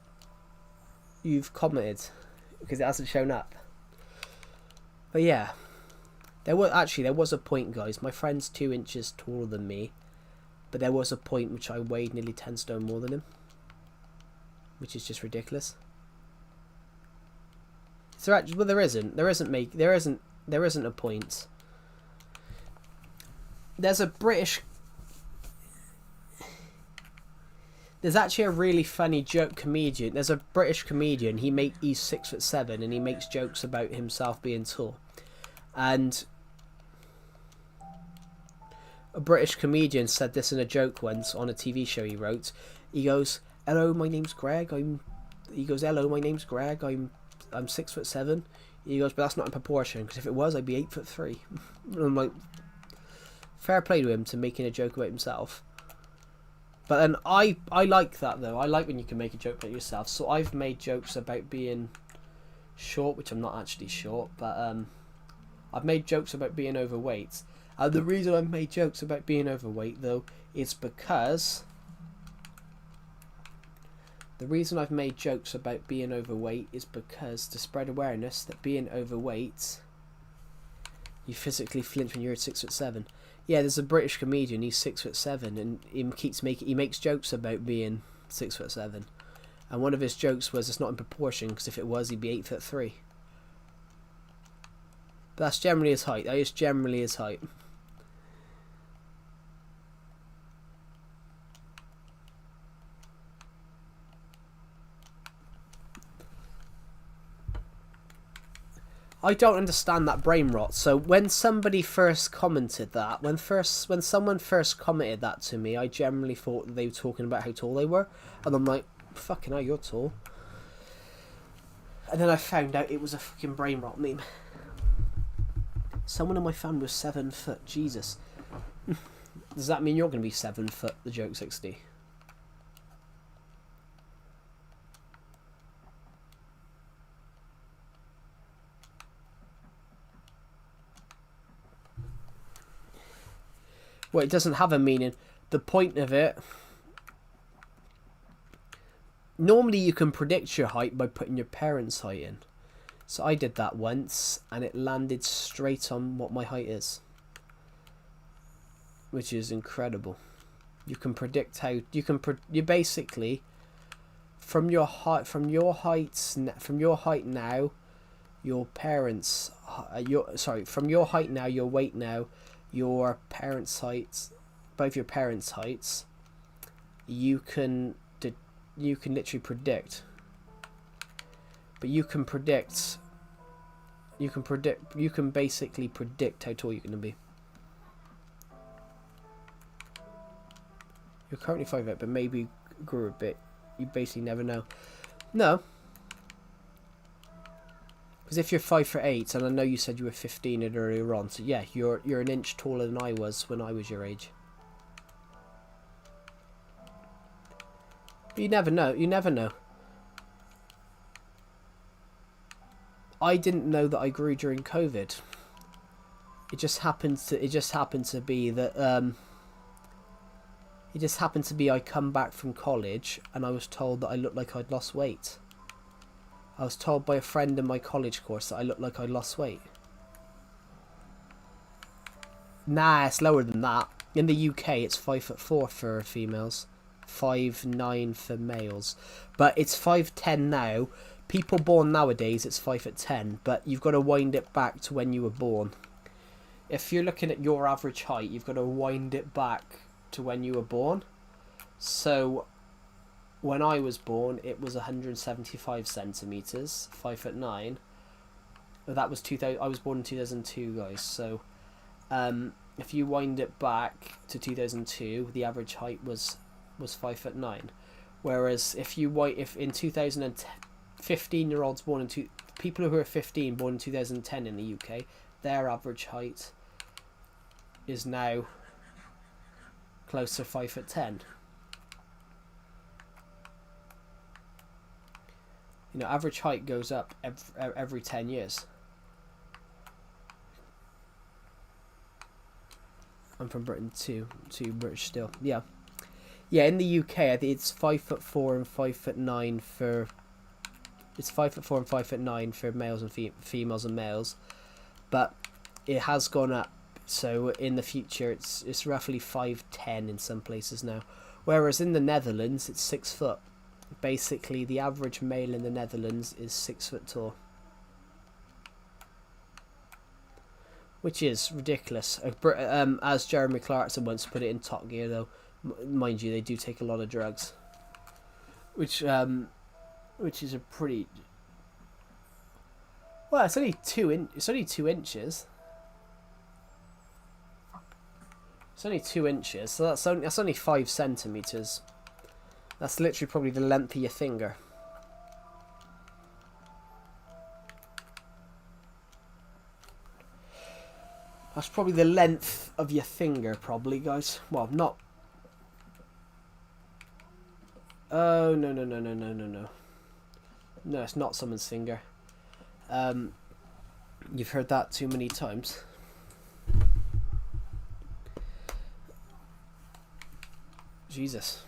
S2: you've commented because it hasn't shown up. But yeah, there was a point, guys. My friend's 2 inches taller than me, but there was a point which I weighed nearly 10 stone more than him, which is just ridiculous. So actually, well, there isn't a point. There's actually a really funny joke comedian. There's a British comedian. He's 6'7" and he makes jokes about himself being tall. And a British comedian said this in a joke once on a TV show he wrote. He goes, "Hello, my name's Greg. Hello, my name's Greg. I'm I'm 6'7". He goes, but that's not in proportion, because if it was, I'd be 8'3". And I'm like, fair play to him to making a joke about himself. But then I like that though. I like when you can make a joke about yourself. So I've made jokes about being short, which I'm not actually short, but I've made jokes about being overweight. The reason I've made jokes about being overweight though is because to spread awareness that being overweight, you physically flinch when you're 6'7". Yeah, there's a British comedian. He's 6'7", and he makes jokes about being 6'7", and one of his jokes was it's not in proportion, because if it was, he'd be 8'3". But that's generally his height. That is generally his height. I don't understand that brain rot. So when somebody first commented that, when someone first commented that to me, I generally thought that they were talking about how tall they were, and I'm like, fucking hell, you're tall. And then I found out it was a fucking brain rot meme. Someone in my family was 7 foot. Jesus. Does that mean you're going to be 7 foot? The joke 60. Well, it doesn't have a meaning. The point of it... Normally you can predict your height by putting your parents' height in. So I did that once, and it landed straight on what my height is. Which is incredible. You can predict how... You basically... From your height now, your parents... from your height now, your weight now... your parents' heights, both your parents' heights, you can literally predict. But you can basically predict how tall you're going to be. You're currently 5'8", but maybe grew a bit. You basically never know. No. Because if you're 5'8", and I know you said you were 15 earlier on, so yeah, you're an inch taller than I was when I was your age. But you never know. You never know. I didn't know that I grew during COVID. It just happened to be that I come back from college and I was told that I looked like I'd lost weight. I was told by a friend in my college course that I looked like I'd lost weight. Nah, it's lower than that. In the UK, it's 5'4" for females, 5'9" for males, but it's 5'10" now. People born nowadays, it's 5'10", but you've got to wind it back to when you were born. If you're looking at your average height, you've got to wind it back to when you were born. So when I was born, it was 175 centimeters, 5'9". That was 2000. I was born in 2002, guys. So, if you wind it back to 2002, the average height was 5'9". Whereas if in 2010, 15-year-olds born in people who are 15 born in 2010 in the UK, their average height is now close to 5'10". You know, average height goes up every 10 years. I'm from Britain too British still. Yeah. Yeah, in the UK, I think it's 5'4" and 5'9" for... It's 5'4" and 5'9" for males and females and males. But it has gone up. So in the future, it's roughly 5'10" in some places now. Whereas in the Netherlands, it's 6 foot. Basically, the average male in the Netherlands is 6 foot tall, which is ridiculous. As Jeremy Clarkson once put it in Top Gear, though, mind you, they do take a lot of drugs, which is a pretty... Well, it's only 2 inches. It's only 2 inches, so that's only 5 centimeters. That's literally probably the length of your finger. That's probably the length of your finger, probably, guys. Well, not... Oh, no, no, no, no, no, no, no. No, it's not someone's finger. You've heard that too many times. Jesus.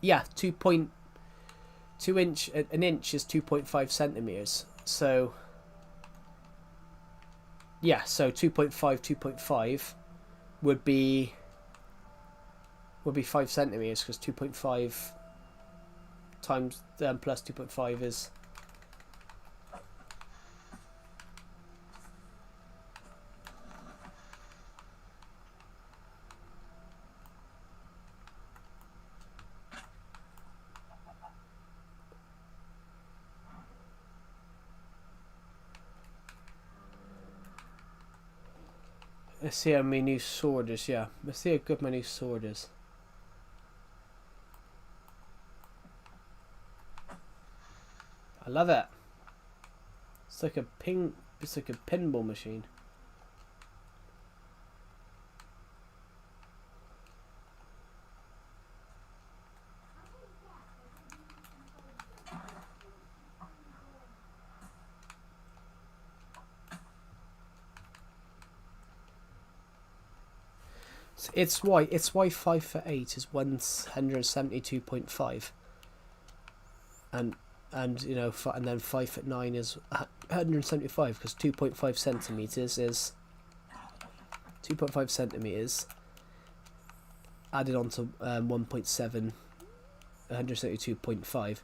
S2: Yeah, 2.2 inch. An inch is 2.5 centimeters. So yeah, so 2.5 would be 5 centimeters, because 2.5 times plus 2.5 is... Let's see how my new sword is. Yeah, let's see how good my new sword is. I love it. It's like a pinball machine. It's why 5'8" is 172.5, and you know, and then 5'9" is 175, because 2.5 centimeters is 2.5 centimeters added on to 1.7, 172.5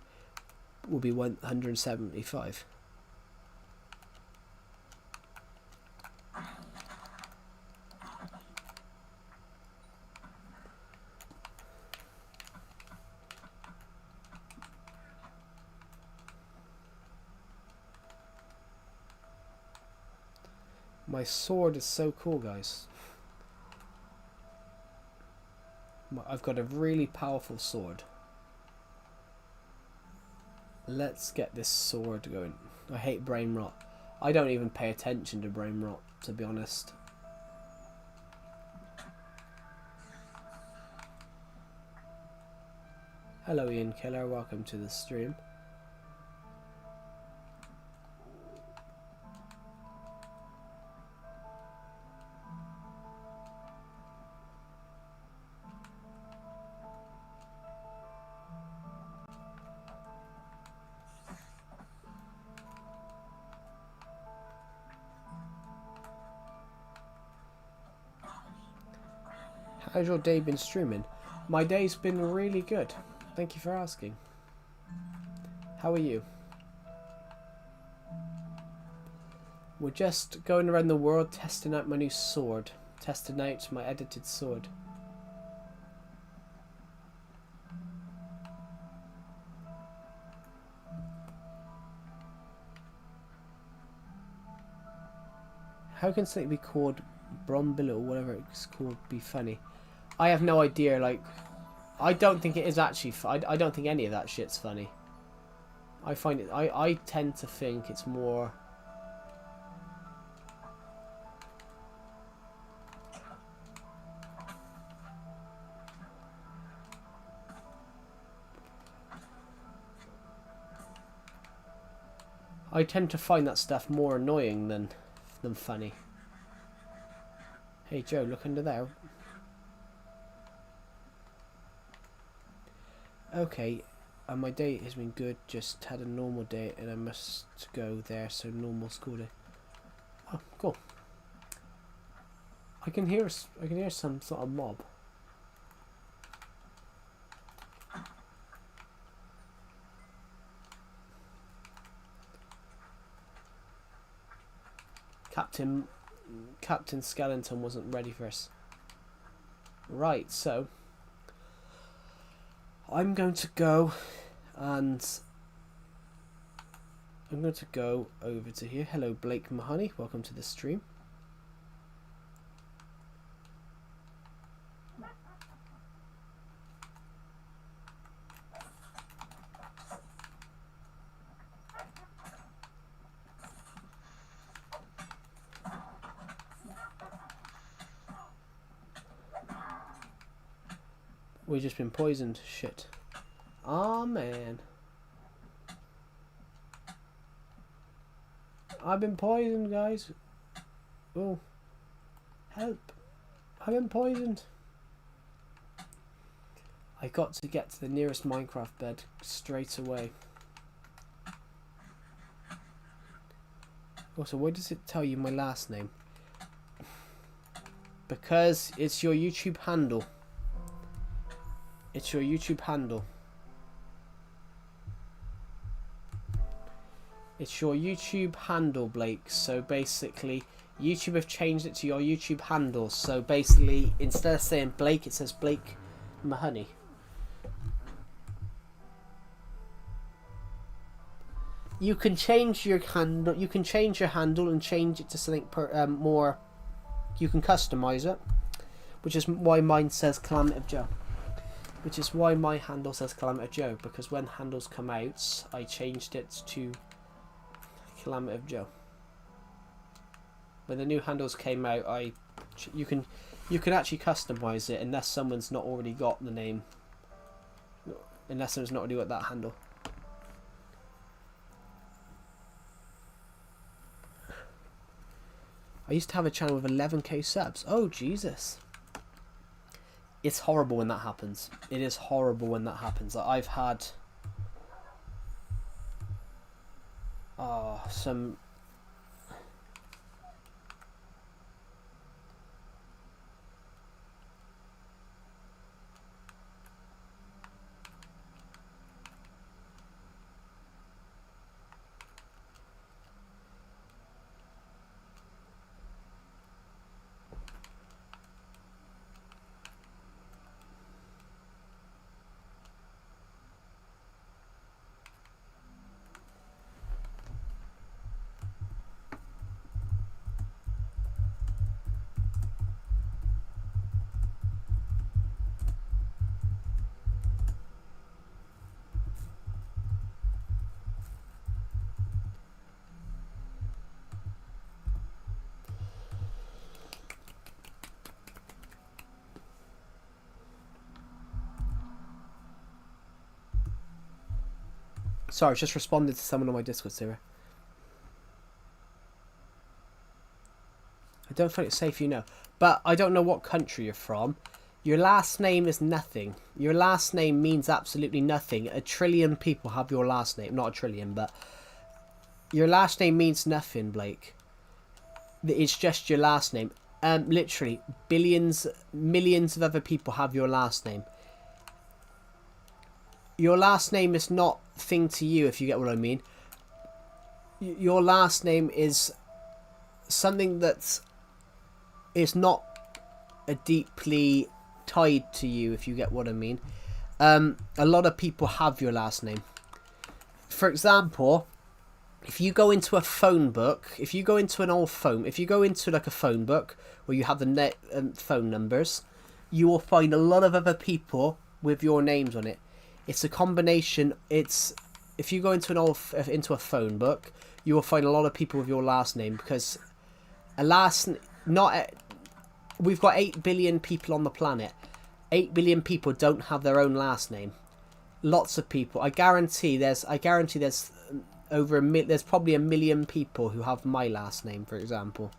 S2: will be 175. My sword is so cool, guys. I've got a really powerful sword. Let's get this sword going. I hate brain rot. I don't even pay attention to brain rot, to be honest. Hello Ian Killer, welcome to the stream. How's your day been streaming? My day's been really good. Thank you for asking. How are you? We're just going around the world testing out my new sword. Testing out my edited sword. How can something be called Brombillo or whatever it's called be funny? I have no idea. Like, I don't think it is actually. I don't think any of that shit's funny. I find it. I tend to think it's more. I tend to find that stuff more annoying than funny. Hey Joe, look under there. Okay, my day has been good. Just had a normal day, and I must go there. So normal school day. Oh, cool. I can hear some sort of mob. Captain Skeleton wasn't ready for us. Right, so I'm going to go and I'm going to go over to here. Hello Blake Mahoney, welcome to the stream. We've just been poisoned. Shit. Oh man. I've been poisoned, guys. Oh. Help. I've been poisoned. I got to get to the nearest Minecraft bed straight away. Also, why does it tell you my last name? Because it's your YouTube handle. It's your YouTube handle. It's your YouTube handle, Blake. So basically, YouTube have changed it to your YouTube handle. So basically, instead of saying Blake, it says Blake Mahoney. You can change your handle. You can change your handle and change it to something more. You can customize it, which is why mine says Calamity Joe. Which is why my handle says Calamity Joe, because when handles come out, I changed it to Calamity Joe. When the new handles came out, you can actually customize it unless someone's not already got the name. Unless someone's not already got that handle. I used to have a channel with 11k subs. Oh, Jesus. It's horrible when that happens. It is horrible when that happens. I've had... some... Sorry, I just responded to someone on my Discord server. I don't think it's safe, you know. But I don't know what country you're from. Your last name is nothing. Your last name means absolutely nothing. A trillion people have your last name. Not a trillion, but... Your last name means nothing, Blake. It's just your last name. Literally, billions, millions of other people have your last name. Your last name is not thing to you, if you get what I mean. Your last name is something that is not a deeply tied to you, if you get what I mean. A lot of people have your last name. For example, if you go into a phone book, if you go into an old phone, if you go into like a phone book where you have the phone numbers, you will find a lot of other people with your names on it. It's a combination. It's if you go into a phone book, you will find a lot of people with your last name, because we've got 8 billion people on the planet. 8 billion people don't have their own last name. Lots of people. I guarantee there's there's probably 1 million people who have my last name, for example.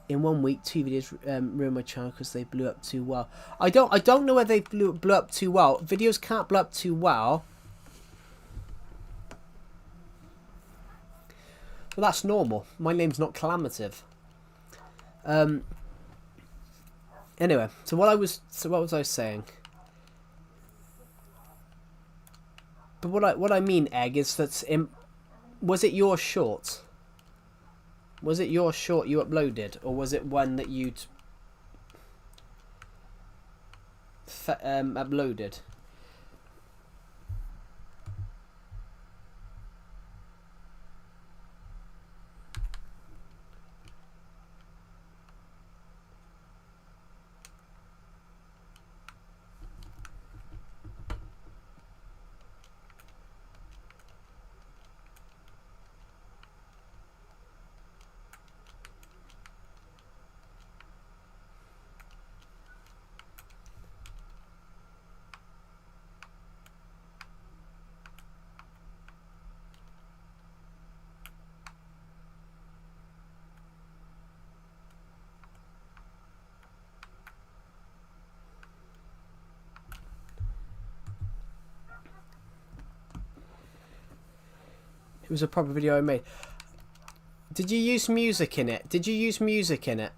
S2: In 1 week, 2 videos ruined my channel because they blew up too well. I don't know whether they blew up too well. Videos can't blow up too well. Well, that's normal. My name's not Calamative. Anyway, so what was I saying? But what I mean, Egg, is that was it your short? Was it your short you uploaded, or was it one that you'd uploaded? It was a proper video I made. Did you use music in it? Did you use music in it?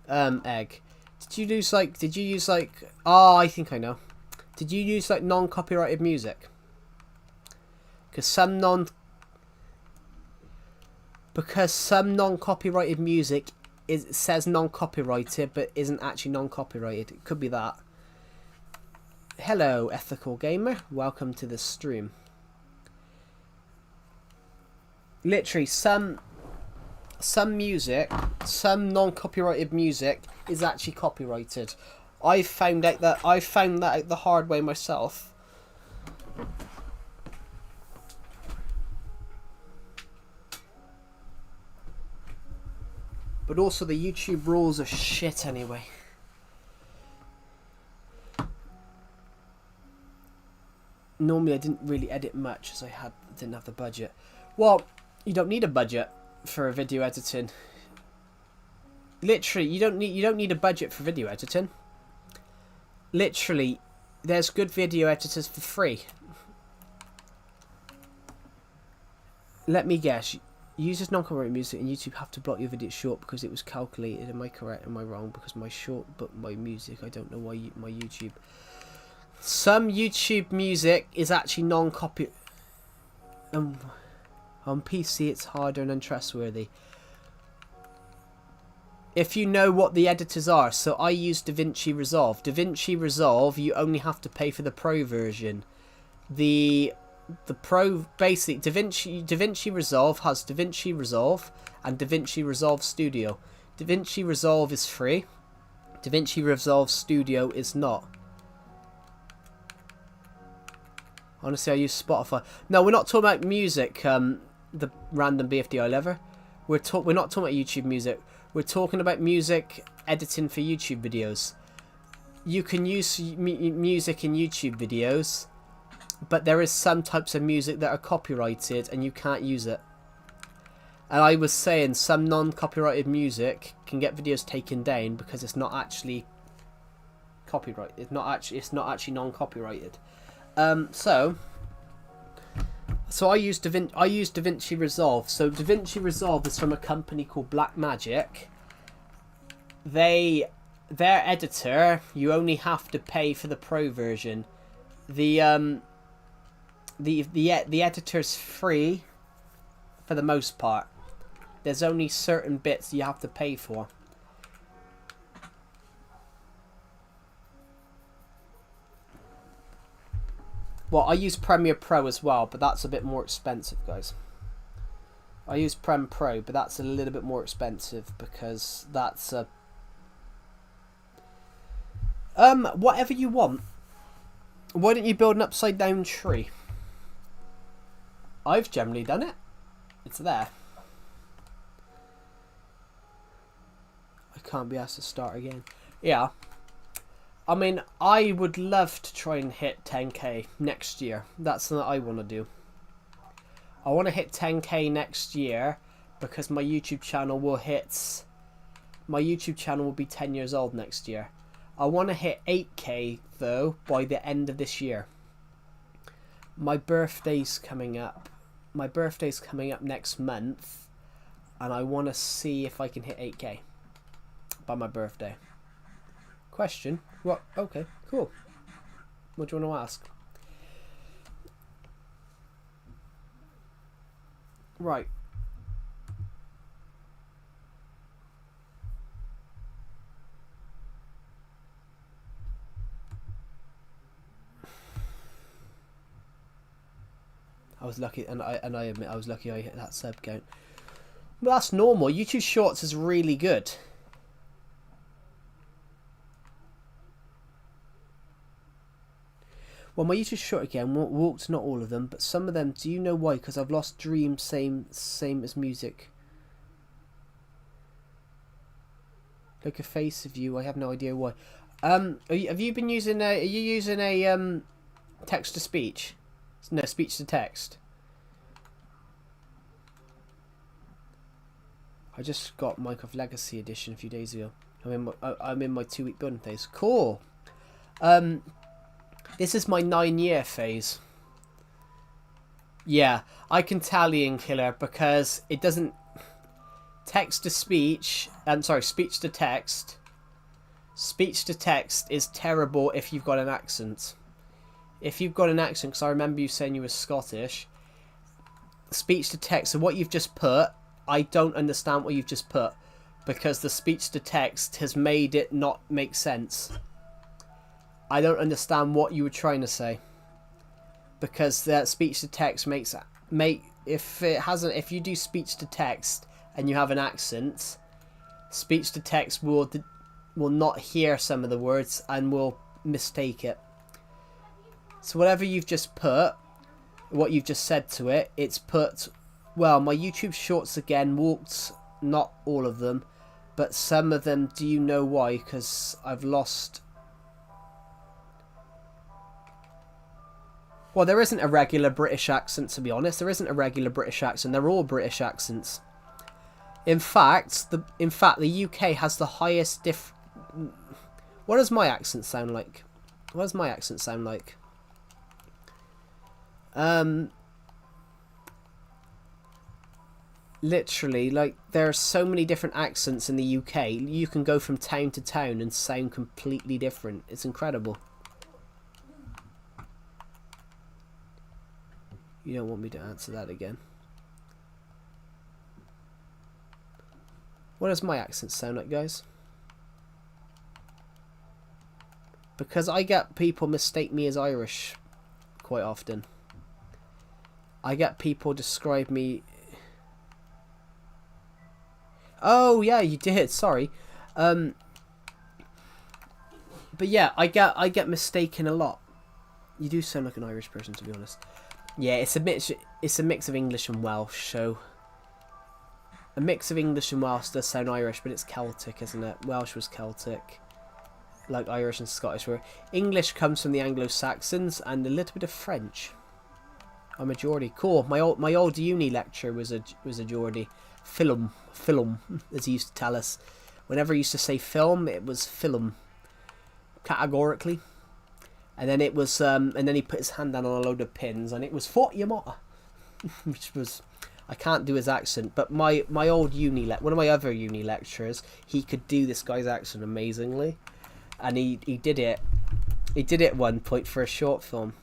S2: Egg. Did you use like... Oh, I think I know. Did you use like non-copyrighted music? Because some non-copyrighted music says non-copyrighted but isn't actually non-copyrighted. It could be that. Hello, ethical gamer. Welcome to the stream. Literally, some music, some non-copyrighted music is actually copyrighted. I found that out the hard way myself. But also the YouTube rules are shit anyway. Normally I didn't really edit much as I didn't have the budget. Well, you don't need a budget for video editing. Literally, you don't need a budget for video editing. Literally, there's good video editors for free. Let me guess. Uses non-copyrighted music and YouTube have to block your video short because it was calculated. Am I correct? Am I wrong? Because my short but my music, I don't know why my YouTube. Some YouTube music is actually non-copy. On PC, it's harder and untrustworthy. If you know what the editors are, so I use DaVinci Resolve. DaVinci Resolve, you only have to pay for the Pro version. The Pro, basic DaVinci Resolve has DaVinci Resolve and DaVinci Resolve Studio. DaVinci Resolve is free. DaVinci Resolve Studio is not. Honestly, I use Spotify. No, we're not talking about music. The random BFDI lever. We're not talking about YouTube music. We're talking about music editing for YouTube videos. You can use music in YouTube videos, but there is some types of music that are copyrighted and you can't use it. And I was saying some non-copyrighted music can get videos taken down because it's not actually copyright. It's not actually non-copyrighted. So I use DaVinci Resolve. So DaVinci Resolve is from a company called Blackmagic. Their editor, you only have to pay for the Pro version. The editor's free for the most part. There's only certain bits you have to pay for. Well, I use Premiere Pro as well, but that's a bit more expensive, guys. I use Prem Pro, but that's a little bit more expensive because that's a... whatever you want. Why don't you build an upside down tree? I've generally done it. It's there. I can't be asked to start again. Yeah. I mean, I would love to try and hit 10k next year. That's something I want to do. I want to hit 10k next year because my YouTube channel will hit... My YouTube channel will be 10 years old next year. I want to hit 8k though by the end of this year. My birthday's coming up. My birthday's coming up next month. And I want to see if I can hit 8k by my birthday. Question? What? Okay, cool. What do you want to ask? Right. I was lucky, and I admit I was lucky I hit that sub count. But that's normal. YouTube Shorts is really good. Well, my YouTube short again walked, not all of them, but some of them. Do you know why? Because I've lost dreams, same as music. Like a face of you. I have no idea why. Have you been using a? Are you using a text to speech? No, speech to text. I just got Minecraft Legacy Edition a few days ago. I'm in my 2-week building phase. Cool. This is my 9-year phase. Yeah, I can tell Ian Killer because it doesn't text to speech. I'm sorry, speech to text. Speech to text is terrible if you've got an accent. If you've got an accent, because I remember you saying you were Scottish. Speech to text. So what you've just put, I don't understand what you've just put, because the speech to text has made it not make sense. I don't understand what you were trying to say, because that speech to text if you do speech to text and you have an accent, speech to text will not hear some of the words and will mistake it. So whatever you've just put, what you've just said to it, it's put, well, my YouTube shorts again walked, not all of them, but some of them. Do you know why? Because I've lost. Well, there isn't a regular British accent, to be honest. There isn't a regular British accent. They're all British accents. In fact, the UK has the highest What does my accent sound like? What does my accent sound like? Literally, like, there are so many different accents in the UK. You can go from town to town and sound completely different. It's incredible. You don't want me to answer that again. What does my accent sound like, guys? Because I get people mistake me as Irish quite often. I get people describe me... Oh, yeah, you did. Sorry. But yeah, I get mistaken a lot. You do sound like an Irish person, to be honest. Yeah, it's a mix of English and Welsh, so... A mix of English and Welsh does sound Irish, but it's Celtic, isn't it? Welsh was Celtic. Like Irish and Scottish were. English comes from the Anglo-Saxons and a little bit of French. I'm a Geordie. Cool. My old uni lecturer was a Geordie. Film, as he used to tell us. Whenever he used to say film, it was film. Categorically. And then it was and then he put his hand down on a load of pins and it was Fort Yamata. Which was, I can't do his accent, but my old one of my other uni lecturers, he could do this guy's accent amazingly. And he did it. He did it at one point for a short film.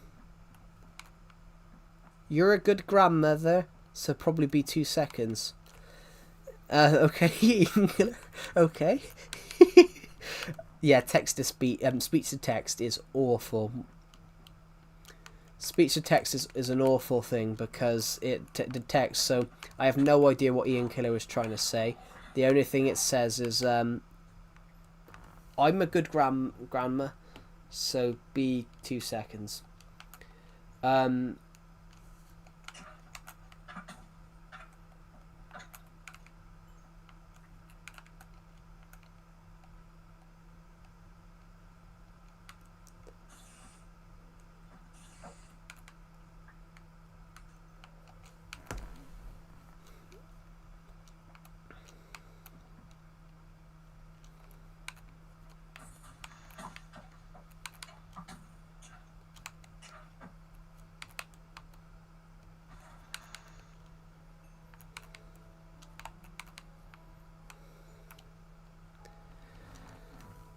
S2: You're a good grandmother, so probably be 2 seconds. Okay. Okay. Yeah, text to speech, speech to text is awful. Speech to text is an awful thing because it detects. So I have no idea what Ian Killer was trying to say. The only thing it says is, I'm a good grandma, so be 2 seconds.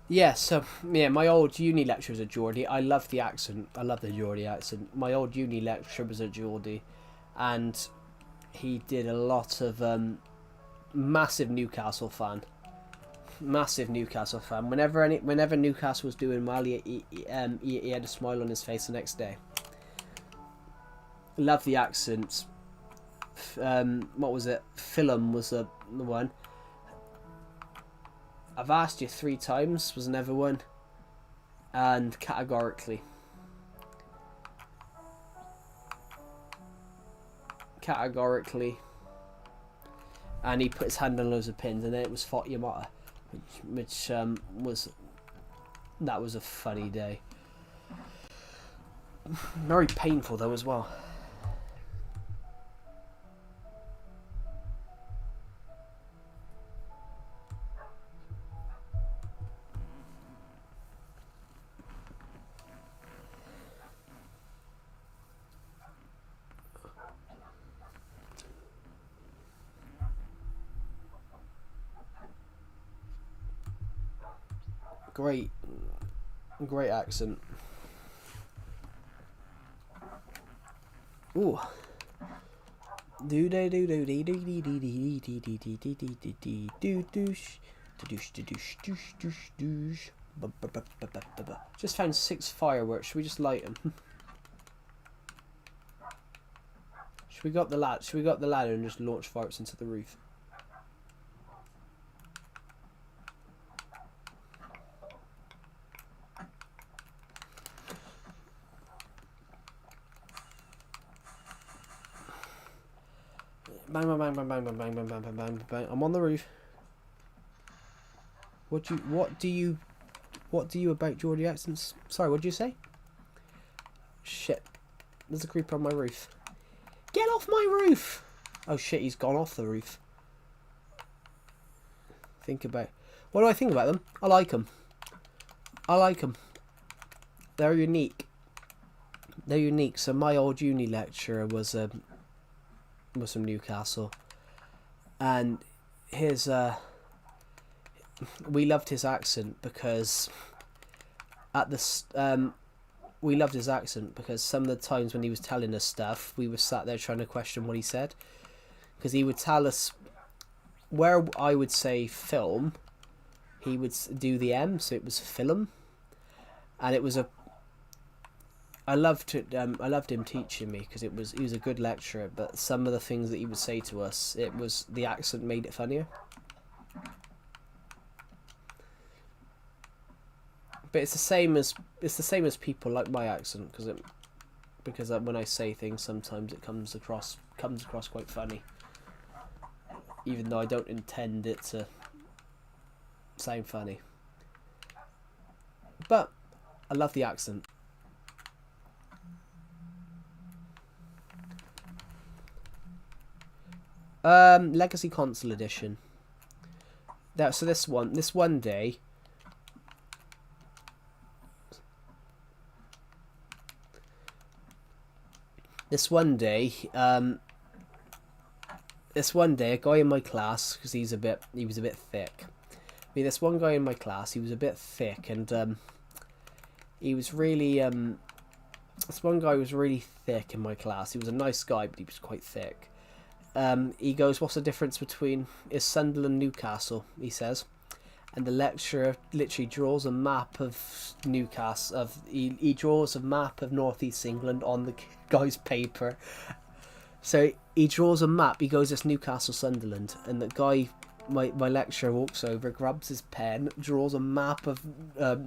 S2: Yeah, so, yeah, my old uni lecturer was a Geordie. I love the accent. I love the Geordie accent. My old uni lecturer was a Geordie. And he did a lot of... massive Newcastle fan. Massive Newcastle fan. Whenever Newcastle was doing well, he had a smile on his face the next day. Love the accent. What was it? Film was the one. I've asked you 3 times was another one, and categorically, and he put his hand on loads of pins, and then it was Fort Yamata, which was a funny day. Very painful though as well. Great accent. Ooh. Do do do do do do do do do do do do do do do do douche douche douche douche douche douche. Just found 6 fireworks. Should we just light them? Should we go up the ladder? Should we go up the ladder and just launch fireworks into the roof? Bang bang bang bang bang bang bang bang bang bang bang bang. I'm on the roof. What do you about Geordie accents? Sorry, what did you say? Shit. There's a creeper on my roof. Get off my roof! Oh shit, he's gone off the roof. What do I think about them? I like them. I like them. They're unique. They're unique. So my old uni lecturer was from Newcastle, and his we loved his accent because we loved his accent because some of the times when he was telling us stuff, we were sat there trying to question what he said, because he would tell us where I would say film, he would do the M, so it was film, and it was I loved it. I loved him teaching me because he was a good lecturer. But some of the things that he would say to us, the accent made it funnier. But it's the same as people like my accent because when I say things, sometimes it comes across quite funny, even though I don't intend it to sound funny. But I love the accent. Legacy Console Edition. So this one day. This one day, a guy in my class, because he was a bit thick. I mean, this one guy in my class, he was a bit thick, and he was really this one guy was really thick in my class. He was a nice guy, but he was quite thick. He goes, "What's the difference between Sunderland and Newcastle?" he says, and the lecturer literally draws a map of Newcastle. He draws a map of North East England on the guy's paper. So he draws a map. He goes, "It's Newcastle, Sunderland," and the guy, my lecturer, walks over, grabs his pen, draws a map of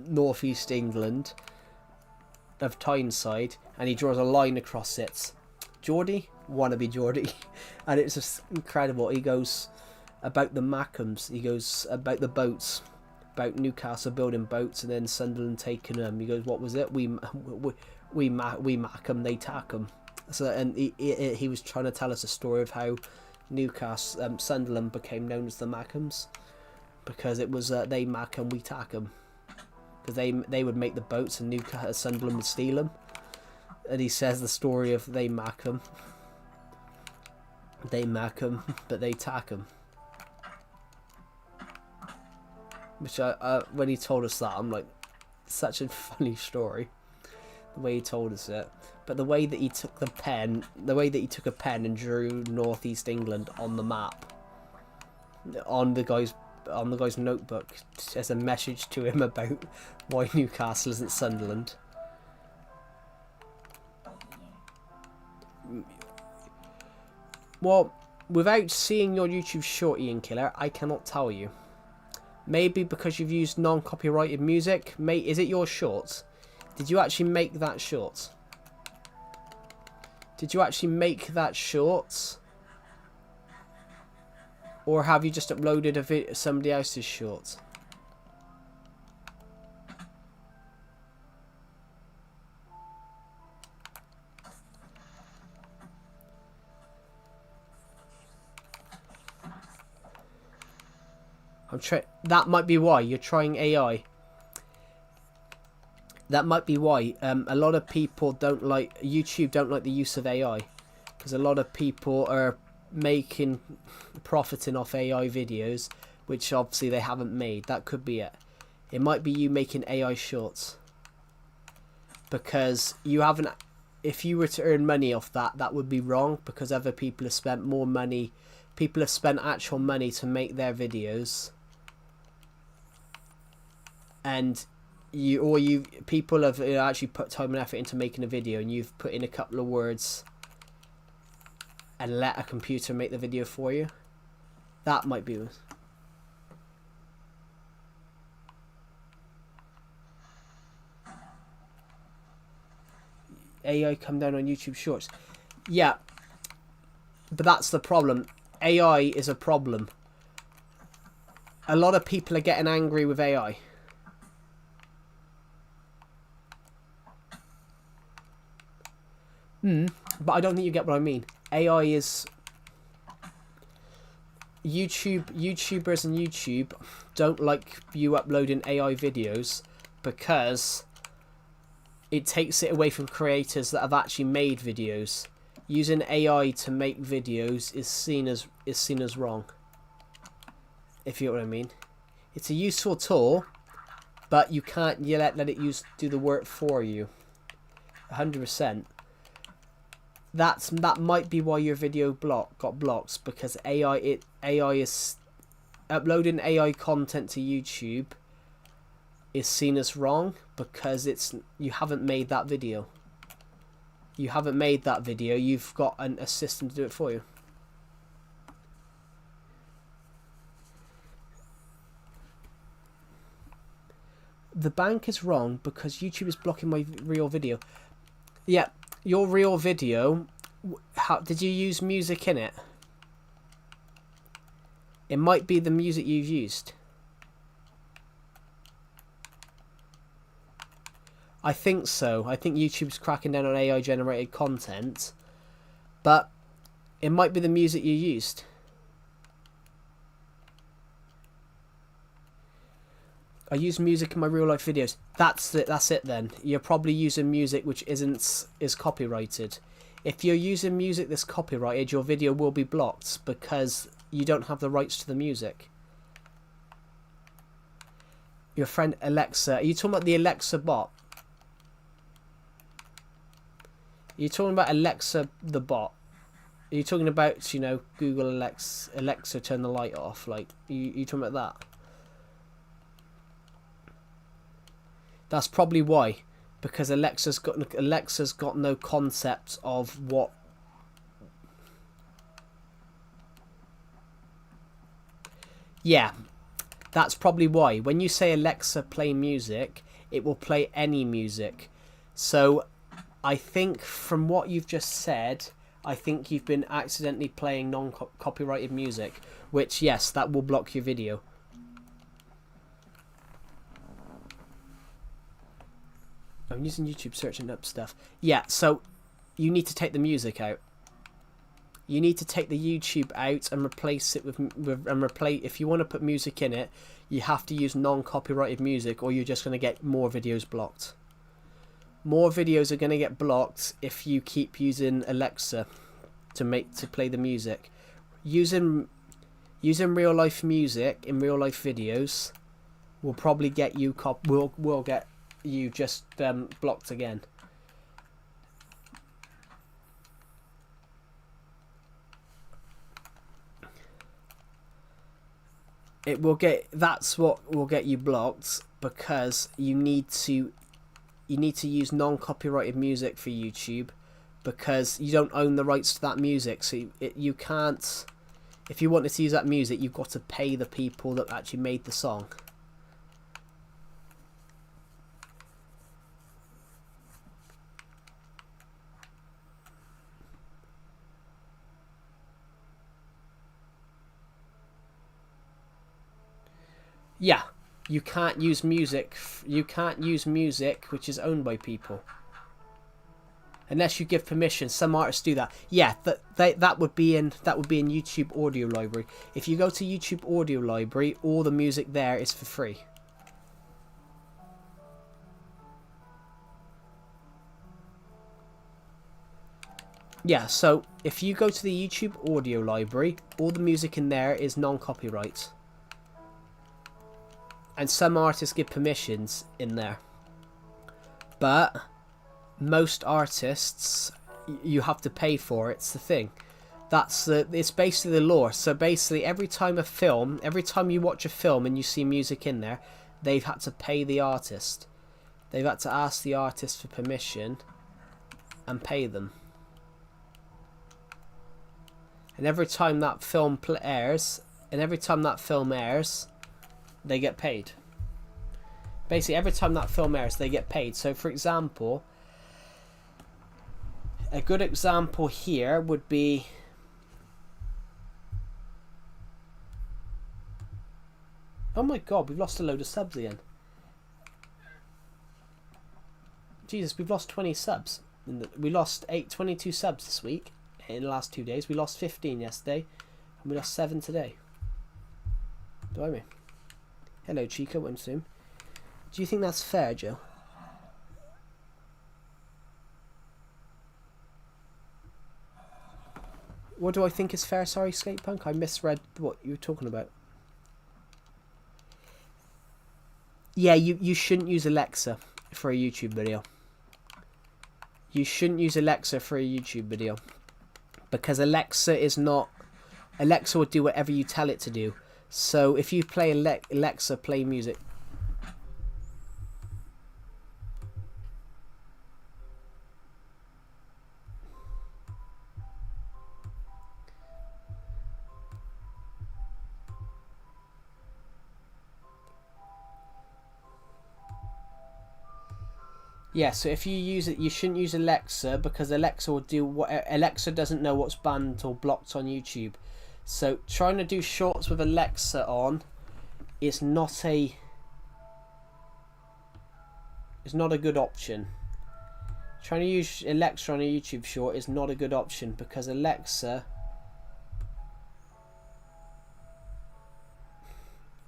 S2: North East England, of Tyneside, and he draws a line across it. Geordie, wannabe Geordie. And it's just incredible. He goes about the Mackhams, he goes about the boats, about Newcastle building boats, and then Sunderland taking them. He goes, "What was it? We mack 'em, they tack 'em." So, and he was trying to tell us a story of how Newcastle, Sunderland became known as the Mackhams, because it was they mack 'em, we tack 'em, because they would make the boats and Newcastle, Sunderland would steal them. And he says the story of they mack 'em, but they tack 'em. Which when he told us that, I'm like, such a funny story, the way he told us it. But the way that he took a pen and drew North East England on the map, on the guy's notebook, as a message to him about why Newcastle isn't Sunderland. Well, without seeing your YouTube short, Ian Killer, I cannot tell you. Maybe because you've used non-copyrighted music. Mate, is it your shorts? Did you actually make that short? Did you actually make that short? Or have you just uploaded somebody else's short? That might be why you're trying AI. That might be why a lot of people YouTube don't like the use of AI, because a lot of people are profiting off AI videos, which obviously they haven't made. That could be it. It might be you making AI shorts. Because you haven't... If you were to earn money off that, that would be wrong, because other people have spent more money. People have spent actual money to make their videos. And people have actually put time and effort into making a video, and you've put in a couple of words and let a computer make the video for you. That might be... AI come down on YouTube Shorts. Yeah, but that's the problem. AI is a problem. A lot of people are getting angry with AI. But I don't think you get what I mean. AI is... YouTubers and YouTube don't like you uploading AI videos because it takes it away from creators that have actually made videos. Using AI to make videos is seen as wrong. If you know what I mean. It's a useful tool, but you can't let it do the work for you. 100%. That might be why your video got blocked, because AI is uploading AI content to YouTube is seen as wrong because you haven't made that video. You haven't made that video. You've got a system to do it for you. The bank is wrong because YouTube is blocking my real video. Yeah, your real video. How did you use music in it? It might be the music you've used. I think so. I think YouTube's cracking down on AI generated content, but it might be the music you used. I use music in my real life videos. That's it then. You're probably using music which is copyrighted. If you're using music that's copyrighted, your video will be blocked because you don't have the rights to the music. Your friend Alexa, are you talking about the Alexa bot? You're talking about Alexa the bot. Are you talking about, you know, Google Alexa turn the light off? Like, you talking about that? That's probably why, because Alexa's got no concept of what. Yeah, that's probably why. When you say Alexa play music, it will play any music. So I think from what you've just said, I think you've been accidentally playing non-copyrighted music, which, yes, that will block your video. I'm using YouTube searching up stuff. Yeah, so you need to take the music out. You need to take the YouTube out and replace it if you want to put music in it, you have to use non-copyrighted music, or you're just going to get more videos blocked. More videos are going to get blocked if you keep using Alexa to play the music. Using real life music in real life videos will probably get you will get you just blocked again. It will get, that's what will get you blocked, because you need to use non-copyrighted music for YouTube, because you don't own the rights to that music. So you can't, if you wanted to use that music, you've got to pay the people that actually made the song. Yeah, you can't use music. You can't use music which is owned by people, unless you give permission. Some artists do that. Yeah, that would be in YouTube Audio Library. If you go to YouTube Audio Library, all the music there is for free. Yeah, so if you go to the YouTube Audio Library, all the music in there is non-copyright. and some artists give permissions in there, but most artists you have to pay for. It's the thing. It's basically the law. So basically, every time you watch a film and you see music in there, they've had to pay the artist. They've had to ask the artist for permission and pay them. And every time that film airs, they get paid. Basically, every time that film airs, they get paid. So, for example, a good example here would be... Oh my god, we've lost a load of subs again. Jesus, we've lost 20 subs. We lost 22 subs this week in the last 2 days. We lost 15 yesterday, and we lost 7 today. Blimey. Hello, Chica, welcome soon. Do you think that's fair, Joe? What do I think is fair? Sorry, Skatepunk, I misread what you were talking about. Yeah, you shouldn't use Alexa for a YouTube video. You shouldn't use Alexa for a YouTube video. Because Alexa will do whatever you tell it to do. So if you play Alexa, play music. Yeah, so if you use it, you shouldn't use Alexa, because Alexa will do what Alexa doesn't know what's banned or blocked on YouTube. So trying to do shorts with Alexa on is not a good option. Trying to use Alexa on a YouTube short is not a good option, because Alexa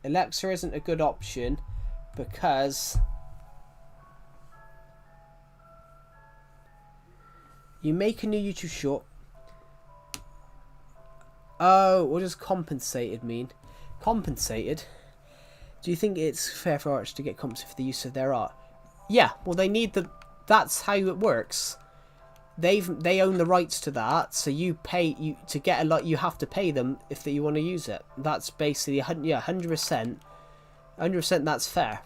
S2: isn't a good option because you make a new YouTube short. Oh, what does compensated mean? Compensated? Do you think it's fair for artists to get compensated for the use of their art? Yeah, well they need the... That's how it works. They own the rights to that, so you pay... to get a lot, you have to pay them if you want to use it. That's basically... Yeah, 100%. 100% that's fair.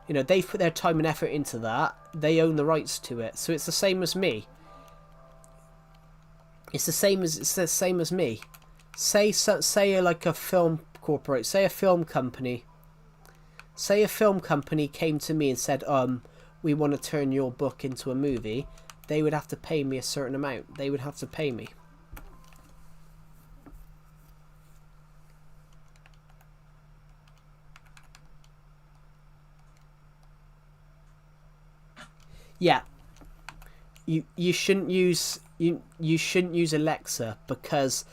S2: You know, they've put their time and effort into that. They own the rights to it. So it's the same as me. It's the same as me. Say like a film corporate, say a film company came to me and said, we want to turn your book into a movie. They would have to pay me a certain amount. They would have to pay me. Yeah. You shouldn't use you shouldn't use Alexa, because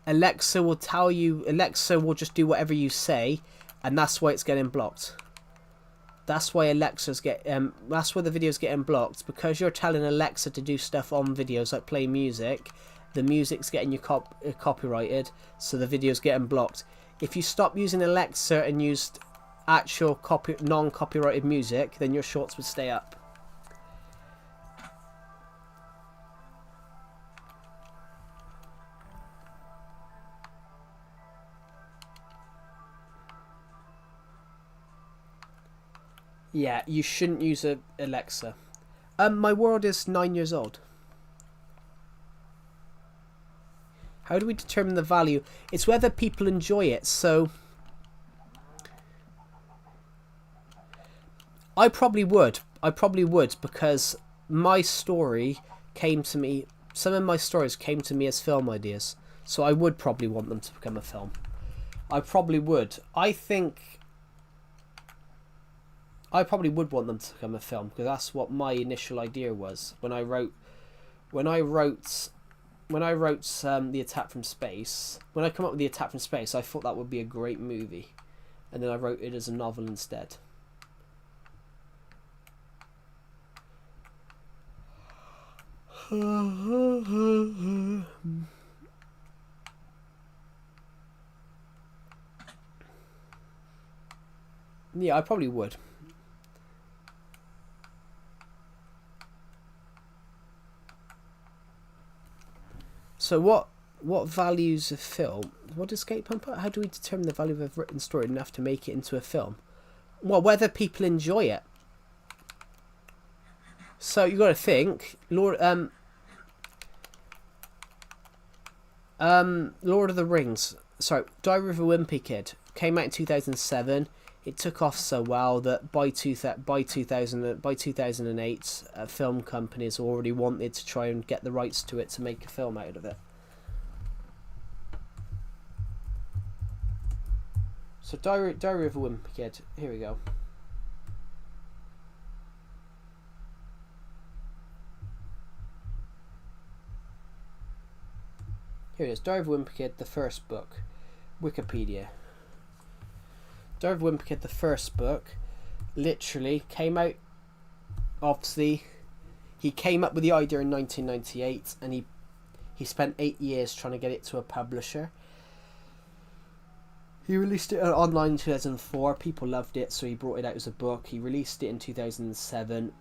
S2: Alexa will just do whatever you say, and that's why it's getting blocked. That's why that's why the video's getting blocked, because you're telling Alexa to do stuff on videos like play music. The music's getting you copyrighted, so the video's getting blocked. If you stop using Alexa and used actual non-copyrighted music, then your shorts would stay up. Yeah, you shouldn't use Alexa. My world is 9 years old. How do we determine the value? It's whether people enjoy it. So I probably would, because my story came to me. Some of my stories came to me as film ideas, so I would probably want them to become a film. I probably would. I probably would want them to become a film, because that's what my initial idea was when I wrote the Attack from Space. When I come up with the Attack from Space, I thought that would be a great movie, and then I wrote it as a novel instead. Yeah, I probably would. So what values of film? What does Skate Pump put? How do we determine the value of a written story enough to make it into a film? Well, whether people enjoy it. So you got to think, Lord of the Rings. Sorry, Diary of a Wimpy Kid came out in 2007. It took off so well that by 2008, film companies already wanted to try and get the rights to it to make a film out of it. So Diary of a Wimpy Kid. Here we go. Here it is. Diary of a Wimpy Kid, the first book. Wikipedia. Diary of a Wimpy Kid, the first book, literally came out. Obviously, he came up with the idea in 1998, and he spent 8 years trying to get it to a publisher. He released it online in 2004. People loved it, so he brought it out as a book. He released it in 2007.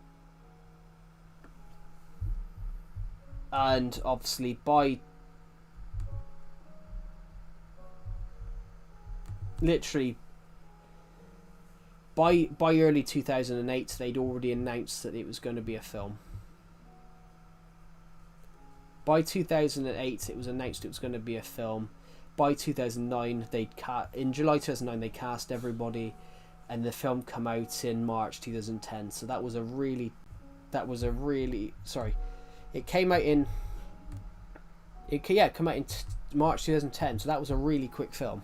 S2: And obviously by early 2008, they'd already announced that it was going to be a film. By 2008, it was announced it was going to be a film. By 2009, in July 2009, they cast everybody, and the film come out in March 2010. So that was a really, sorry, it came out in, come out in March 2010. So that was a really quick film.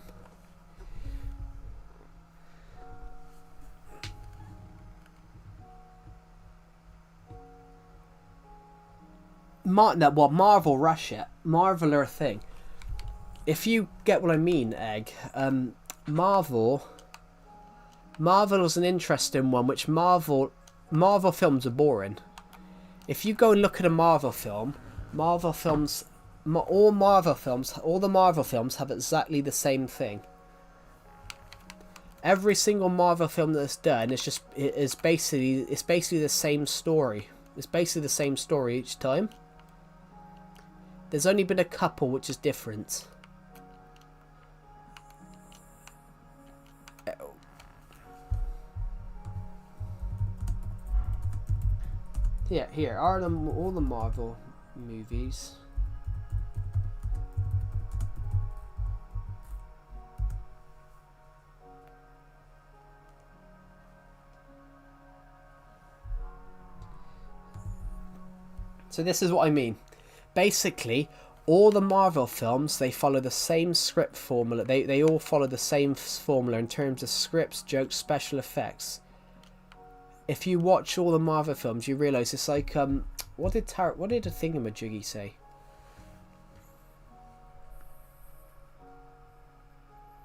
S2: Marvel rush it. Marvel are a thing. If you get what I mean, Egg, Marvel is an interesting one. Which Marvel films are boring. If you go and look at a Marvel film, all the Marvel films have exactly the same thing. Every single Marvel film that's done is basically the same story. It's basically the same story each time. There's only been a couple which is different. Yeah, here are all the Marvel movies. So this is what I mean. Basically, all the Marvel films, they follow the same script formula. They all follow the same formula in terms of scripts, jokes, special effects. If you watch all the Marvel films, you realise it's like what did a thingamajiggy say?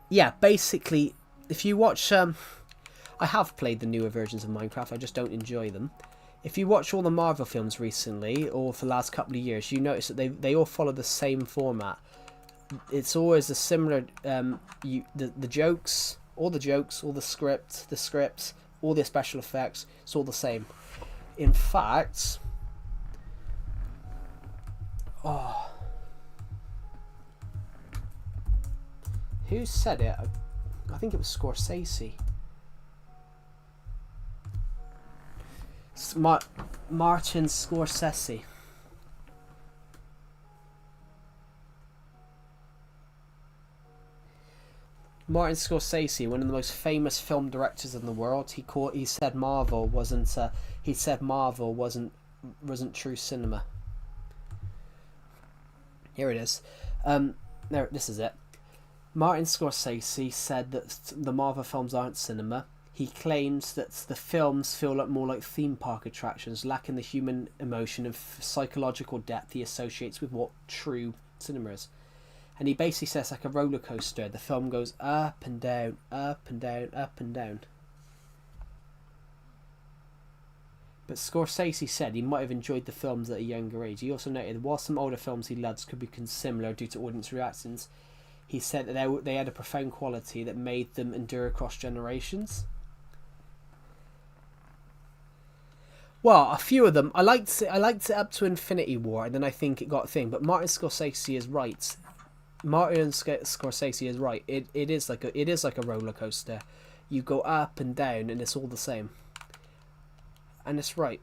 S2: Yeah, basically, if you watch I have played the newer versions of Minecraft, I just don't enjoy them. If you watch all the Marvel films recently, or for the last couple of years, you notice that they all follow the same format. It's always a similar the jokes, all the scripts, all the special effects, it's all the same. In fact, who said it? I think it was Scorsese. Martin Scorsese. Martin Scorsese, one of the most famous film directors in the world, he said Marvel wasn't true cinema. Here it is. There, this is it. Martin Scorsese said that the Marvel films aren't cinema. He claims that the films feel more like theme park attractions, lacking the human emotion and psychological depth he associates with what true cinema is. And he basically says like a roller coaster. The film goes up and down, up and down, up and down. But Scorsese said he might have enjoyed the films at a younger age. He also noted while some older films he loves could be similar due to audience reactions, he said that they had a profound quality that made them endure across generations. Well, a few of them. I liked it up to Infinity War, and then I think it got a thing. But Martin Scorsese is right. Scorsese is right. It is like a roller coaster. You go up and down, and it's all the same. And it's right.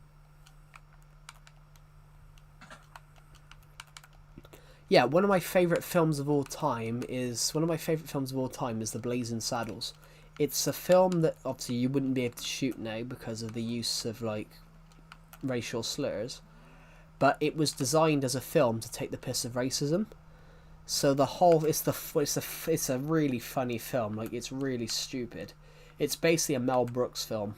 S2: Yeah, one of my favourite films of all time is The Blazing Saddles. It's a film that obviously you wouldn't be able to shoot now because of the use of like racial slurs, but it was designed as a film to take the piss of racism. So the whole it's a really funny film. Like, it's really stupid. It's basically a Mel Brooks film.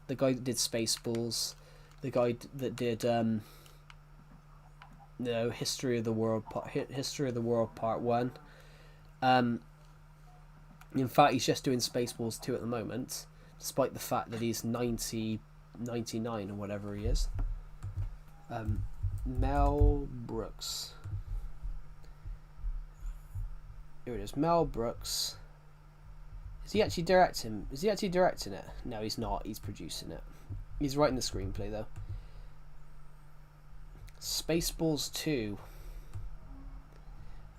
S2: The guy that did Spaceballs, the guy that did History of the World Part 1. In fact, he's just doing Spaceballs 2 at the moment, despite the fact that he's 99 or whatever he is. Mel Brooks. Here it is. Mel Brooks. Is he actually directing it? No, he's not. He's producing it. He's writing the screenplay though. Spaceballs 2.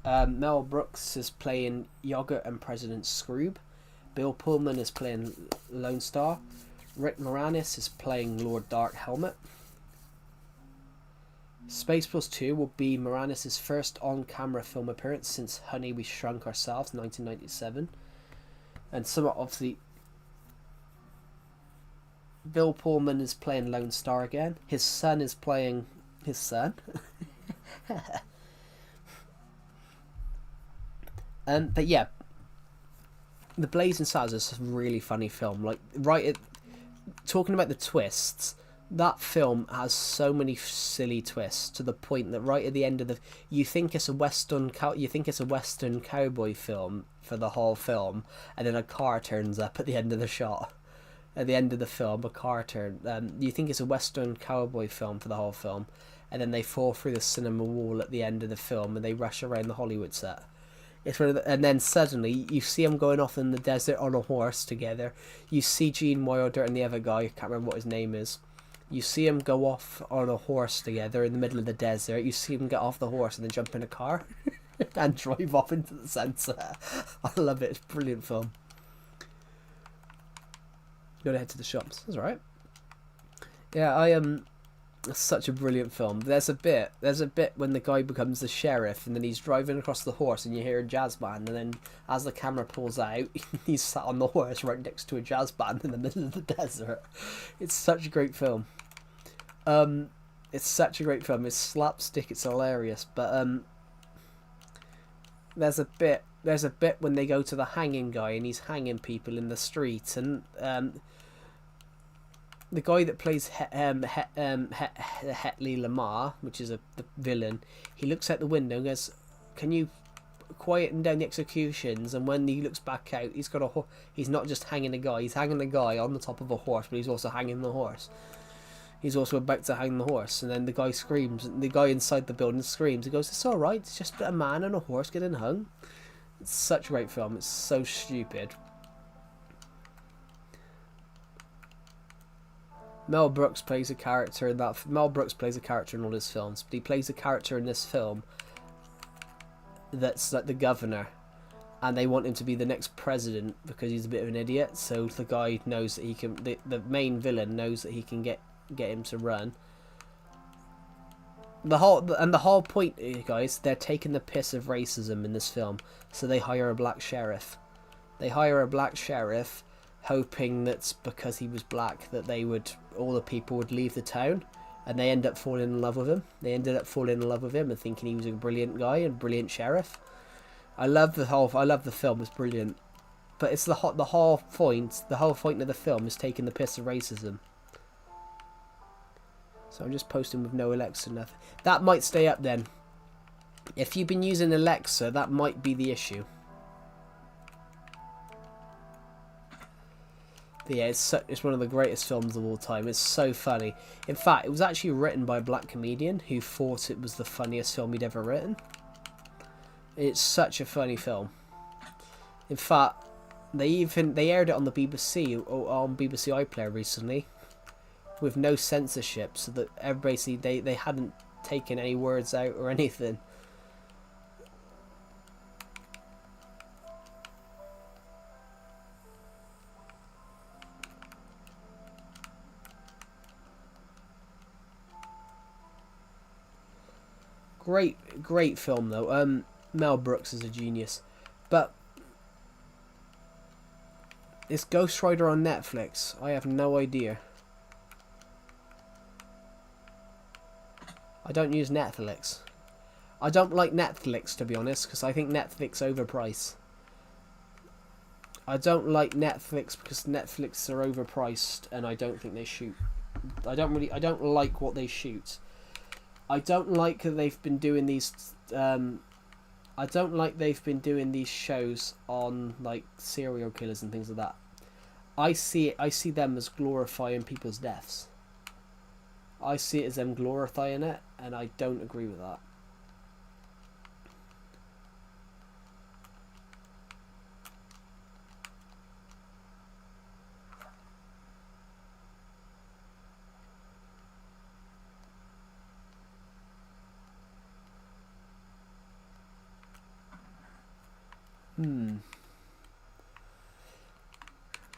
S2: Mel Brooks is playing Yogurt and President Scroob. Bill Pullman is playing Lone Star. Rick Moranis is playing Lord Dark Helmet. Spaceballs 2 will be Moranis' first on-camera film appearance since Honey, We Shrunk Ourselves, 1997. And somewhat obviously, Bill Pullman is playing Lone Star again. His son is playing his son. But yeah, The Blazing Saddles is a really funny film. Like, talking about the twists, that film has so many silly twists to the point that right at the end of you think it's a western cowboy film for the whole film, and then a car turns up at the end of the shot. At the end of the film, a car you think it's a western cowboy film for the whole film, and then they fall through the cinema wall at the end of the film, and they rush around the Hollywood set. And then suddenly you see them going off in the desert on a horse together. You see Gene Wilder and the other guy, I can't remember what his name is. You see them go off on a horse together in the middle of the desert. You see them get off the horse and then jump in a car and drive off into the sunset. I love it. It's a brilliant film. Gotta head to the shops. That's alright. Yeah, it's such a brilliant film. There's a bit when the guy becomes the sheriff and then he's driving across the horse and you hear a jazz band, and then as the camera pulls out, he's sat on the horse right next to a jazz band in the middle of the desert. It's such a great film. It's such a great film. It's slapstick, it's hilarious, but there's a bit when they go to the hanging guy and he's hanging people in the street, and the guy that plays Hetley Lamar, which is the villain, he looks out the window and goes, "Can you quieten down the executions?" And when he looks back out, he's not just hanging a guy, he's hanging a guy on the top of a horse, but he's also hanging the horse. He's also about to hang the horse, and then the guy screams, and the guy inside the building screams. He goes, "It's alright, it's just a man and a horse getting hung." It's such a great film. It's so stupid. Mel Brooks plays a character in that. Mel Brooks plays a character in all his films, but he plays a character in this film that's like the governor, and they want him to be the next president because he's a bit of an idiot. So the guy knows that he can. The main villain knows that he can get him to run. The whole point, guys, they're taking the piss of racism in this film, so they hire a black sheriff. Hoping that because he was black that all the people would leave the town, and they end up falling in love with him. They ended up falling in love with him and thinking he was a brilliant guy and brilliant sheriff. I love the film. It's brilliant, but it's the whole point of the film is taking the piss of racism. So I'm just posting with no Alexa, nothing. That might stay up then. If you've been using Alexa, that might be the issue. But yeah, it's one of the greatest films of all time. It's so funny. In fact, it was actually written by a black comedian who thought it was the funniest film he'd ever written. It's such a funny film. In fact, they aired it on the BBC or on BBC iPlayer recently. with no censorship, so that everybody they hadn't taken any words out or anything. Great film though. Mel Brooks is a genius, but is Ghost Rider on Netflix? I have no idea. I don't use Netflix. I don't like Netflix, to be honest, because I think Netflix overpriced. I don't like Netflix because Netflix are overpriced, and I don't think they shoot. I don't like what they shoot. I don't like that they've been doing these. I don't like they've been doing these shows on like serial killers and things like that. I see them as glorifying people's deaths. I see it as them glorifying it, and I don't agree with that.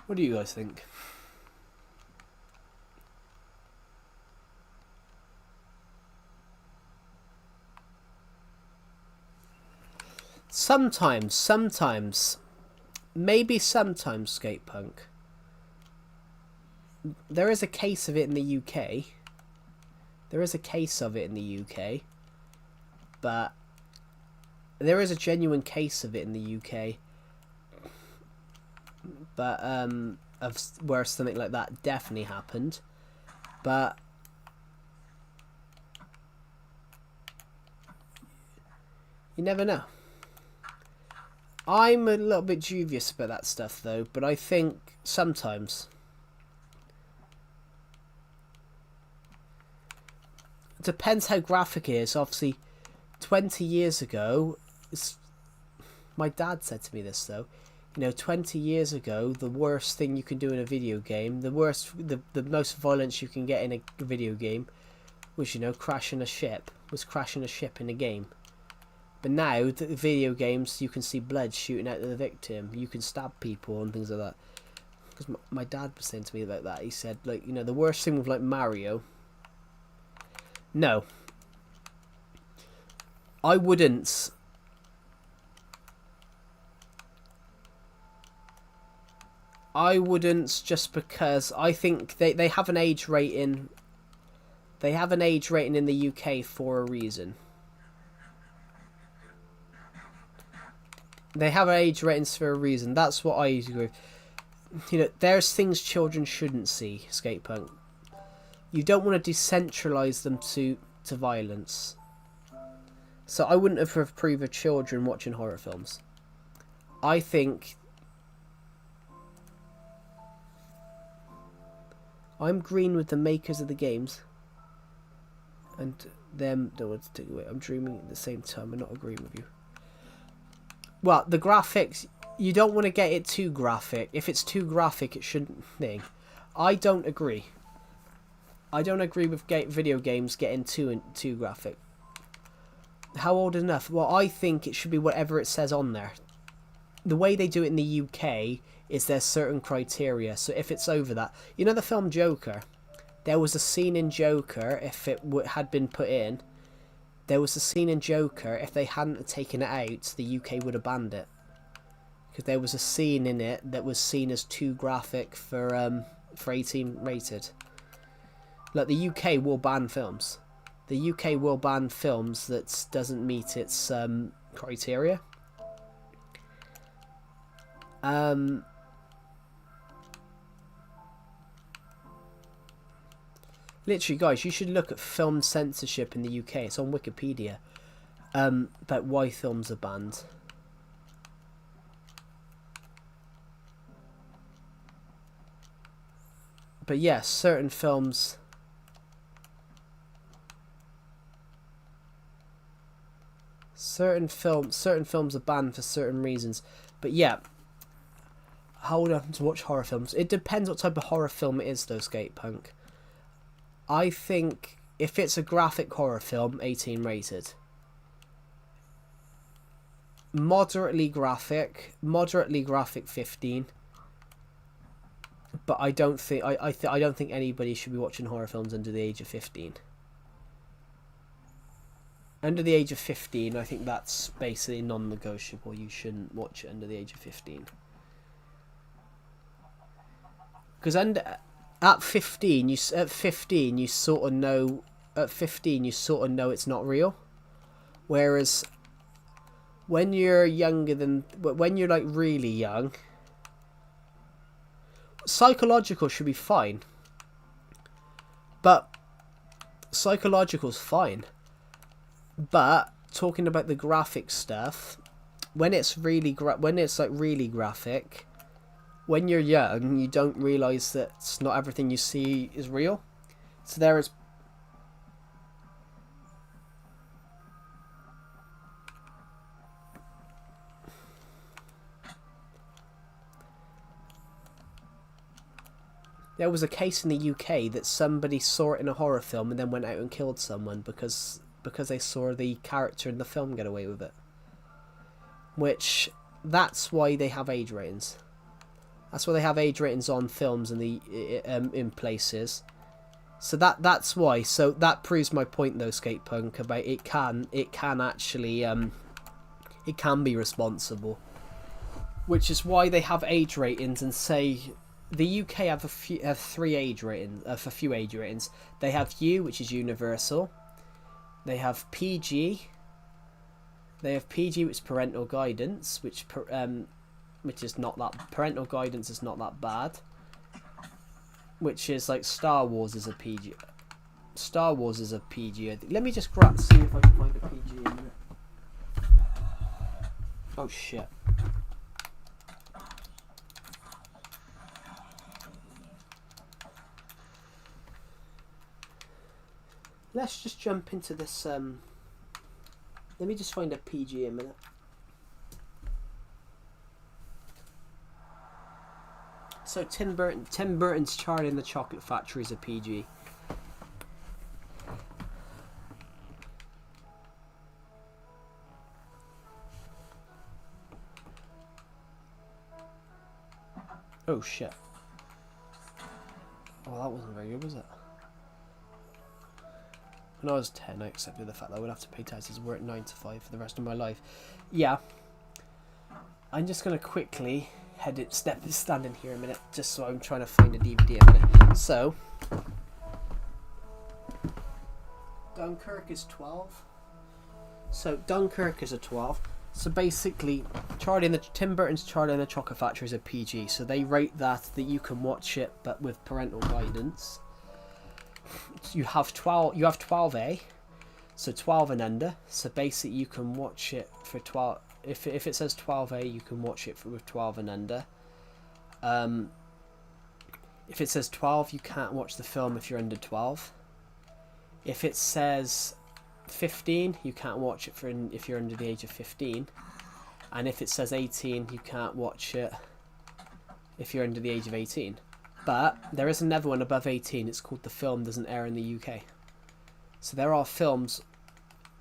S2: What do you guys think? Sometimes, maybe sometimes skate punk. There is a case of it in the UK. But there is a genuine case of it in the UK. But of where something like that definitely happened. But you never know. I'm a little bit dubious about that stuff though, but I think sometimes. It depends how graphic it is. Obviously, 20 years ago, my dad said to me this though, 20 years ago, the worst thing you can do in a video game, the most violence you can get in a video game was, crashing a ship in a game. But now, the video games, you can see blood shooting out of the victim. You can stab people and things like that. Because my dad was saying to me about that. He said, the worst thing with, Mario... No. I wouldn't... just because I think they have an age rating. They have an age rating in the UK for a reason. They have age ratings for a reason. That's what I agree with. There's things children shouldn't see, skate punk. You don't want to decentralise them to violence. So I wouldn't have approved of children watching horror films. I think... I'm green with the makers of the games. And them don't want to take away. I'm dreaming at the same time and not agreeing with you. Well, the graphics, you don't want to get it too graphic. If it's too graphic, it shouldn't thing. I don't agree. I don't agree with video games getting too graphic. How old enough? Well, I think it should be whatever it says on there. The way they do it in the UK is there's certain criteria. So if it's over that... the film Joker? There was a scene in Joker, if it had been put in... There was a scene in Joker, if they hadn't taken it out, the UK would have banned it. Because there was a scene in it that was seen as too graphic for 18 rated. Like, the UK will ban films. The UK will ban films that doesn't meet its criteria. Literally, guys, you should look at film censorship in the UK. It's on Wikipedia. About why films are banned. But yes, certain films... Certain films are banned for certain reasons. But yeah, how old I have to watch horror films? It depends what type of horror film it is, though, skate punk. I think if it's a graphic horror film, 18 rated. Moderately graphic 15. But I don't think I don't think anybody should be watching horror films under the age of 15. Under the age of 15, I think that's basically non-negotiable. You shouldn't watch it under the age of 15. Because at 15, you sort of know. At 15, you sort of know it's not real. Whereas when you're like really young, psychological should be fine. But psychological's fine. But talking about the graphic stuff, when it's really really graphic, when you're young, you don't realize that not everything you see is real. So there was a case in the UK that somebody saw it in a horror film and then went out and killed someone because they saw the character in the film get away with it. Which, that's why they have age ratings. That's why they have age ratings on films in places. So that's why. So that proves my point though, Skatepunk, about it can actually it can be responsible. Which is why they have age ratings and say the UK have three age ratings, a few age ratings. They have U, which is universal. They have PG. They have PG, which is parental guidance, which is not that parental guidance is not that bad. Which is like Star Wars is a PG. Star Wars is a PG. Let me just see if I can find a PG in there. Oh shit. Let's just jump into this. Let me just find a PG in a minute. So Tim Burton's Charlie and the Chocolate Factory is a PG. Oh shit. Oh, that wasn't very good, was it? When I was 10, I accepted the fact that I would have to pay taxes and work 9 to 5 for the rest of my life. Yeah. I'm just going to quickly stand in here a minute, just so I'm trying to find a DVD a minute. So, Dunkirk is 12. So, Dunkirk is a 12. So basically, Tim Burton's Charlie and the Chocolate Factory is a PG. So they rate that you can watch it, but with parental guidance. You have 12A, so 12 and under. So basically, you can watch it for 12. If it says 12A, you can watch it with 12 and under. If it says 12, you can't watch the film if you're under 12. If it says 15, you can't watch it if you're under the age of 15. And if it says 18, you can't watch it if you're under the age of 18. But there is another one above 18. It's called The Film Doesn't Air in the UK. So there are films.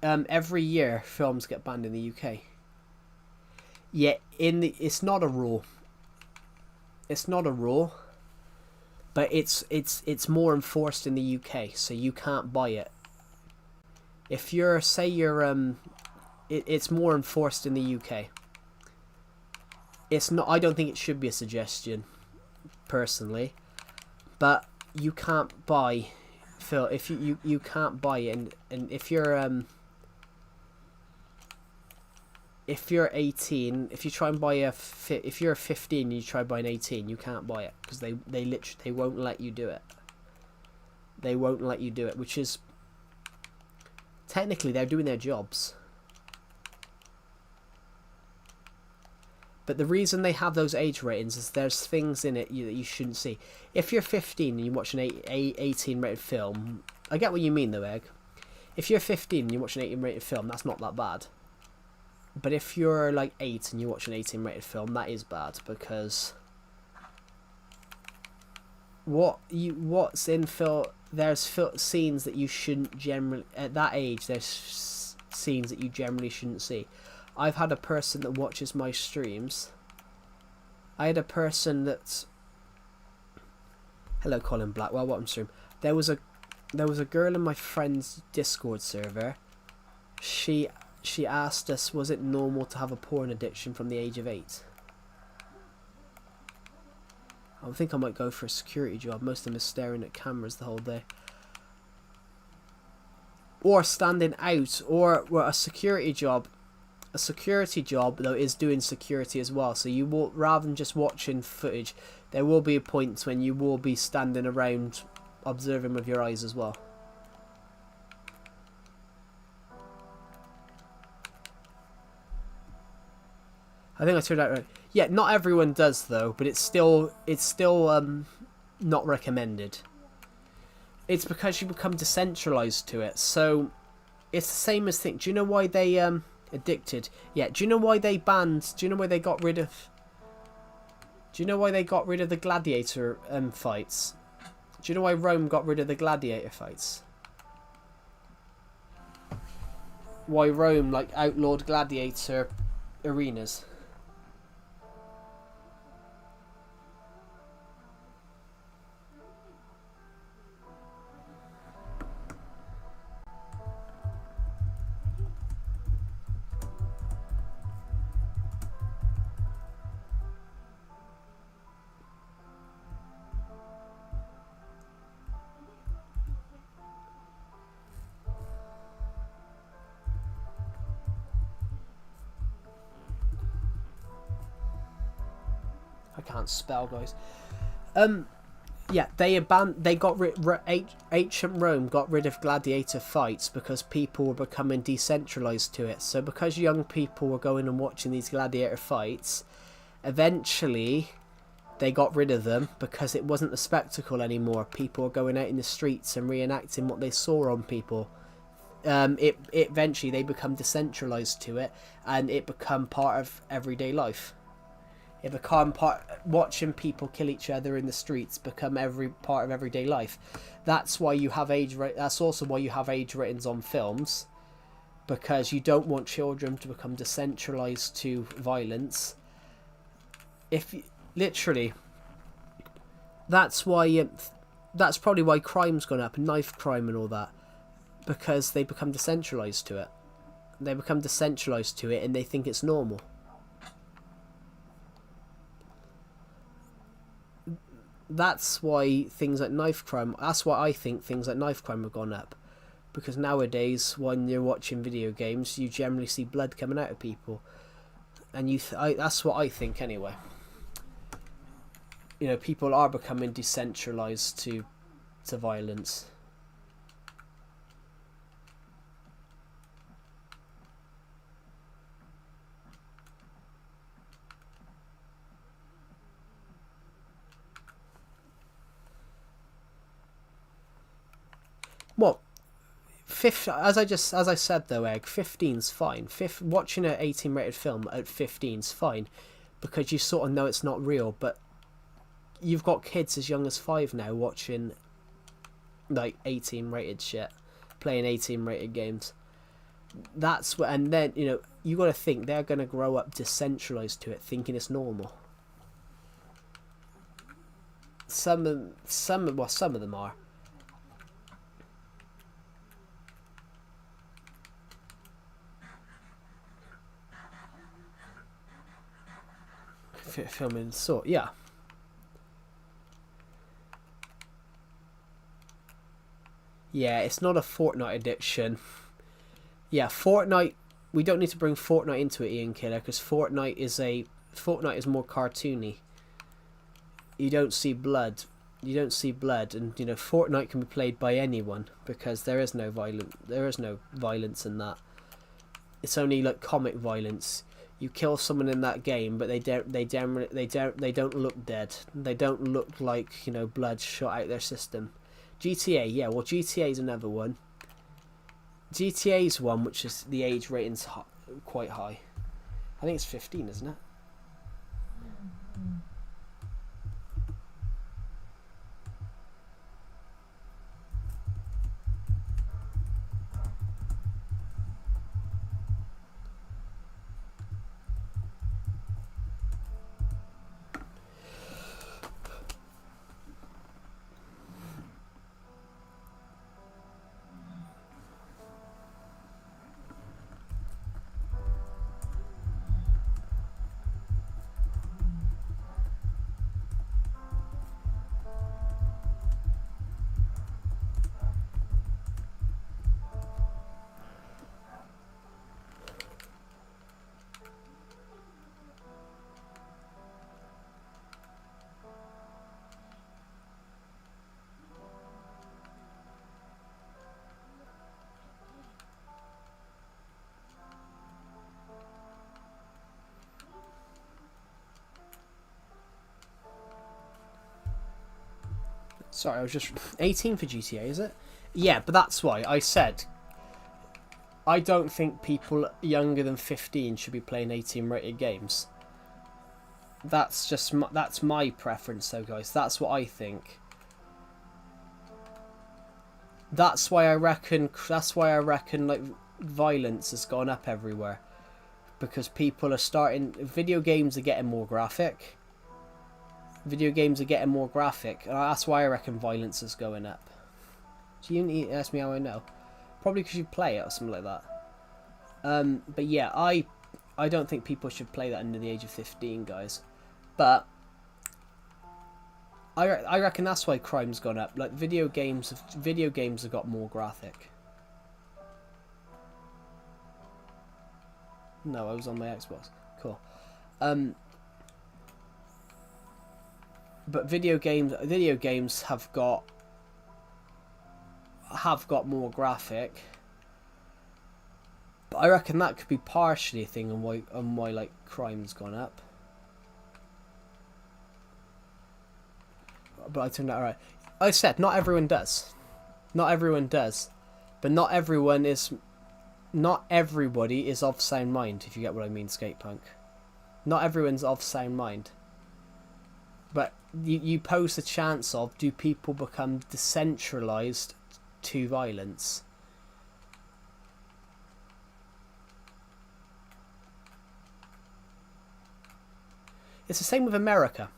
S2: Every year, films get banned in the UK. Yeah, it's not a rule. It's not a rule. But it's more enforced in the UK, so you can't buy it. If it's more enforced in the UK. It's not. I don't think it should be a suggestion, personally, but you can't buy Phil. If you can't buy it, and if you're 18, if you try and buy if you're 15 and you try buying 18, you can't buy it because they literally won't let you do it. They won't let you do it, which is technically they're doing their jobs. But the reason they have those age ratings is there's things in it that you shouldn't see. If you're 15 and you watch an 18 rated film, I get what you mean though, Egg. If you're 15 and you watch an 18 rated film, that's not that bad. But if you're like 8 and you watch an 18 rated film, that is bad because what's in film. There's scenes that you shouldn't generally at that age. There's scenes that you generally shouldn't see. I've had a person that watches my streams. I had a person that's. Hello, Colin Blackwell. Welcome stream. There was a girl in my friend's Discord server. She asked us, was it normal to have a porn addiction from the age of 8? I think I might go for a security job. Most of them are staring at cameras the whole day. Or standing out, or a security job. A security job, though, is doing security as well. So you will, rather than just watching footage, there will be points when you will be standing around observing with your eyes as well. I think I turned out right. Yeah, not everyone does though, but it's still not recommended. It's because you become desensitized to it. So it's the same as do you know why they addicted? Yeah, do you know why they banned? Do you know why they got rid of? Do you know why they got rid of the gladiator fights? Do you know why Rome got rid of the gladiator fights? Why Rome outlawed gladiator arenas? I can't spell, guys. Yeah, ancient Rome got rid of gladiator fights because people were becoming decentralized to it. So because young people were going and watching these gladiator fights, eventually they got rid of them because it wasn't a spectacle anymore. People were going out in the streets and reenacting what they saw on people. It eventually they become decentralized to it, and it become part of everyday life. It become watching people kill each other in the streets become part of everyday life. That's why you have that's also why you have age ratings on films, because you don't want children to become desensitized to violence. Literally, that's why that's probably why crime's gone up, knife crime and all that, because they become desensitized to it. They become desensitized to it and they think it's normal. That's why things like knife crime. That's why I think things like knife crime have gone up, because nowadays when you're watching video games, you generally see blood coming out of people, and that's what I think anyway. You know, people are becoming decentralized to violence. Well, as I said though, Egg, 15's fine. Watching an 18 rated film at 15's fine, because you sort of know it's not real. But you've got kids as young as 5 now watching 18 rated shit, playing 18 rated games. That's what, and then you got to think they're gonna grow up decentralized to it, thinking it's normal. Some of them are. Filming sort, yeah. Yeah, it's not a Fortnite addiction. Yeah, Fortnite. We don't need to bring Fortnite into it, Ian Killer, because Fortnite is more cartoony. You don't see blood. And Fortnite can be played by anyone because there is no violence in that. It's only comic violence. You kill someone in that game, but they don't look dead. They don't look like blood shot out their system. GTA, yeah. Well, GTA is another one. GTA's one which is the age rating's quite high. I think it's 15, isn't it? Sorry, I was just 18 for GTA, is it? Yeah, but that's why I said I don't think people younger than 15 should be playing 18 rated games. That's just that's my preference, though, guys. That's what I think. That's why I reckon. That's why I reckon like violence has gone up everywhere, because people are starting. Video games are getting more graphic. Video games are getting more graphic, and that's why I reckon violence is going up. So you need to ask me how I know. Probably because you play it or something like that. But yeah, I don't think people should play that under the age of 15, guys. But I reckon that's why crime's gone up. Like video games have got more graphic. No, I was on my Xbox. Cool. But video games have got more graphic. But I reckon that could be partially a thing on why like crime's gone up. But I turned out right. I said not everyone does. Not everyone does. But not everybody is of sound mind, if you get what I mean, Skatepunk. Not everyone's of sound mind. But you pose the chance of, do people become decentralized to violence? It's the same with America.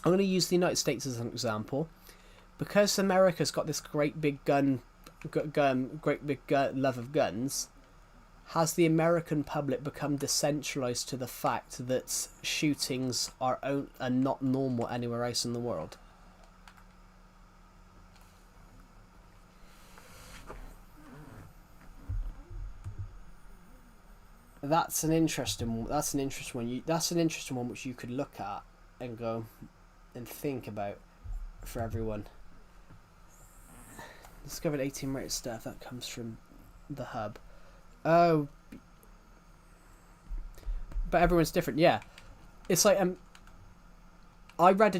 S2: I'm going to use the United States as an example. Because America's got this great big love of guns, has the American public become decentralized to the fact that shootings are not normal anywhere else in the world? That's an interesting one. That's an interesting one which you could look at and go and think about for everyone. Discovered 18 rated stuff that comes from the hub. Oh, but everyone's different. Yeah, it's like I read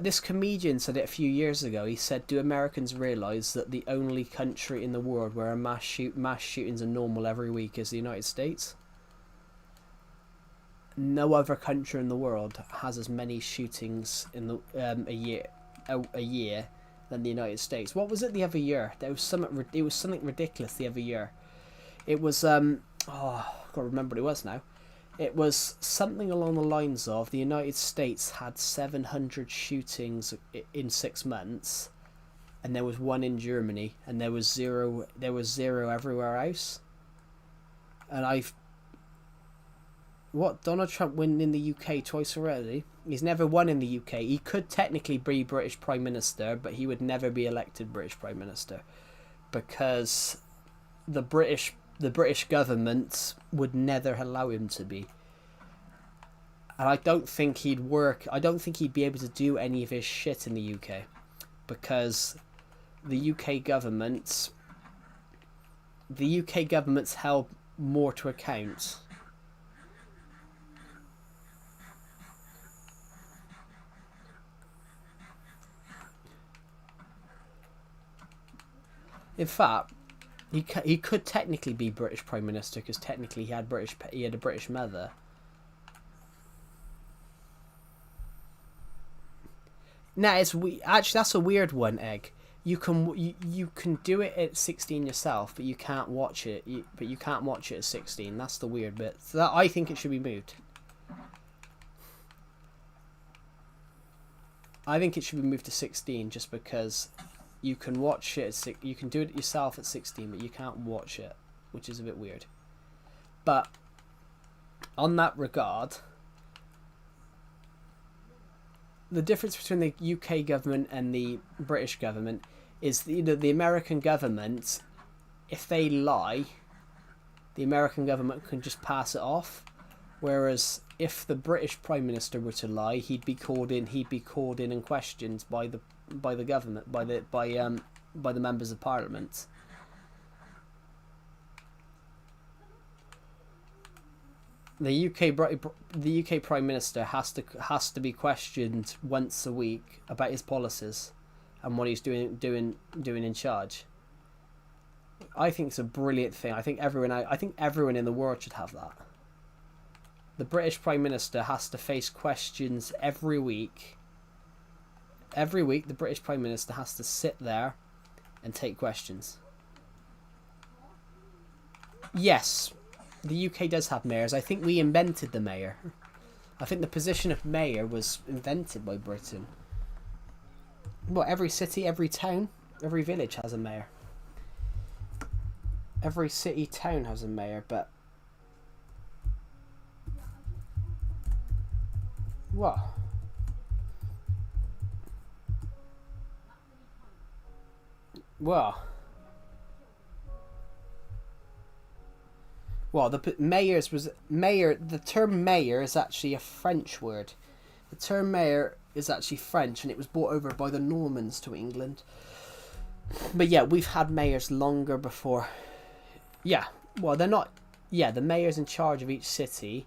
S2: this comedian said it a few years ago. He said, "Do Americans realise that the only country in the world where mass shootings are normal every week is the United States? No other country in the world has as many shootings in the a year than the United States." What was it the other year? There was something. It was something ridiculous the other year. It was I can't remember what it was now. It was something along the lines of the United States had 700 shootings in 6 months, and there was 1 in Germany, and there was zero everywhere else. And Donald Trump won in the UK twice already? He's never won in the UK. He could technically be British Prime Minister, but he would never be elected British Prime Minister, because the British government would never allow him to be. And I don't think he'd work. I don't think he'd be able to do any of his shit in the UK, because the UK government's held more to account. In fact, he could technically be British Prime Minister, because technically he had a British mother. Now actually that's a weird one, Egg. You can do it at 16 yourself, but you can't watch it. But you can't watch it at 16. That's the weird bit. So I think it should be moved. I think it should be moved to 16, just because you can watch it you can do it yourself at 16, but you can't watch it, which is a bit weird. But on that regard, the difference between the UK government and the British government is the American government, if they lie, the American government can just pass it off, whereas if the British Prime Minister were to lie, he'd be called in and questioned by the government, by the members of Parliament. The UK Prime Minister has to be questioned once a week about his policies, and what he's doing in charge. I think it's a brilliant thing. I think everyone in the world should have that. The British Prime Minister has to face questions every week. Every week, the British Prime Minister has to sit there and take questions. Yes, the UK does have mayors. I think we invented the mayor. I think the position of mayor was invented by Britain. Well, every city, every town, every village has a mayor. Every city, town has a mayor, but... What? Well... Well, the term mayor is actually a French word. The term mayor is actually French, and it was brought over by the Normans to England. But yeah, we've had mayors longer before. Yeah, well, they're not... Yeah, the mayor's in charge of each city.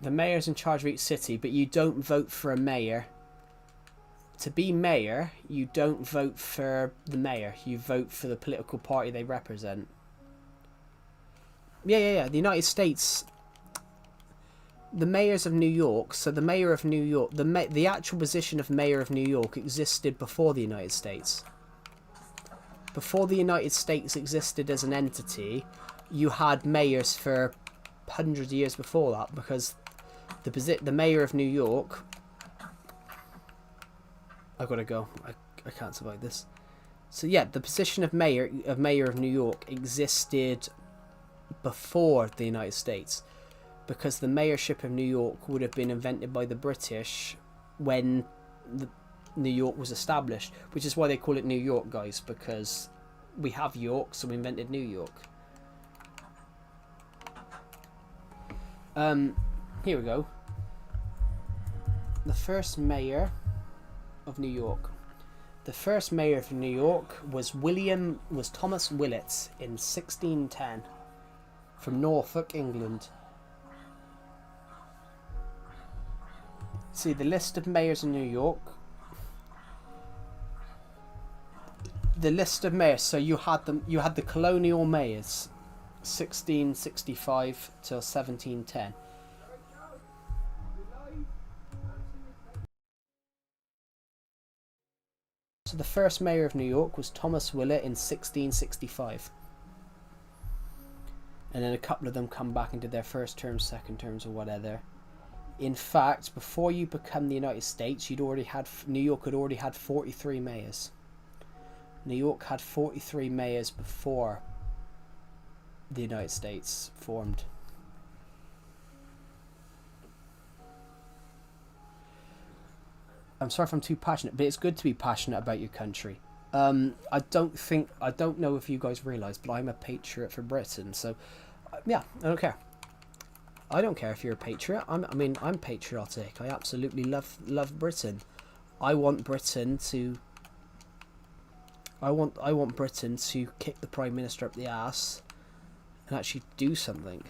S2: The mayor's in charge of each city, but you don't vote for a mayor. To be mayor, you don't vote for the mayor. You vote for the political party they represent. Yeah. The United States, the mayors of New York. So the mayor of New York, the actual position of mayor of New York existed before the United States. Before the United States existed as an entity, you had mayors for hundreds of years before that, because the mayor of New York. I've got to go. I can't survive this. So yeah, the position of mayor of New York existed before the United States, because the mayorship of New York would have been invented by the British when New York was established, which is why they call it New York, guys, because we have York, so we invented New York. Here we go. The first mayor of New York. The first mayor of New York was Thomas Willett in 1610. From Norfolk, England. See, the list of mayors in New York. The list of mayors. So you had the colonial mayors, 1665 till 1710. So the first mayor of New York was Thomas Willett in 1665. And then a couple of them come back and did their first terms, second terms, or whatever. In fact, before you become the United States, New York had already had 43 mayors. New York had 43 mayors before the United States formed. I'm sorry if I'm too passionate, but it's good to be passionate about your country. I don't know if you guys realise, but I'm a patriot for Britain, so yeah, I don't care. I don't care if you're a patriot. I'm patriotic. I absolutely love Britain. I want Britain to kick the Prime Minister up the ass and actually do something.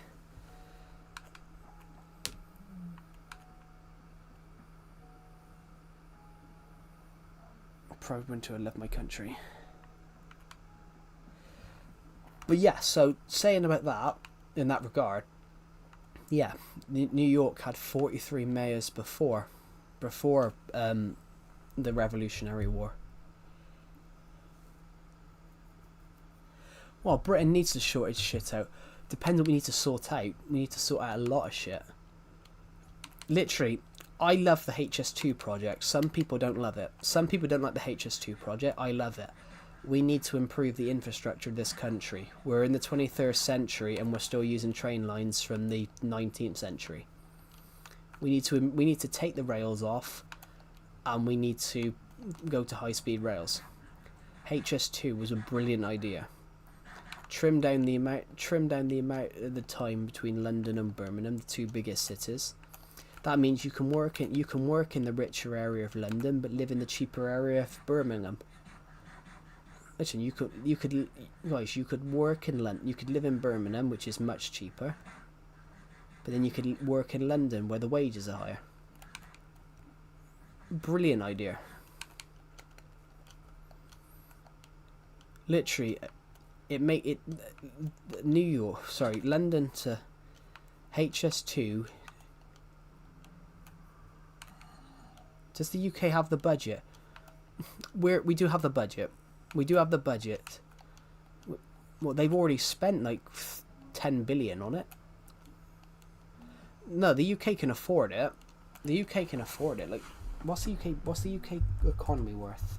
S2: Proud winter, I love my country. But yeah, so saying about that, in that regard, yeah, New York had 43 mayors before the Revolutionary War. Well, Britain needs to sort its shit out. Depends what we need to sort out. We need to sort out a lot of shit. Literally, I love the HS2 project. Some people don't love it. Some people don't like the HS2 project. I love it. We need to improve the infrastructure of this country. We're in the 23rd century and we're still using train lines from the 19th century. We need to take the rails off, and we need to go to high-speed rails. HS2 was a brilliant idea. Trim down the amount of time between London and Birmingham, the two biggest cities. That means you can work in the richer area of London, but live in the cheaper area of Birmingham. Listen, you could work in London. You could live in Birmingham, which is much cheaper, but then you could work in London, where the wages are higher. Brilliant idea. Literally, London to HS2. Does the UK have the budget? We do have the budget. We do have the budget. Well, they've already spent like 10 billion on it. No, the UK can afford it. The UK can afford it. Like, what's the UK economy worth?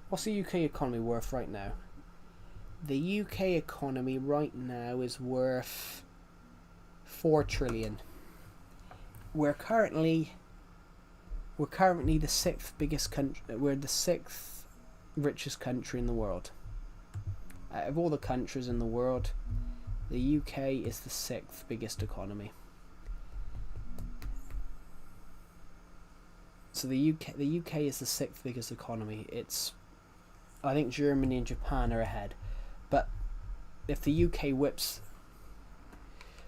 S2: What's the UK economy worth right now? The UK economy right now is worth 4 trillion. We're currently the sixth biggest country. We're the sixth richest country in the world. Out of all the countries in the world, the UK is the sixth biggest economy. So the UK is the sixth biggest economy. I think Germany and Japan are ahead. But if the UK whips...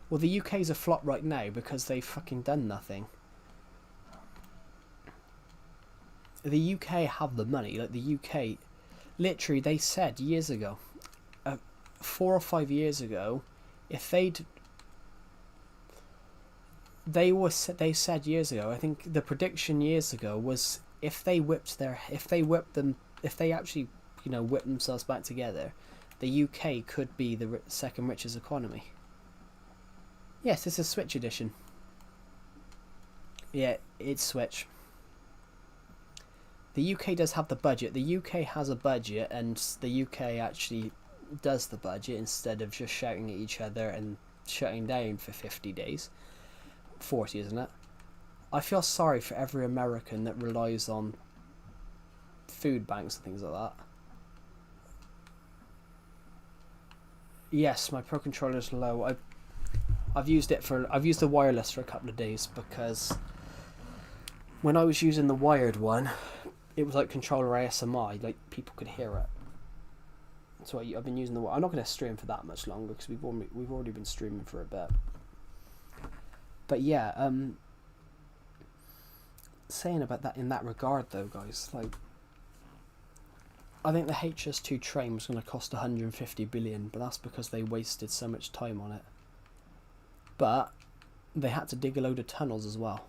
S2: Well, the UK's a flop right now because they've fucking done nothing. The UK have the money. Like, the UK... Literally, they said years ago, 4 or 5 years ago, if they'd... They said years ago, I think the prediction years ago was if they actually, whip themselves back together, the UK could be the second richest economy. Yes, this is Switch edition. Yeah, it's Switch. The UK does have the budget. The UK has a budget, and the UK actually does the budget instead of just shouting at each other and shutting down for 50 days. 40, isn't it? I feel sorry for every American that relies on food banks and things like that. Yes, my Pro Controller is low. I've used the wireless for a couple of days because when I was using the wired one, it was like controller ASMR, like people could hear it. So I've been using I'm not going to stream for that much longer because we've already been streaming for a bit. But yeah, saying about that in that regard though, guys, like, I think the HS2 train was going to cost 150 billion, but that's because they wasted so much time on it. But they had to dig a load of tunnels as well,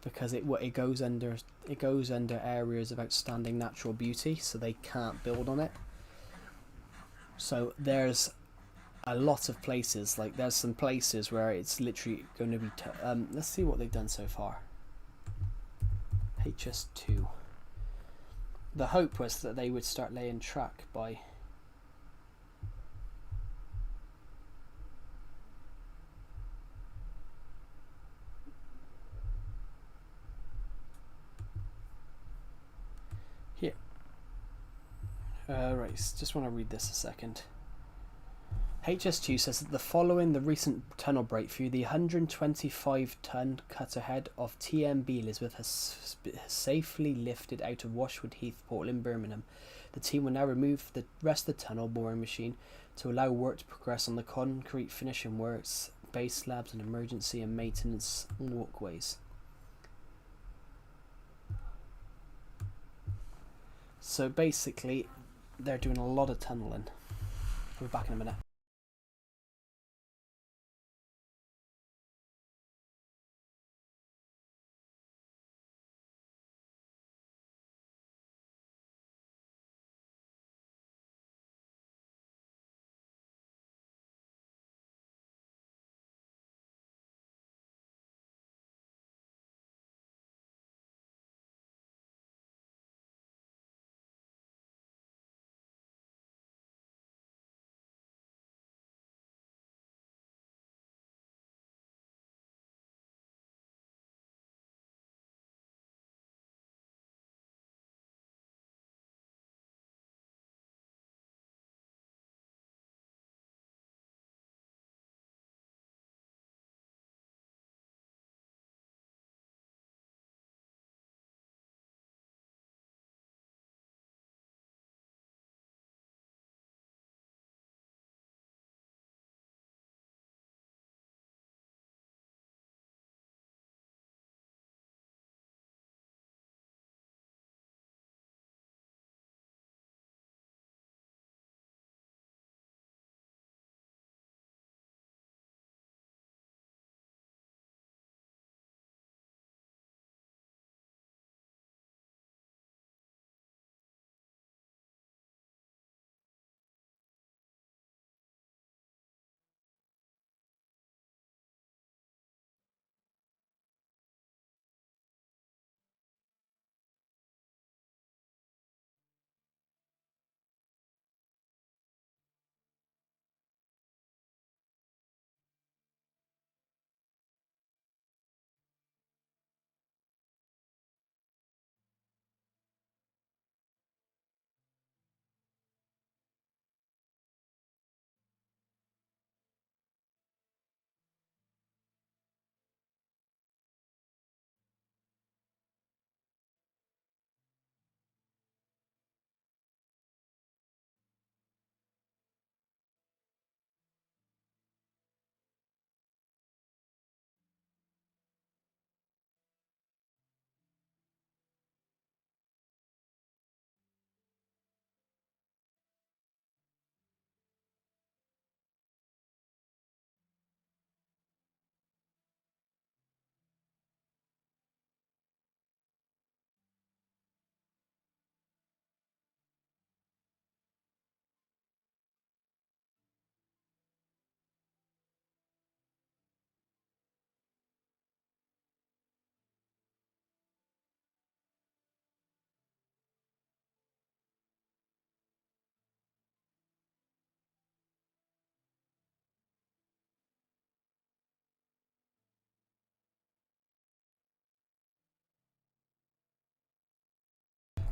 S2: because it goes under areas of outstanding natural beauty, so they can't build on it. So there's a lot of places, like there's some places where it's literally going to be let's see what they've done so far. HS2. The hope was that they would start laying track by here. Right, just want to read this a second. HS2 says that following the recent tunnel breakthrough, the 125-ton cutterhead of TMB Elizabeth has safely lifted out of Washwood Heath portal in Birmingham. The team will now remove the rest of the tunnel boring machine to allow work to progress on the concrete finishing works, base slabs, and emergency and maintenance walkways. So basically, they're doing a lot of tunnelling. We'll be back in a minute.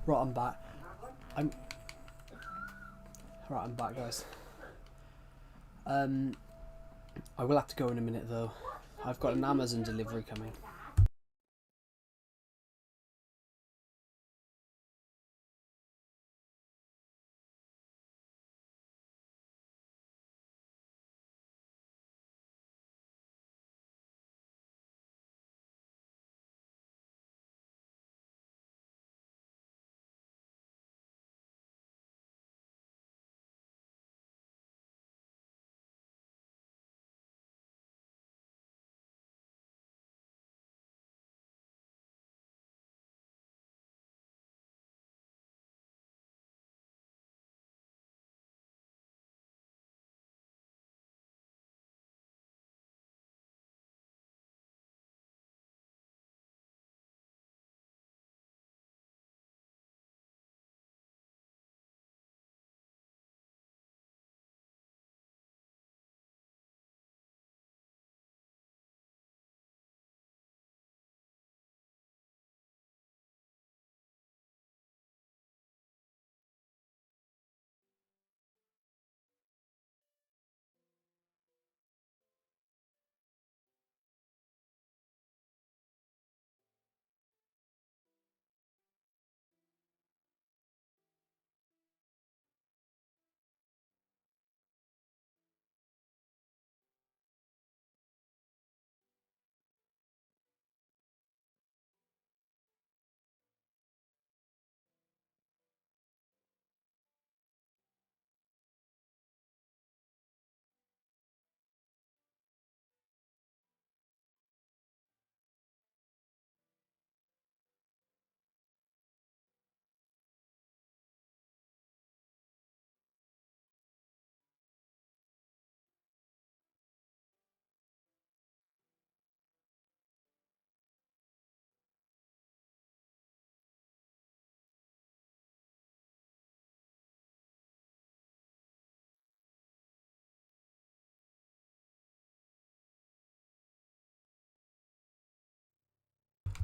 S2: Right, I'm back. I'm back, guys. I will have to go in a minute though. I've got an Amazon delivery coming.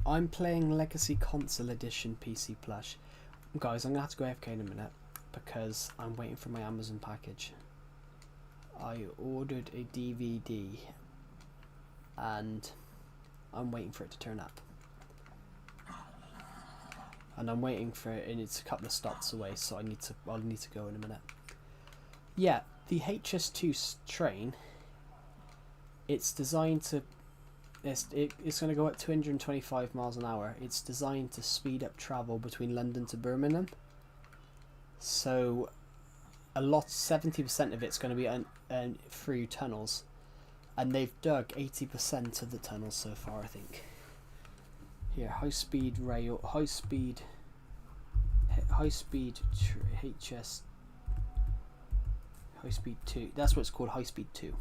S2: I'm playing Legacy Console Edition PC Plush. Guys, I'm going to have to go AFK in a minute because I'm waiting for my Amazon package. I ordered a DVD and I'm waiting for it to turn up. And I'm waiting for it, and it's a couple of stops away, so I'll need to go in a minute. Yeah, the HS2 train, it's designed to it's going to go at 225 miles an hour. It's designed to speed up travel between London to Birmingham. So a lot, 70% of it's going to be through tunnels, and they've dug 80% of the tunnels so far, I think. Here, high speed HS, high speed 2. That's what it's called, high speed 2.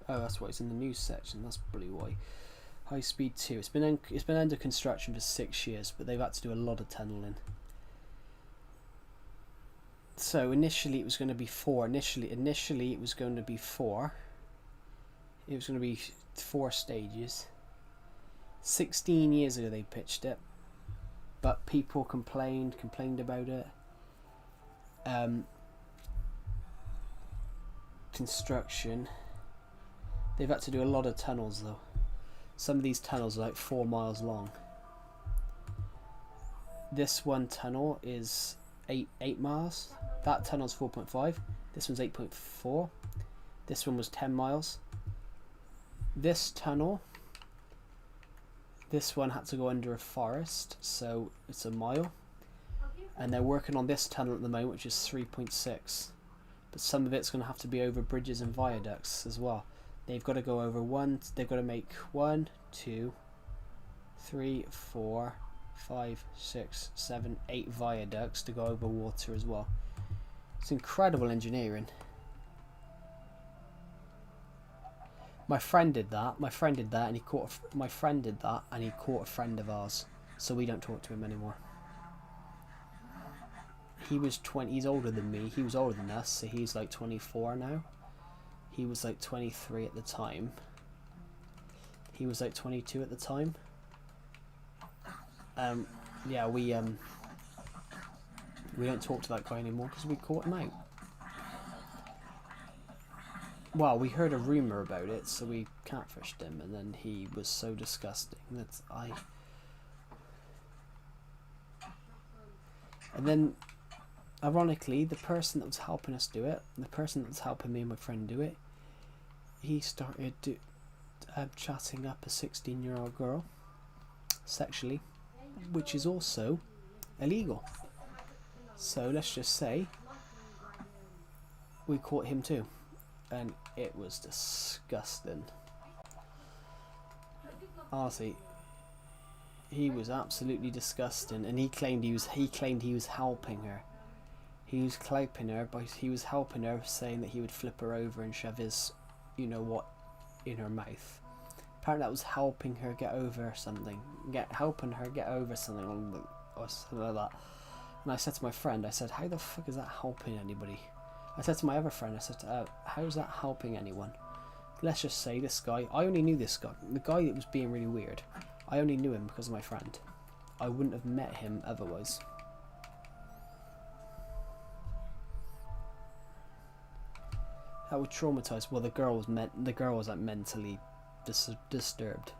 S2: Oh, that's why it's in the news section. That's probably why. High speed 2. It's been under construction for 6 years, but they've had to do a lot of tunneling. So initially it was going to be 4. Initially it was going to be 4. It was going to be 4 stages. 16 years ago they pitched it, but people complained about it. Construction. They've had to do a lot of tunnels though. Some of these tunnels are like 4 miles long. This one tunnel is 8 miles. That tunnel's 4.5. This one's 8.4. This one was 10 miles. This tunnel, this one had to go under a forest, so it's a mile. And they're working on this tunnel at the moment, which is 3.6. But some of it's going to have to be over bridges and viaducts as well. They've got to go over they've got to make 1, 2, 3, 4, 5, 6, 7, 8 viaducts to go over water as well. It's incredible engineering. My friend did that, and he caught my friend did that, and he caught a friend of ours, so we don't talk to him anymore. He was 20, he's older than me, he was older than us, so he's like 24 now. He was like 23 at the time. He was like 22 at the time. Yeah, we don't talk to that guy anymore because we caught him out. Well, we heard a rumour about it, so we catfished him, and then he was so disgusting that And then, ironically, the person that was helping us do it, the person that was helping me and my friend do it, he started chatting up a 16-year-old girl sexually, which is also illegal. So let's just say we caught him too, and it was disgusting. Honestly, he was absolutely disgusting, and he claimed he was helping her. He was helping her, but he was helping her, saying that he would flip her over and shove his, you know what, in her mouth. Apparently, that was helping her get over something, helping her get over something, or something like that. And I said to my friend, I said, "How the fuck is that helping anybody?" I said to my other friend, I said, "How is that helping anyone?" Let's just say this guy. I only knew this guy, the guy that was being really weird. I only knew him because of my friend. I wouldn't have met him otherwise. That would traumatize. Well, the girl was like mentally disturbed.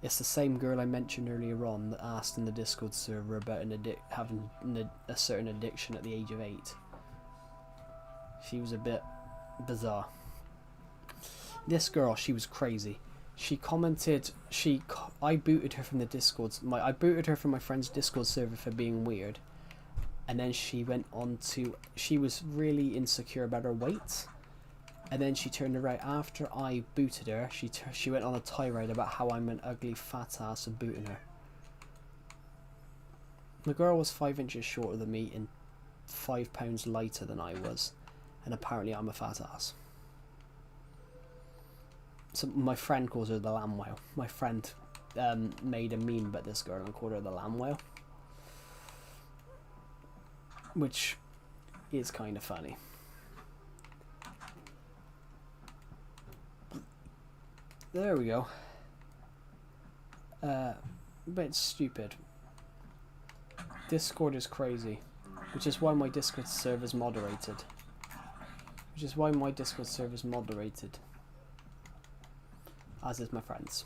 S2: It's the same girl I mentioned earlier on that asked in the Discord server about having a certain addiction at the age of 8. She was a bit bizarre. This girl, she was crazy. She commented. I booted her from the Discord. I booted her from my friend's Discord server for being weird, and then she went on to. She was really insecure about her weight. And then she turned around after I booted her. She went on a tirade about how I'm an ugly fat ass for booting her. The girl was 5 inches shorter than me and 5 pounds lighter than I was, and apparently I'm a fat ass. So my friend calls her the lamb whale. My friend made a meme about this girl and called her the lamb whale, which is kind of funny. There we go. But it's stupid. Discord is crazy, which is why my Discord server is moderated. As is my friends.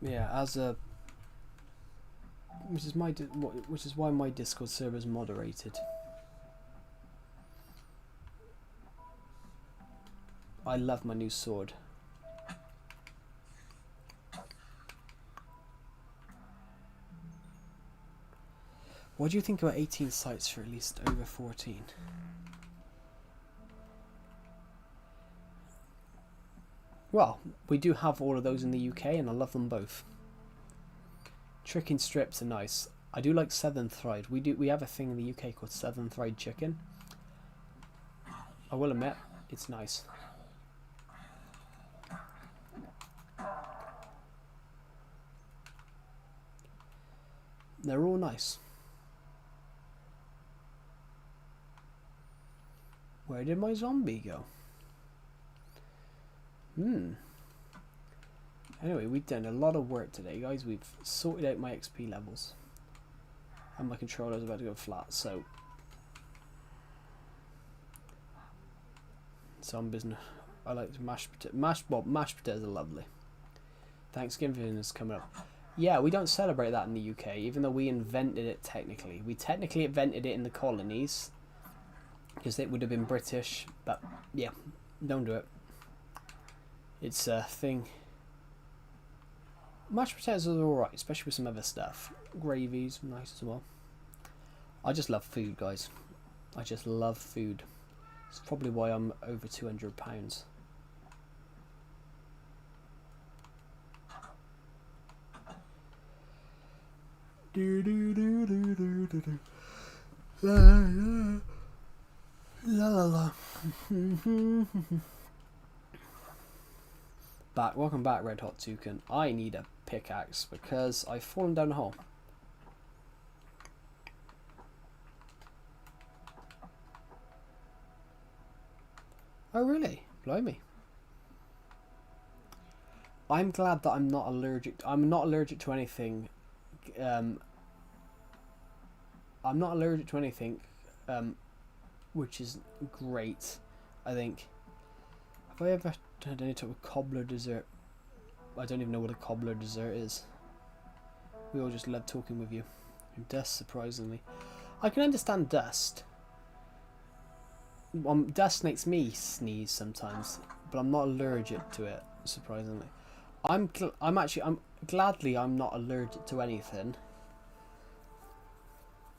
S2: Yeah, which is why my Discord server is moderated. I love my new sword. What do you think about 18 sites for at least over 14? Well, we do have all of those in the UK, and I love them both. Chicken strips are nice. I do like southern fried. We have a thing in the UK called southern fried chicken. I will admit, it's nice. They're all nice. Where did my zombie go? Anyway, we've done a lot of work today, guys. We've sorted out my XP levels. And my controller's about to go flat, so... Some business. I like mashed potatoes. Mashed potatoes are lovely. Thanksgiving is coming up. Yeah, we don't celebrate that in the UK, even though we invented it technically. We technically invented it in the colonies, because it would have been British, but yeah, don't do it. It's a thing. Mashed potatoes are alright, especially with some other stuff. Gravy's nice as well. I just love food, guys. I just love food. It's probably why I'm over £200. Do do do do do do do. La la la la. Welcome back, Red Hot Toucan. I need a pickaxe because I've fallen down a hole. Oh really? Blimey. I'm glad that I'm not allergic. I'm not allergic to anything. I'm not allergic to anything, which is great. I think. Have I ever had any type of cobbler dessert? I don't even know what a cobbler dessert is. We all just love talking with you. Dust, surprisingly. I can understand dust. Dust makes me sneeze sometimes, but I'm not allergic to it, surprisingly. I'm gladly I'm not allergic to anything.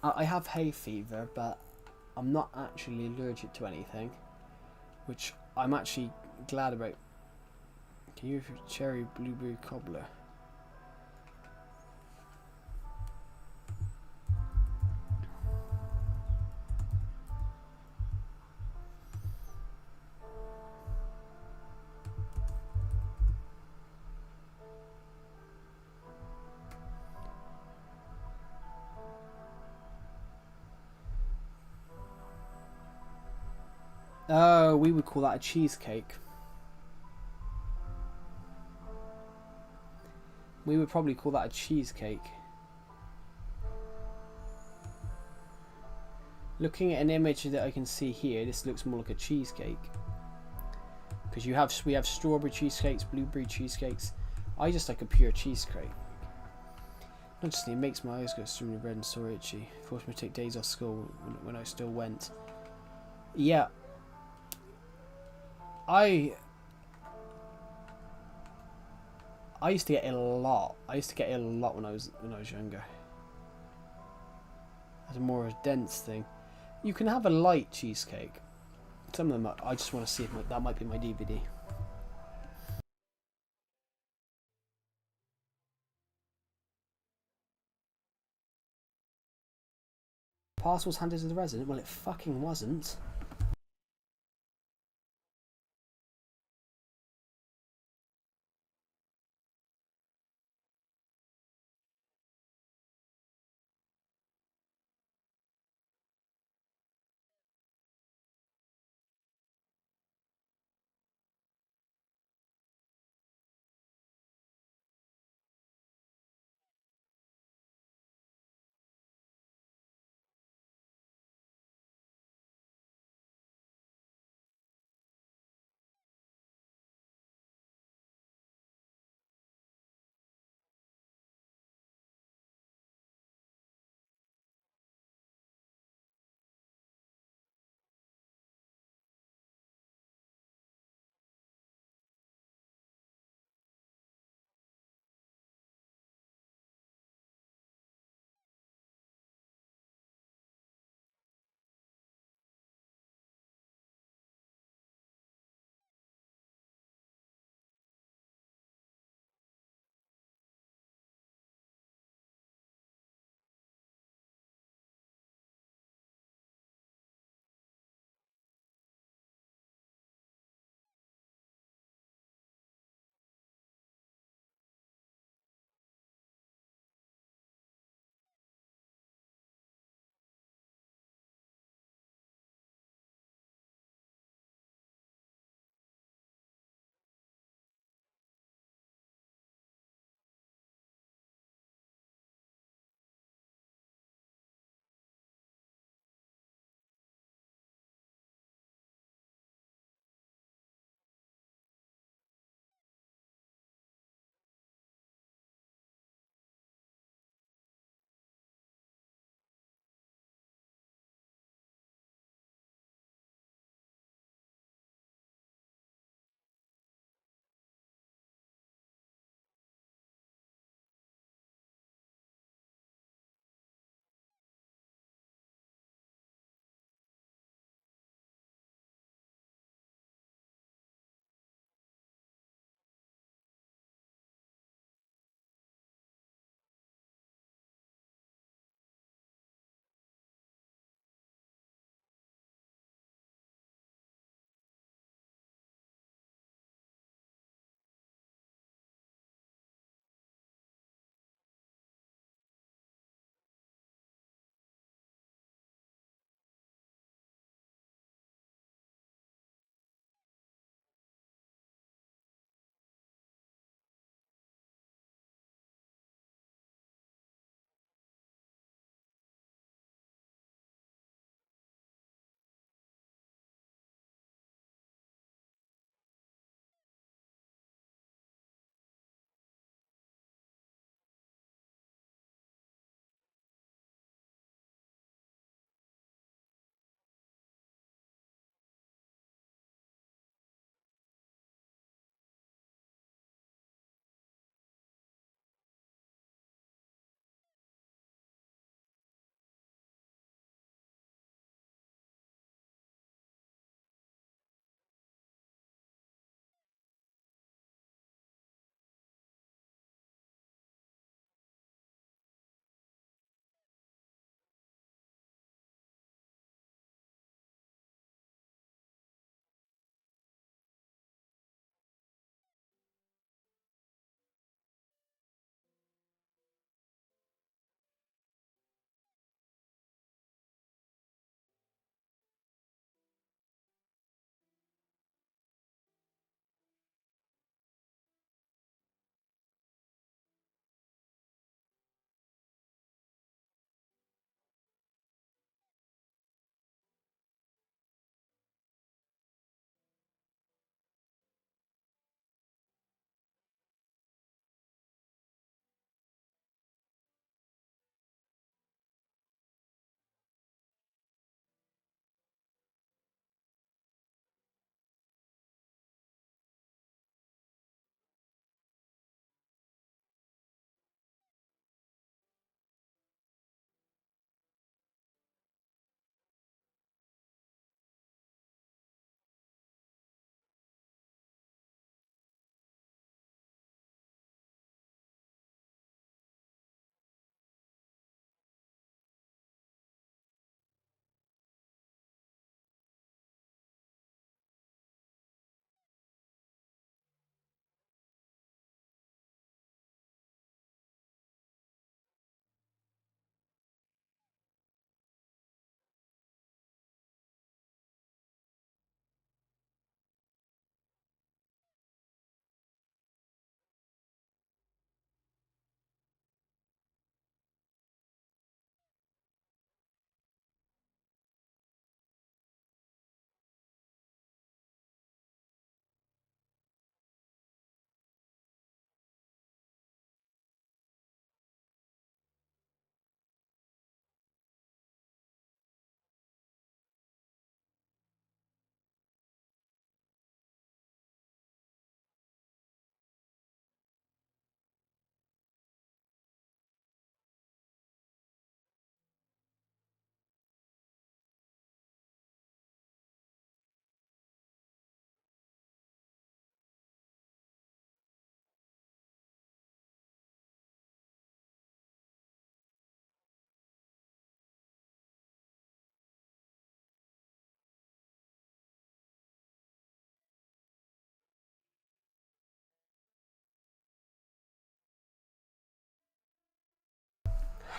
S2: I have hay fever, but I'm not actually allergic to anything, which I'm actually glad about. Can you have cherry blueberry cobbler? Oh, we would call that a cheesecake. We would probably call that a cheesecake. Looking at an image that I can see here, this looks more like a cheesecake. Because we have strawberry cheesecakes, blueberry cheesecakes. I just like a pure cheesecake. Not just it makes my eyes go extremely red and sore itchy. Forced me to take days off school when I still went. Yeah. I used to get ill a lot. I used to get ill a lot when I was younger. That's a more dense thing. You can have a light cheesecake. Some of them I just want to see if that might be my DVD. Parcels handed to the resident? Well, it fucking wasn't.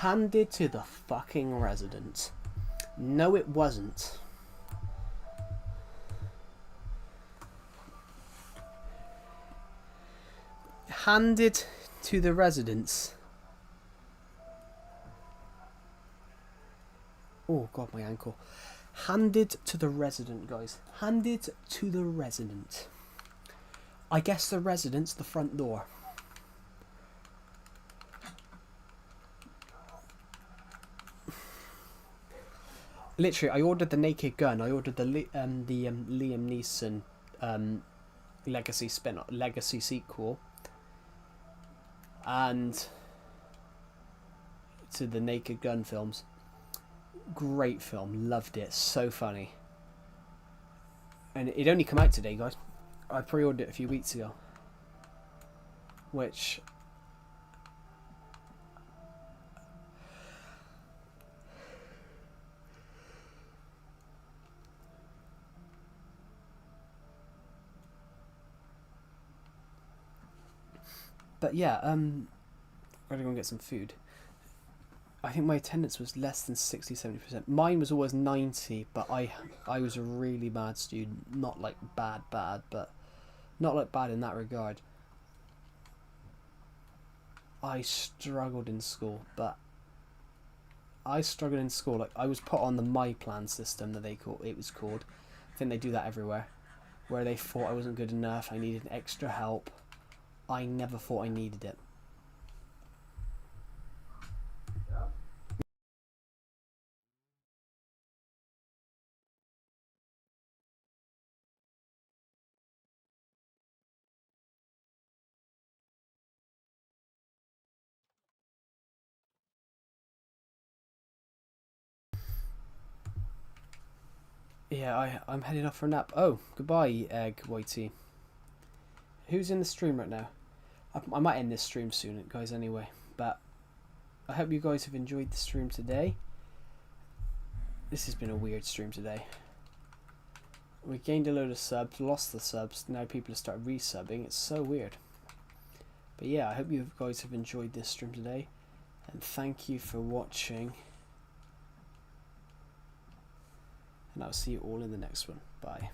S2: Handed to the fucking resident. No, it wasn't. Handed to the residents. Oh god, my ankle. Handed to the resident, guys. Handed to the resident. I guess the resident's the front door. Literally, I ordered the Naked Gun. I ordered the Liam Neeson legacy sequel, and to the Naked Gun films. Great film, loved it, so funny. And it only came out today, guys. I pre-ordered it a few weeks ago, which but yeah, I'm gonna go and get some food. I think my attendance was less than 60-70%. Mine was always 90, but I was a really bad student. Not like bad, but not like bad in that regard. I struggled in school, but I struggled in school. Like, I was put on the My Plan system that it was called. I think they do that everywhere, where they thought I wasn't good enough. I needed extra help. I never thought I needed it. Yeah, I'm heading off for a nap. Oh, goodbye, Egg Whitey. Who's in the stream right now? I might end this stream soon, guys, anyway. But I hope you guys have enjoyed the stream today. This has been a weird stream today. We gained a load of subs, lost the subs, now people have started resubbing. It's so weird. But yeah, I hope you guys have enjoyed this stream today. And thank you for watching. And I'll see you all in the next one. Bye.